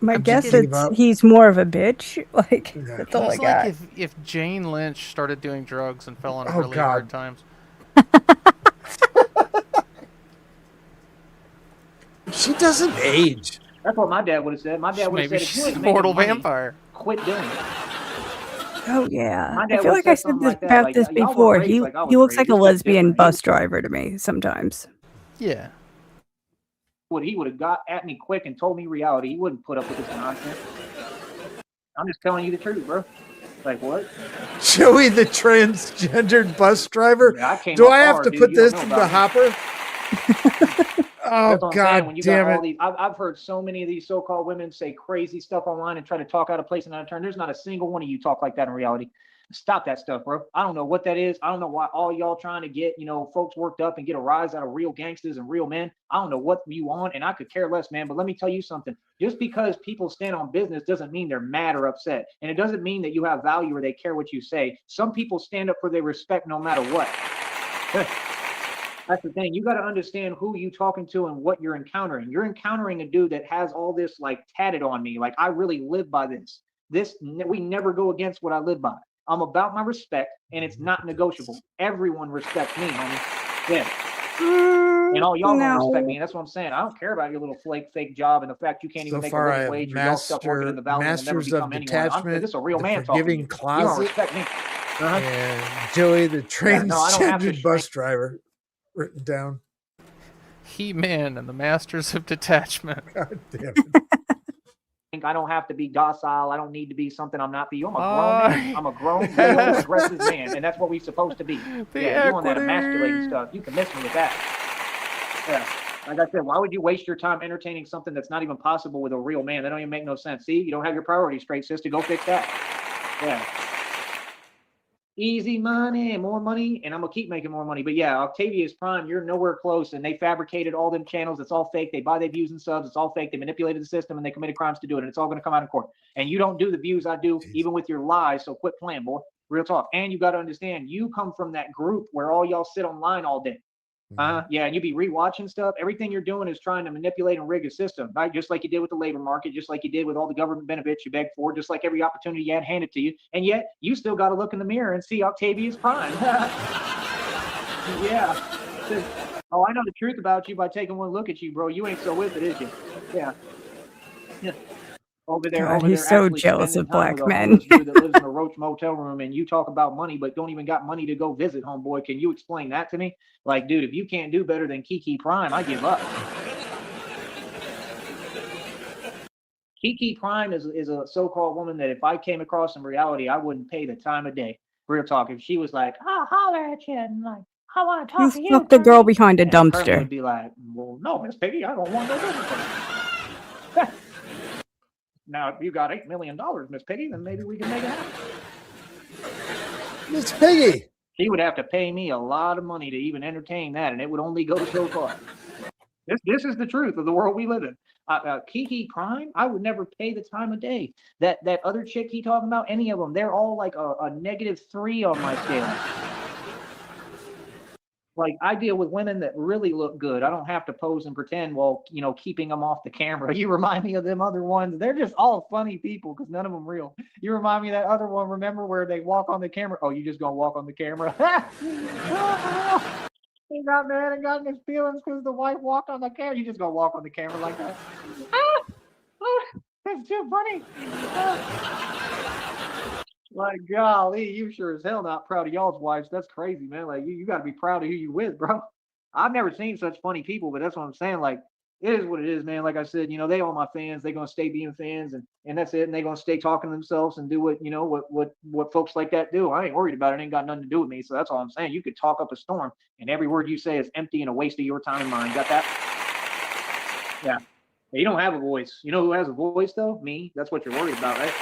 My I'm guess thinking- is he's more of a bitch. Like, Yeah. that's all I He's like got. if Jane Lynch started doing drugs and fell on Oh, really God. hard times. She doesn't age. That's what my dad would have said. My dad would have Maybe said, "If you she's ain't a making mortal money, vampire. quit doing it." Oh yeah. My I dad feel would've like I said said something this like that. about Like, this y'all were before. raised He like I was he looks raised, like a just lesbian different. bus driver to me sometimes. Yeah. He would have got at me quick and told me reality. He wouldn't put up with this nonsense. I'm just telling you the truth, bro. Like, what? Joey, the transgendered bus driver. Yeah, I came Do up I have hard, to dude. put You don't this know in about the me. hopper? Oh, That's what I'm saying. When God you got damn all it. these, I've heard so many of these so-called women say crazy stuff online and try to talk out of place and out of turn. There's not a single one of you talk like that in reality. Stop that stuff, bro. I don't know what that is. I don't know why all y'all trying to get, folks worked up and get a rise out of real gangsters and real men. I don't know what you want, and I could care less, man. But let me tell you something. Just because people stand on business doesn't mean they're mad or upset. And it doesn't mean that you have value or they care what you say. Some people stand up for their respect no matter what. That's the thing. You got to understand who you talking to and what you're encountering. You're encountering a dude that has all this like tatted on me. Like, I really live by this. We never go against what I live by. I'm about my respect, and it's not negotiable. Everyone respects me, homie. Yeah. And all y'all gonna respect me. And that's what I'm saying. I don't care about your little fake job and the fact you can't even So make a far, I living have wage or y'all stuck working in the valley and never Masters of become anyone. This is a real Detachment, man The talking to you. Forgiving You don't Closet, respect me. Uh-huh. and Joey, the Yeah, no, I don't have to transgendered bus driver, written down. He-Man and the Masters of Detachment. God damn it. I don't have to be docile. I don't need to be something I'm not for you. I'm a grown man. I'm a grown, real, Yes. aggressive man, and that's what we're supposed to be. The Yeah, you on that equity. emasculating stuff. You can miss me with that. Yeah. Like I said, why would you waste your time entertaining something that's not even possible with a real man? That don't even make no sense. See, you don't have your priorities straight, sister. Go fix that. Yeah. Easy money, more money, and I'm gonna keep making more money. But yeah, Octavia's Prime, you're nowhere close, and they fabricated all them channels. It's all fake. They buy their views and subs. It's all fake. They manipulated the system, and they committed crimes to do it. And it's all gonna come out in court. And you don't do the views I do, even with your lies. So quit playing, boy. Real talk. And you got to understand, you come from that group where all y'all sit online all day. Yeah, and you be rewatching stuff. Everything you're doing is trying to manipulate and rig a system, right? Just like you did with the labor market, just like you did with all the government benefits you begged for, just like every opportunity you had handed to you. And yet, you still got to look in the mirror and see Octavia's Prime. Yeah. Oh, I know the truth about you by taking one look at you, bro. You ain't so with it, is you? Yeah. Yeah. Over there, God, over he's there, so actually jealous spending of time black with a men. homeless dude that lives in a Roach motel room, and you talk about money, but don't even got money to go visit, homeboy. Can you explain that to me? Like, dude, if you can't do better than Kiki Prime, I give up. Kiki Prime is a so-called woman that if I came across in reality, I wouldn't pay the time of day. Real talk. If she was like, "I'll holler at you," and like, "I want to You talk to you," fucked the girl Kermit," behind a and Kermit dumpster. would be like, "Well, no, Miss Piggy, I don't want no business with you." Now, if you got $8 million, Miss Piggy, then maybe we can make it happen. Miss Piggy. She would have to pay me a lot of money to even entertain that, and it would only go so far. This is the truth of the world we live in. Kiki Prime, I would never pay the time of day. That other chick he talking about, any of them, they're all like a -3 on my scale. Like, I deal with women that really look good. I don't have to pose and pretend while, keeping them off the camera. You remind me of them other ones. They're just all funny people because none of them real. You remind me of that other one, remember, where they walk on the camera? Oh, you just gonna walk on the camera? He got mad and got in his feelings because the wife walked on the camera. You just gonna walk on the camera like that? That's too funny. Like, golly, you sure as hell not proud of y'all's wives. That's crazy, man. Like, you got to be proud of who you with, bro. I've never seen such funny people, but that's what I'm saying. Like, it is what it is, man. Like I said, they all my fans. They're gonna stay being fans, and that's it. And they're gonna stay talking to themselves and do what folks like that do. I ain't worried about it. It ain't got nothing to do with me. So that's all I'm saying. You could talk up a storm, and every word you say is empty and a waste of your time and mine. Got that? Yeah. You don't have a voice. You know who has a voice though? Me. That's what you're worried about, right?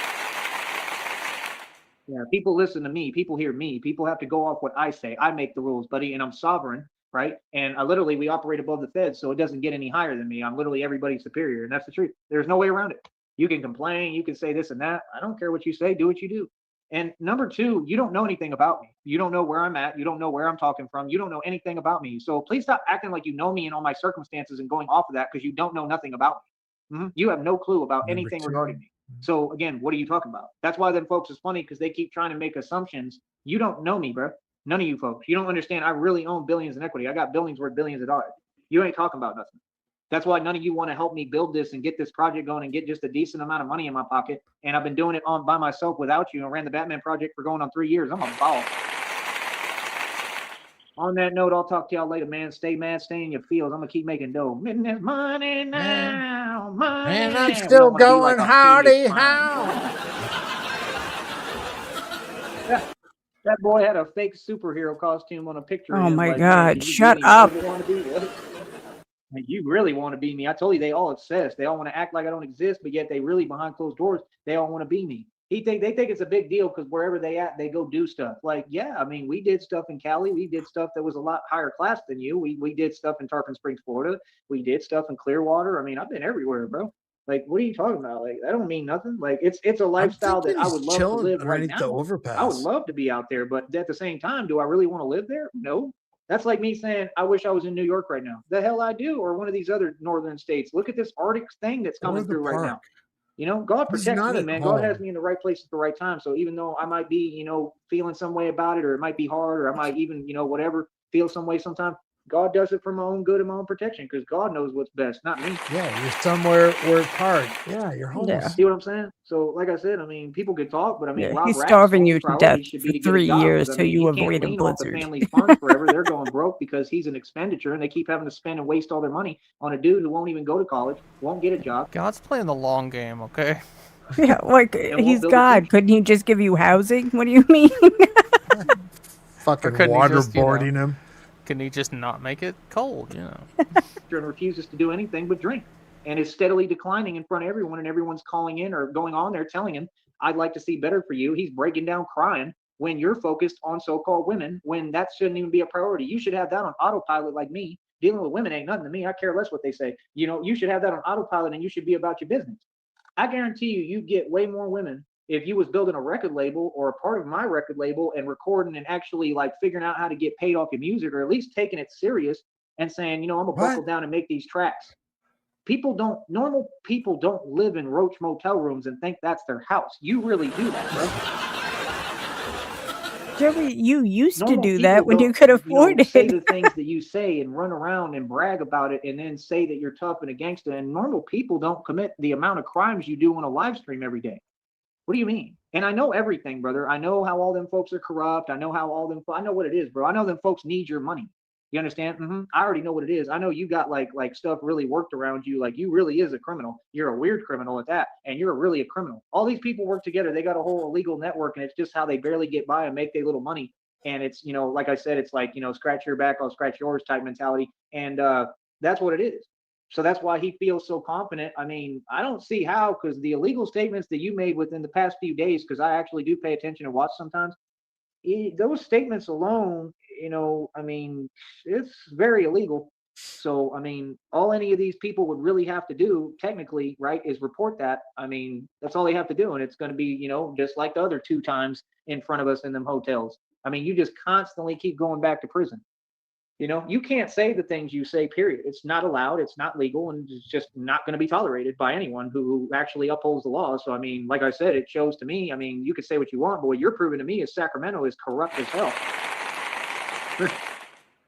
Yeah, people listen to me. People hear me. People have to go off what I say. I make the rules, buddy, and I'm sovereign, right? And we operate above the feds, so it doesn't get any higher than me. I'm literally everybody's superior, and that's the truth. There's no way around it. You can complain, you can say this and that. I don't care what you say. Do what you do. And number two, you don't know anything about me. You don't know where I'm at. You don't know where I'm talking from. You don't know anything about me. So please stop acting like you know me and all my circumstances and going off of that because you don't know nothing about me. You have no clue about Number anything two. regarding me. So again, what are you talking about? That's why them folks is funny because they keep trying to make assumptions. You don't know me, bro. None of you folks. You don't understand. I really own billions in equity. I got billions worth billions of dollars. You ain't talking about nothing. That's why none of you want to help me build this and get this project going and get just a decent amount of money in my pocket. And I've been doing it by myself without you and ran the Batman project for going on 3 years. I'm a boss. On that note, I'll talk to y'all later, man. Stay mad, stay in your fields. I'm gonna keep making dough. There's money now, money. And I'm We still don't wanna be like going Octavia's howdy Prime. how. That boy had a fake superhero costume on a picture. Oh of him. my Like, God, can you shut be me? up. You really want to be? Like, you really want to be me? I told you they all obsessed. They all want to act like I don't exist, but yet they really behind closed doors. They all want to be me. They think it's a big deal because wherever they at, they go do stuff. Like, yeah, I mean, we did stuff in Cali. We did stuff that was a lot higher class than you. We did stuff in Tarpon Springs, Florida. We did stuff in Clearwater. I mean, I've been everywhere, bro. Like, what are you talking about? Like, that don't mean nothing. Like, it's a lifestyle that I would love to live right underneath the now. overpass. I would love to be out there, but at the same time, do I really want to live there? No. That's like me saying, I wish I was in New York right now. The hell I do, or one of these other northern states. Look at this Arctic thing that's coming through right now. God He's protects not me, at man. God has home. me in the right place at the right time. So even though I might be, feeling some way about it, or it might be hard, or I might even, whatever, feel some way sometimes, God does it for my own good and my own protection because God knows what's best, not me. Yeah, you're somewhere where it's hard. Yeah, you're homeless. Yeah. See what I'm saying? So, like I said, I mean, people could talk, but I mean, Yeah, Rob he's Rack's starving only you to priority death should for be to get a 3 job. years 'Cause, I till mean, you he can't avoid a lean off the blizzard. family's funds forever. They're going broke because he's an expenditure, and they keep having to spend and waste all their money on a dude who won't even go to college, won't get a job, God's playing the long game, okay? Yeah, like and won't he's build a God. future. Couldn't he just give you housing? What do you mean? Fucking couldn't he just, waterboarding him. Can he just not make it cold, And refuses to do anything but drink, and is steadily declining in front of everyone, and everyone's calling in or going on there telling him, I'd like to see better for you. He's breaking down crying when you're focused on so-called women, when that shouldn't even be a priority. You should have that on autopilot like me. Dealing with women ain't nothing to me. I care less what they say. You know, you should have that on autopilot and you should be about your business. I guarantee you, you'd get way more women if you was building a record label or a part of my record label and recording and actually like figuring out how to get paid off your music, or at least taking it serious and saying, you know, I'm gonna buckle down and make these tracks. Normal people don't live in Roach motel rooms and think that's their house. You really do that, bro. Joey, you used to Normal do people that when you don't, could afford say it. the things that you say and run around and brag about it and then say that you're tough and a gangster. And normal people don't commit the amount of crimes you do on a live stream every day. What do you mean? And I know everything, brother. I know how all them folks are corrupt. I know I know what it is, bro. I know them folks need your money. You understand? I already know what it is. I know you got like stuff really worked around you. Like you really is a criminal. You're a weird criminal at that. And you're really a criminal. All these people work together. They got a whole illegal network, and it's just how they barely get by and make their little money. And it's, you know, like I said, it's like, you know, scratch your back, I'll scratch yours type mentality. And that's what it is. So that's why he feels so confident. I mean, I don't see how, because the illegal statements that you made within the past few days, because I actually do pay attention and watch sometimes, those statements alone, you know, I mean, it's very illegal. So, I mean, all any of these people would really have to do, technically, right, is report that. I mean, that's all they have to do. And it's going to be, you know, just like the other 2 times in front of us in them hotels. I mean, you just constantly keep going back to prison. You know, you can't say the things you say, period. It's not allowed. It's not legal. And it's just not going to be tolerated by anyone who actually upholds the law. So, I mean, like I said, it shows to me, I mean, you could say what you want, but what you're proving to me is Sacramento is corrupt as hell.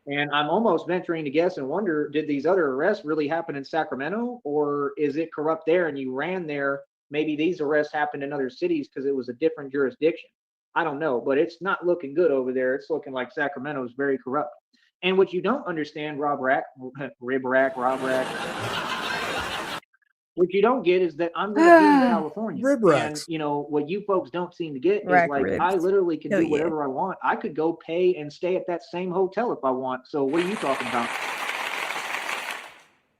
And I'm almost venturing to guess and wonder, did these other arrests really happen in Sacramento, or is it corrupt there and you ran there? Maybe these arrests happened in other cities because it was a different jurisdiction. I don't know, but it's not looking good over there. It's looking like Sacramento is very corrupt. And what you don't understand, Rob Rack, what you don't get is that I'm going to be in California. And, you know, what you folks don't seem to get is like, I literally can do whatever I want. I could go pay and stay at that same hotel if I want. So what are you talking about?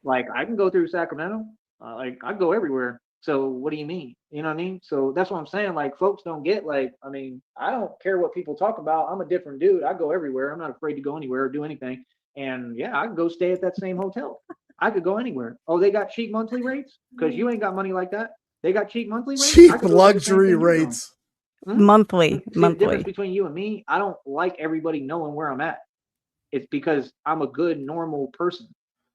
Like, I can go through Sacramento. Like, I go everywhere. So what do you mean? You know what I mean? So that's what I'm saying. Like, folks don't get, like, I mean, I don't care what people talk about. I'm a different dude. I go everywhere. I'm not afraid to go anywhere or do anything. And yeah, I can go stay at that same hotel. I could go anywhere. Oh, they got cheap monthly rates? Because you ain't got money like that. They got cheap monthly rates? Cheap luxury rates. Monthly. See, the difference between you and me, I don't like everybody knowing where I'm at. It's because I'm a good, normal person.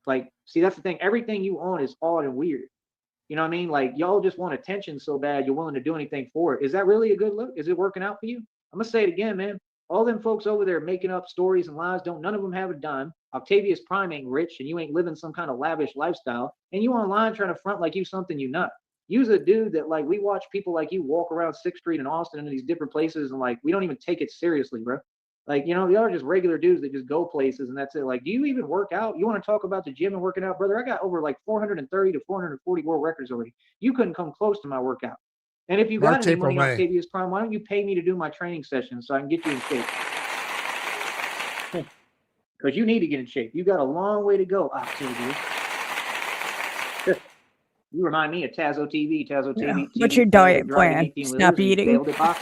Like, see, that's the thing. Everything you own is odd and weird. You know what I mean? Like, y'all just want attention so bad you're willing to do anything for it. Is that really a good look? Is it working out for you? I'm going to say it again, man. All them folks over there making up stories and lies, none of them have a dime. Octavius Prime ain't rich and you ain't living some kind of lavish lifestyle. And you online trying to front like you something you not. You's a dude that, like, we watch people like you walk around 6th Street in Austin and these different places, and like, we don't even take it seriously, bro. Like, you know, they are just regular dudes that just go places and that's it. Like, do you even work out? You want to talk about the gym and working out, brother? I got over like 430 to 440 world records already. You couldn't come close to my workout. And if you got any money on Octavius Prime, why don't you pay me to do my training sessions so I can get you in shape? Because you need to get in shape. You got a long way to go, Octavius. You remind me of Tazo TV. Tazo TV. What's your diet plan? Stop eating. You want to talk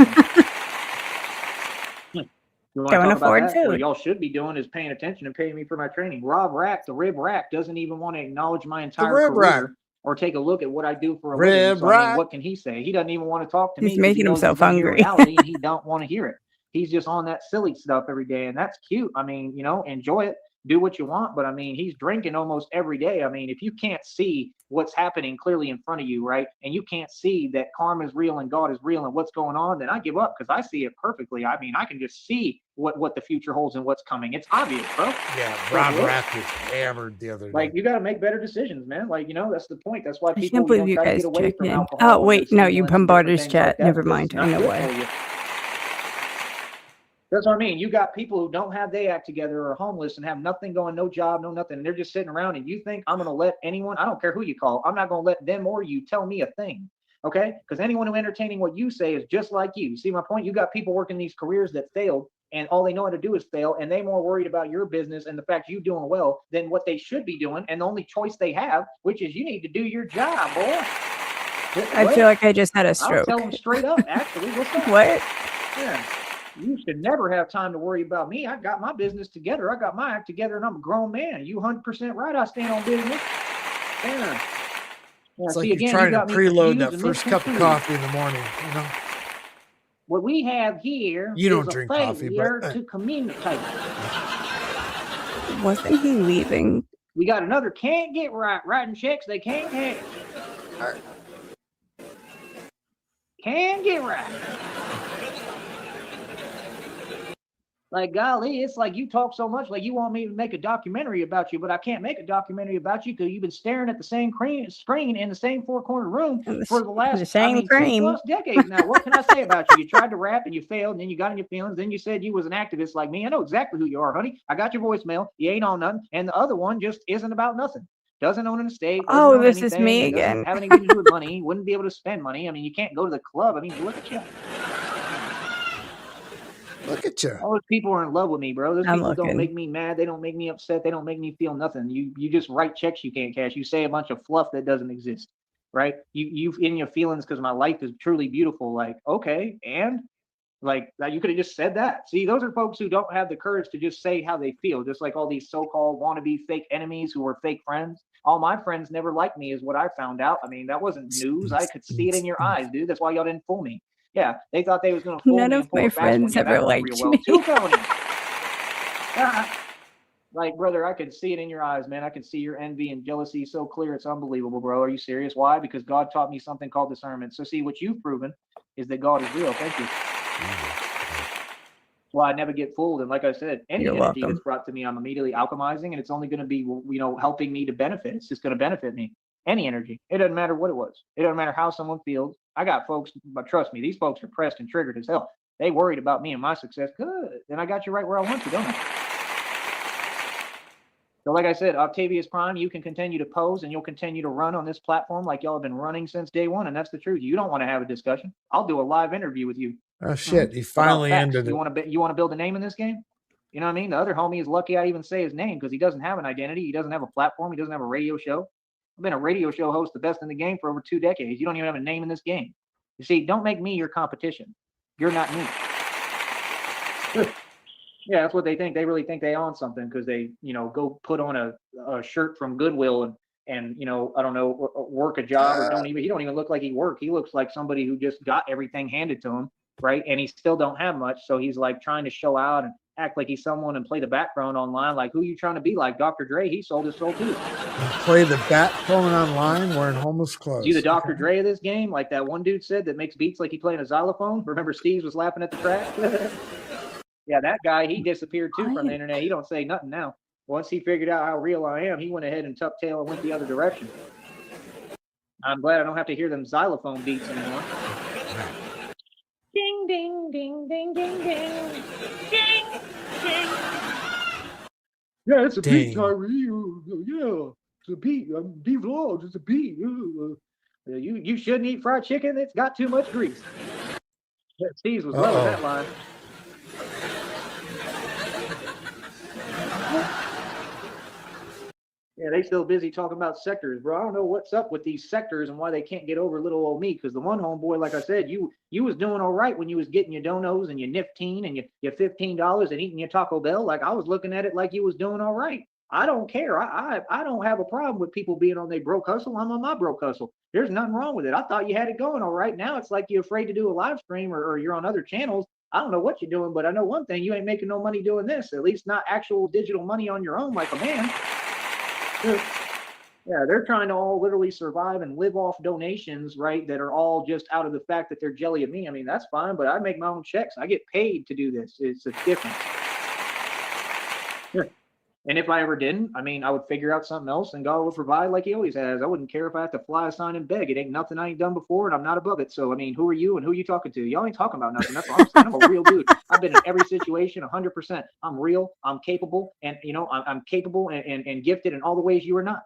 about that? What y'all should be doing is paying attention and paying me for my training. Rob Rack, the Rib Rack, doesn't even want to acknowledge my entire career or take a look at what I do for a living. So, I mean, what can he say? He doesn't even want to talk to me. He's making himself hungry. Reality, and he don't want to hear it. He's just on that silly stuff every day, and that's cute. I mean, you know, enjoy it. Do what you want, but I mean, he's drinking almost every day. I mean, if you can't see what's happening clearly in front of you, right, and you can't see that karma is real and God is real and what's going on, then I give up because I see it perfectly. I mean, I can just see what the future holds and what's coming. It's obvious, bro. Yeah, Rob Rack was hammered the other day. Like, you got to make better decisions, man. Like, you know, that's the point. That's why people I can't believe you guys checked in. Oh, wait, no, you bombarded his chat. Never mind. I know why. That's what I mean. You got people who don't have their act together or homeless and have nothing going, no job, no nothing. And they're just sitting around, and you think I'm going to let anyone, I don't care who you call, I'm not going to let them or you tell me a thing. Okay? Because anyone who entertaining what you say is just like you. See my point? You got people working these careers that failed, and all they know how to do is fail, and they more worried about your business and the fact you doing well than what they should be doing. And the only choice they have, which is you need to do your job, boy. I feel like I just had a stroke. I'll tell them straight up, actually. What's up? What? Yeah. You should never have time to worry about me. I got my business together. I got my act together, and I'm a grown man. You 100% right. I stand on business. Yeah. It's See, like you're again, you trying to got me preload that confused and first cup of misconstrued. coffee in the morning. What we have here You don't is a drink coffee, failure but to communicate. Wasn't he leaving? We got another can't get right, writing checks they can't cash. Can't get right. Like, golly, it's like you talk so much, like you want me to make a documentary about you, but I can't make a documentary about you because you've been staring at the same screen in the same four-corner room for the last, same cream. 2+ decades now. What can I say about you? You tried to rap and you failed, and then you got in your feelings. Then you said you was an activist like me. I know exactly who you are, honey. I got your voicemail. You ain't on nothing. And the other one just isn't about nothing. Doesn't own an estate. Oh, Own this anything, is me doesn't again. have anything to do with money. Wouldn't be able to spend money. I mean, you can't go to the club. I mean, look at you. look at you. All those people are in love with me, bro. Those I'm people don't looking. make me mad. They don't make me upset. They don't make me feel nothing. You just write checks you can't cash. You say a bunch of fluff that doesn't exist, right? You in your feelings because my life is truly beautiful. Like, okay, and like you could have just said that. See, those are folks who don't have the courage to just say how they feel. Just like all these so-called wannabe fake enemies who are fake friends. All my friends never liked me, is what I found out. I mean, that wasn't news. I could see it in your eyes, dude. That's why y'all didn't fool me. Yeah, they thought they was gonna fool None me of and pull my a fast one. friends Yeah, ever that went real liked well. me. 2 felonies. Like, brother, I can see it in your eyes, man. I can see your envy and jealousy so clear. It's unbelievable, bro. Are you serious? Why? Because God taught me something called discernment. So see, what you've proven is that God is real. Thank you. Well, I never get fooled. And like I said, any You're energy welcome. that's brought to me, I'm immediately alchemizing, and it's only going to be, helping me to benefit. It's just going to benefit me. Any energy. It doesn't matter what it was. It doesn't matter how someone feels. I got folks, but trust me, these folks are pressed and triggered as hell. They worried about me and my success. Good. Then I got you right where I want you, don't I? So like I said, Octavius Prime, you can continue to pose and you'll continue to run on this platform like y'all have been running since day one. And that's the truth. You don't want to have a discussion. I'll do a live interview with you. Oh shit! He finally ended it. You want to build a name in this game? You know what I mean? The other homie is lucky I even say his name because he doesn't have an identity. He doesn't have a platform. He doesn't have a radio show. I've been a radio show host, the best in the game, for over 2 decades. You don't even have a name in this game. You see, don't make me your competition. You're not me. Yeah, that's what they think. They really think they own something because they, go put on a shirt from Goodwill and I don't know, work a job, or he don't even look like he worked. He looks like somebody who just got everything handed to him, right? And he still don't have much. So he's like trying to show out and act like he's someone and play the background online. Like, who you trying to be like? Dr. Dre, he sold his soul too. Play the backbone online wearing homeless clothes. You the Dr. Dre of this game? Like that one dude said that makes beats like he playing a xylophone. Remember Steve was laughing at the track? Yeah, that guy, he disappeared too from the internet. He don't say nothing now. Once he figured out how real I am, he went ahead and tucked tail and went the other direction. I'm glad I don't have to hear them xylophone beats anymore. Ding, ding, ding, ding, ding, ding. Ding, ding. Yeah, it's a beat, Tyree. Yeah, it's a beat. Beef Lodge, it's a beat. You shouldn't eat fried chicken. It's got too much grease. Steve was loving that line. Yeah, they still busy talking about sectors, bro. I don't know what's up with these sectors and why they can't get over little old me. Because the one homeboy, like I said, you was doing all right when you was getting your donos and your Nifteen and your $15 and eating your Taco Bell. Like, I was looking at it like you was doing all right. I don't care. I don't have a problem with people being on their broke hustle. I'm on my broke hustle. There's nothing wrong with it. I thought you had it going all right. Now it's like you're afraid to do a live stream or you're on other channels. I don't know what you're doing, but I know one thing: you ain't making no money doing this. At least not actual digital money on your own, like a man. Yeah, they're trying to all literally survive and live off donations, right? That are all just out of the fact that they're jelly of me. I mean, that's fine, but I make my own checks. I get paid to do this. It's a difference. Yeah. And if I ever didn't, I mean, I would figure out something else and God would provide like he always has. I wouldn't care if I have to fly a sign and beg. It ain't nothing I ain't done before, and I'm not above it. So, I mean, who are you and who are you talking to? Y'all ain't talking about nothing. That's what I'm saying. I'm a real dude. I've been in every situation 100%. I'm real. I'm capable. And, I'm capable and gifted in all the ways you are not.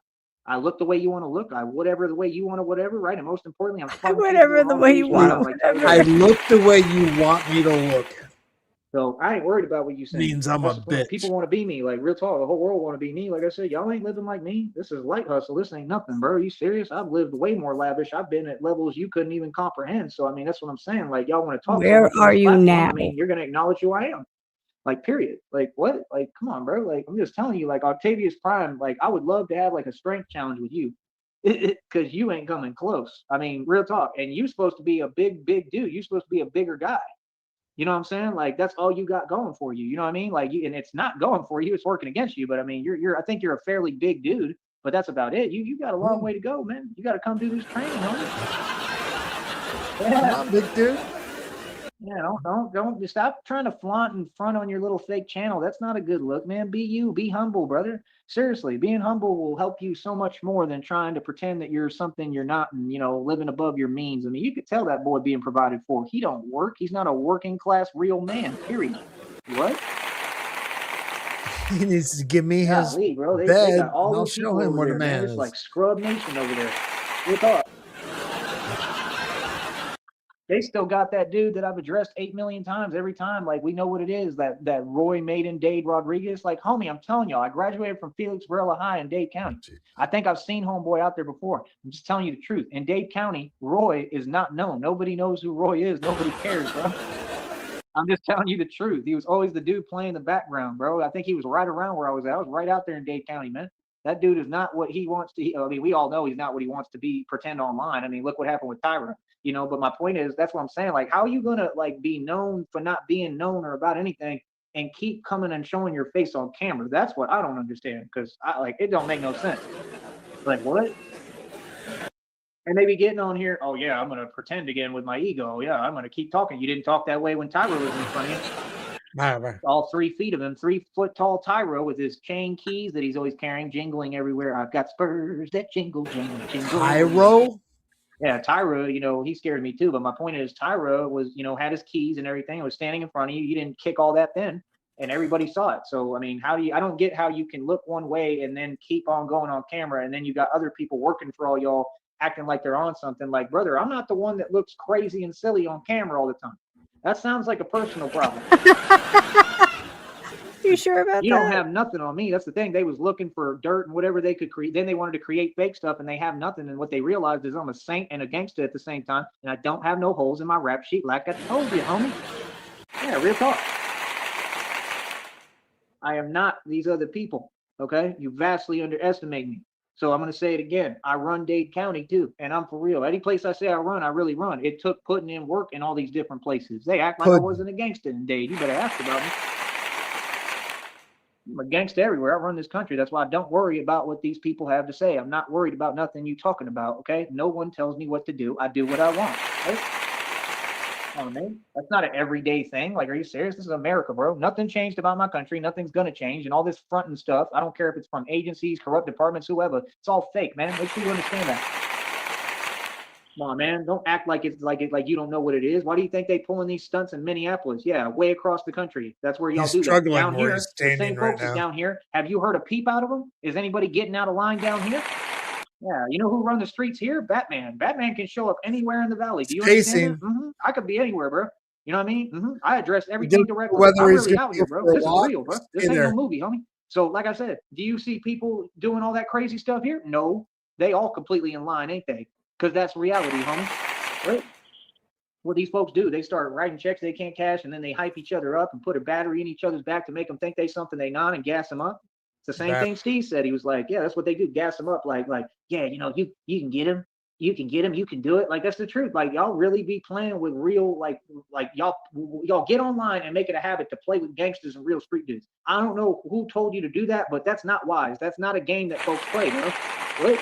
I look the way you want to look. I whatever the way you want to whatever, right? And most importantly, I'm whatever the way you want to I look the way you want me to look. So I ain't worried about what you saying. Means I'm a That's the point. bitch. People want to be me. Like real talk, the whole world want to be me. Like I said, y'all ain't living like me. This is light hustle. This ain't nothing, bro. You serious? I've lived way more lavish. I've been at levels you couldn't even comprehend. So I mean, that's what I'm saying. Like y'all want to talk so Where much on are this you platform. now? I mean, you're gonna acknowledge who I am. Like, period. Like, what? Like, come on, bro. Like, I'm just telling you, like, Octavius Prime, like, I would love to have, like, a strength challenge with you. Because you ain't coming close. I mean, real talk. And you're supposed to be a big, big dude. You're supposed to be a bigger guy. You know what I'm saying? Like, that's all you got going for you. You know what I mean? Like, and it's not going for you. It's working against you. But, I mean, I think you're a fairly big dude. But that's about it. You got a long way to go, man. You got to come do this training, homie. Come on, big dude. Yeah, don't just stop trying to flaunt and front on your little fake channel. That's not a good look, man. Be you, be humble, brother. Seriously, being humble will help you so much more than trying to pretend that you're something you're not and living above your means. I mean, you could tell that boy being provided for. He don't work. He's not a working class real man, period. What? He needs to give me his Golly, bro. They bed, got all and I'll those show people him over what a there, man. man It's is. like Scrub Nation over there. Real talk. They still got that dude that I've addressed 8 million times every time. Like, we know what it is, that Roy Maiden Dade Rodriguez. Like, homie, I'm telling y'all, I graduated from Felix Varela High in Dade County. I think I've seen homeboy out there before. I'm just telling you the truth. In Dade County, Roy is not known. Nobody knows who Roy is. Nobody cares, bro. I'm just telling you the truth. He was always the dude playing the background, bro. I think he was right around where I was at. I was right out there in Dade County, man. That dude is not what he wants to. I mean, we all know he's not what he wants to be. Pretend online. I mean, look what happened with Tyra. But my point is, that's what I'm saying. Like, how are you gonna like be known for not being known or about anything, and keep coming and showing your face on camera? That's what I don't understand. Because it don't make no sense. Like, what? And they be getting on here. Oh yeah, I'm gonna pretend again with my ego. Yeah, I'm gonna keep talking. You didn't talk that way when Tyra was in front of you. All 3 feet of him, 3-foot tall Tyro with his chain keys that he's always carrying, jingling everywhere. I've got spurs that jingle, jingle, jingle. Tyro? Yeah, Tyra, he scared me too. But my point is, Tyra was, had his keys and everything. Was standing in front of you. You didn't kick all that then, and everybody saw it. So I mean, I don't get how you can look one way and then keep on going on camera, and then you got other people working for all y'all acting like they're on something. Like, brother, I'm not the one that looks crazy and silly on camera all the time. That sounds like a personal problem. You sure about You that? don't have nothing on me. That's the thing. They was looking for dirt and whatever they could create. Then they wanted to create fake stuff, and they have nothing. And what they realized is I'm a saint and a gangster at the same time, and I don't have no holes in my rap sheet like I told you, homie. Yeah, real talk. I am not these other people. Okay, you vastly underestimate me. So I'm going to say it again. I run Dade County too, and I'm for real. Any place I say I run, I really run. It took putting in work in all these different places. They act like I wasn't a gangster in Dade. You better ask about me. I'm a gangster everywhere. I run this country. That's why I don't worry about what these people have to say. I'm not worried about nothing you talking about, okay? No one tells me what to do. I do what I want, right? Oh, man. That's not an everyday thing. Like, are you serious? This is America, bro. Nothing changed about my country. Nothing's going to change. And all this front and stuff, I don't care if it's from agencies, corrupt departments, whoever. It's all fake, man. Make sure you understand that. Come on, man. Don't act like you don't know what it is. Why do you think they pulling these stunts in Minneapolis? Yeah, way across the country. That's where y'all do that. Down here, the same folks is down here. Have you heard a peep out of them? Is anybody getting out of line down here? Yeah, you know who run the streets here? Batman. Batman can show up anywhere in the valley. Do you understand that? I could be anywhere, bro. You know what I mean? I address everything directly. I'm really out here, bro. This is real, bro. This ain't no movie, homie. So, like I said, do you see people doing all that crazy stuff here? No. They all completely in line, ain't they? Because that's reality, homie. Right? What these folks do, they start writing checks they can't cash, and then they hype each other up and put a battery in each other's back to make them think they something they not and gas them up. It's the same thing Steve said. He was like, yeah, that's what they do, gas them up. Like, yeah, you can get him. You can get him. You can do it. Like, that's the truth. Like, y'all really be playing with real, like y'all get online and make it a habit to play with gangsters and real street dudes. I don't know who told you to do that, but that's not wise. That's not a game that folks play, bro. What?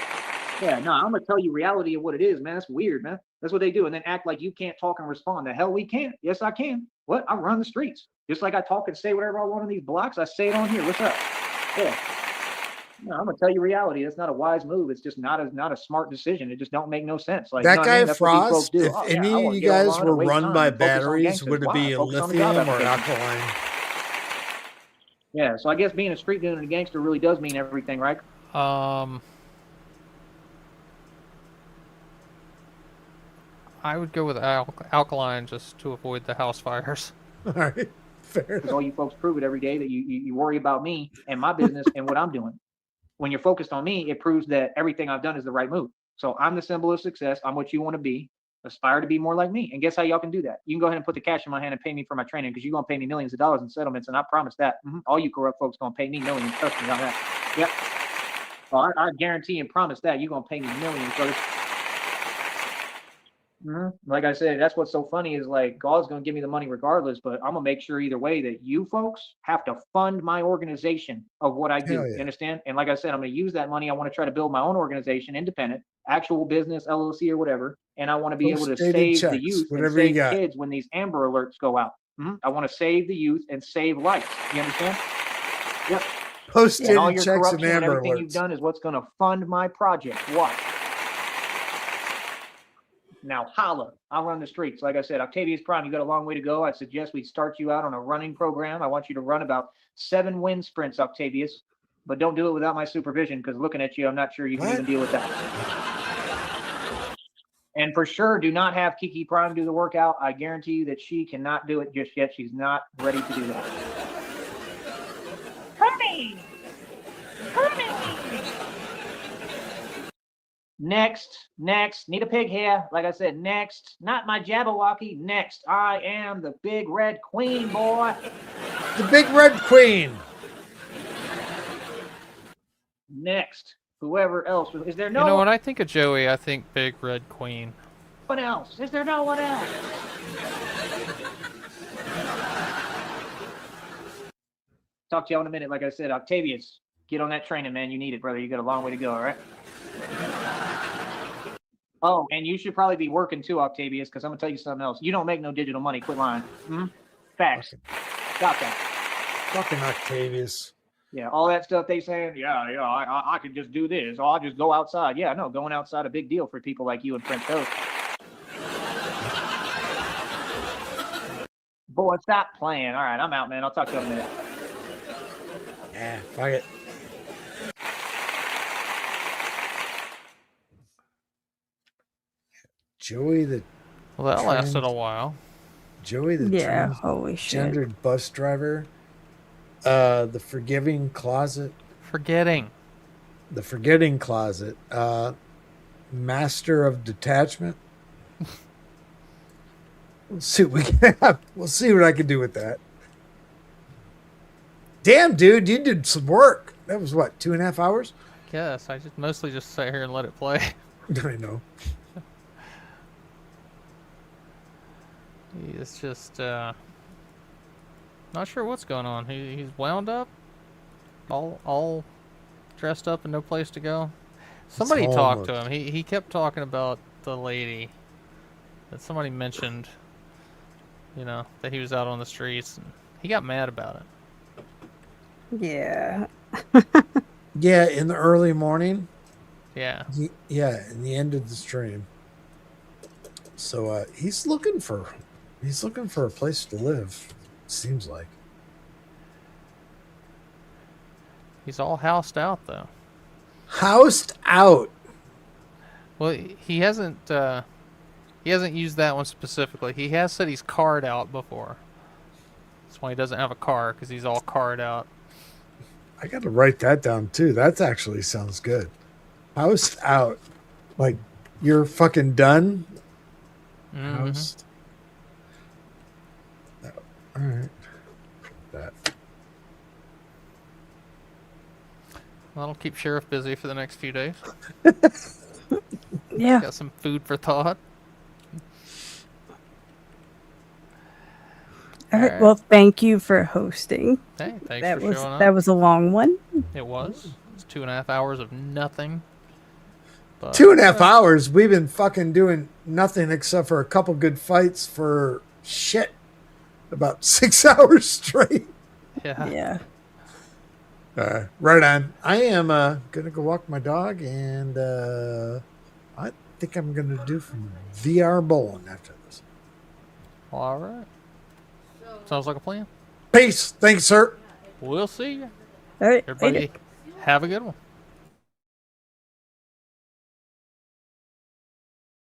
Yeah, no, I'm gonna tell you reality of what it is, man. That's weird, man. That's what they do, and then act like you can't talk and respond. The hell we can't. Yes, I can. What? I run the streets. Just like I talk and say whatever I want on these blocks, I say it on here. What's up? Yeah. No, I'm gonna tell you reality. That's not a wise move. It's just not a smart decision. It just don't make no sense. Like, that guy That's Frost, do. if any of you guys were run by batteries, would it be lithium or alkaline? Yeah, so I guess being a street dude and a gangster really does mean everything, right? I would go with alkaline just to avoid the house fires. All right. Fair Because enough. all you folks prove it every day that you worry about me and my business and what I'm doing. When you're focused on me, it proves that everything I've done is the right move. So I'm the symbol of success. I'm what you want to be. Aspire to be more like me. And guess how y'all can do that? You can go ahead and put the cash in my hand and pay me for my training because you're going to pay me millions of dollars in settlements. And I promise that. All you corrupt folks going to pay me millions. Trust me on that. Yep. Well, I guarantee and promise that you're going to pay me millions, brother. Like I said, that's what's so funny is like God's going to give me the money regardless, but I'm going to make sure either way that you folks have to fund my organization of what I do. Hell yeah. You understand? And like I said, I'm going to use that money. I want to try to build my own organization, independent, actual business, LLC or whatever. And I want to be able to Post-dated save the checks, youth and whatever you save got. kids when these Amber Alerts go out. I want to save the youth and save lives. You understand? Yep. And all Post-dated your checks and corruption and Amber everything you've Alerts. done is what's going to fund my project. Watch. Now holla, I'll run the streets. Like I said, Octavius Prime, you got a long way to go. I suggest we start you out on a running program. I want you to run about 7 wind sprints, Octavius, but don't do it without my supervision because looking at you, I'm not sure you can What? even deal with that. And for sure, do not have Kiki Prime do the workout. I guarantee you that she cannot do it just yet. She's not ready to do that. Hermie! Next, need a pig here. Like I said, next, not my Jabberwocky. Next, I am the big red queen, boy. The Big Red Queen. Next, whoever else. Is there You know, no when I think of Joey, I think Big Red Queen. one else? Is there no one else? Talk to y'all in a minute. Like I said, Octavius, get on that training, man. You need it, brother. You got a long way to go, all right? Oh, and you should probably be working too, Octavius, because I'm gonna tell you something else. You don't make no digital money. Quit lying. Facts. Got that. Fucking Octavius. Yeah, all that stuff they saying. Yeah, I could just do this. Or I'll just go outside. Yeah, no, going outside a big deal for people like you and Prince Coast. Boy, stop playing. All right, I'm out, man. I'll talk to you in a minute. Yeah, fuck it. Joey the Well, that lasted Trans- a while. Joey the Yeah, holy shit. transgendered bus driver. The forgiving closet. Forgetting. The forgetting closet. Master of detachment. We'll see what we can have. We'll see what I can do with that. Damn, dude, you did some work. That was what, 2.5 hours? Guess I just mostly just sat here and let it play. I know. It's just not sure what's going on. He's wound up, all dressed up and no place to go. Somebody talked to him. He kept talking about the lady that somebody mentioned. You know, that he was out on the streets, and he got mad about it. Yeah. Yeah, in the early morning. Yeah. Yeah, in the end of the stream. So he's looking for a place to live. Seems like. He's all housed out though. Housed out. Well, he hasn't used that one specifically. He has said he's carred out before. That's why he doesn't have a car, because he's all carred out. I got to write that down too. That actually sounds good. Housed out. Like you're fucking done. Housed. Oh, all right. That. Well, that'll keep Sheriff busy for the next few days. Yeah. Got some food for thought. All right. Well, thank you for hosting. Hey, thanks That for was showing up. that was a long one. It was. It's 2.5 hours of nothing. But, 2.5 hours. We've been fucking doing nothing except for a couple good fights for shit. About 6 hours straight. Yeah. Yeah. Right on. I am gonna go walk my dog, and I think I'm gonna do some VR bowling after this. All right. Sounds like a plan. Peace. Thanks, sir. We'll see you. All right. Everybody, have a good one.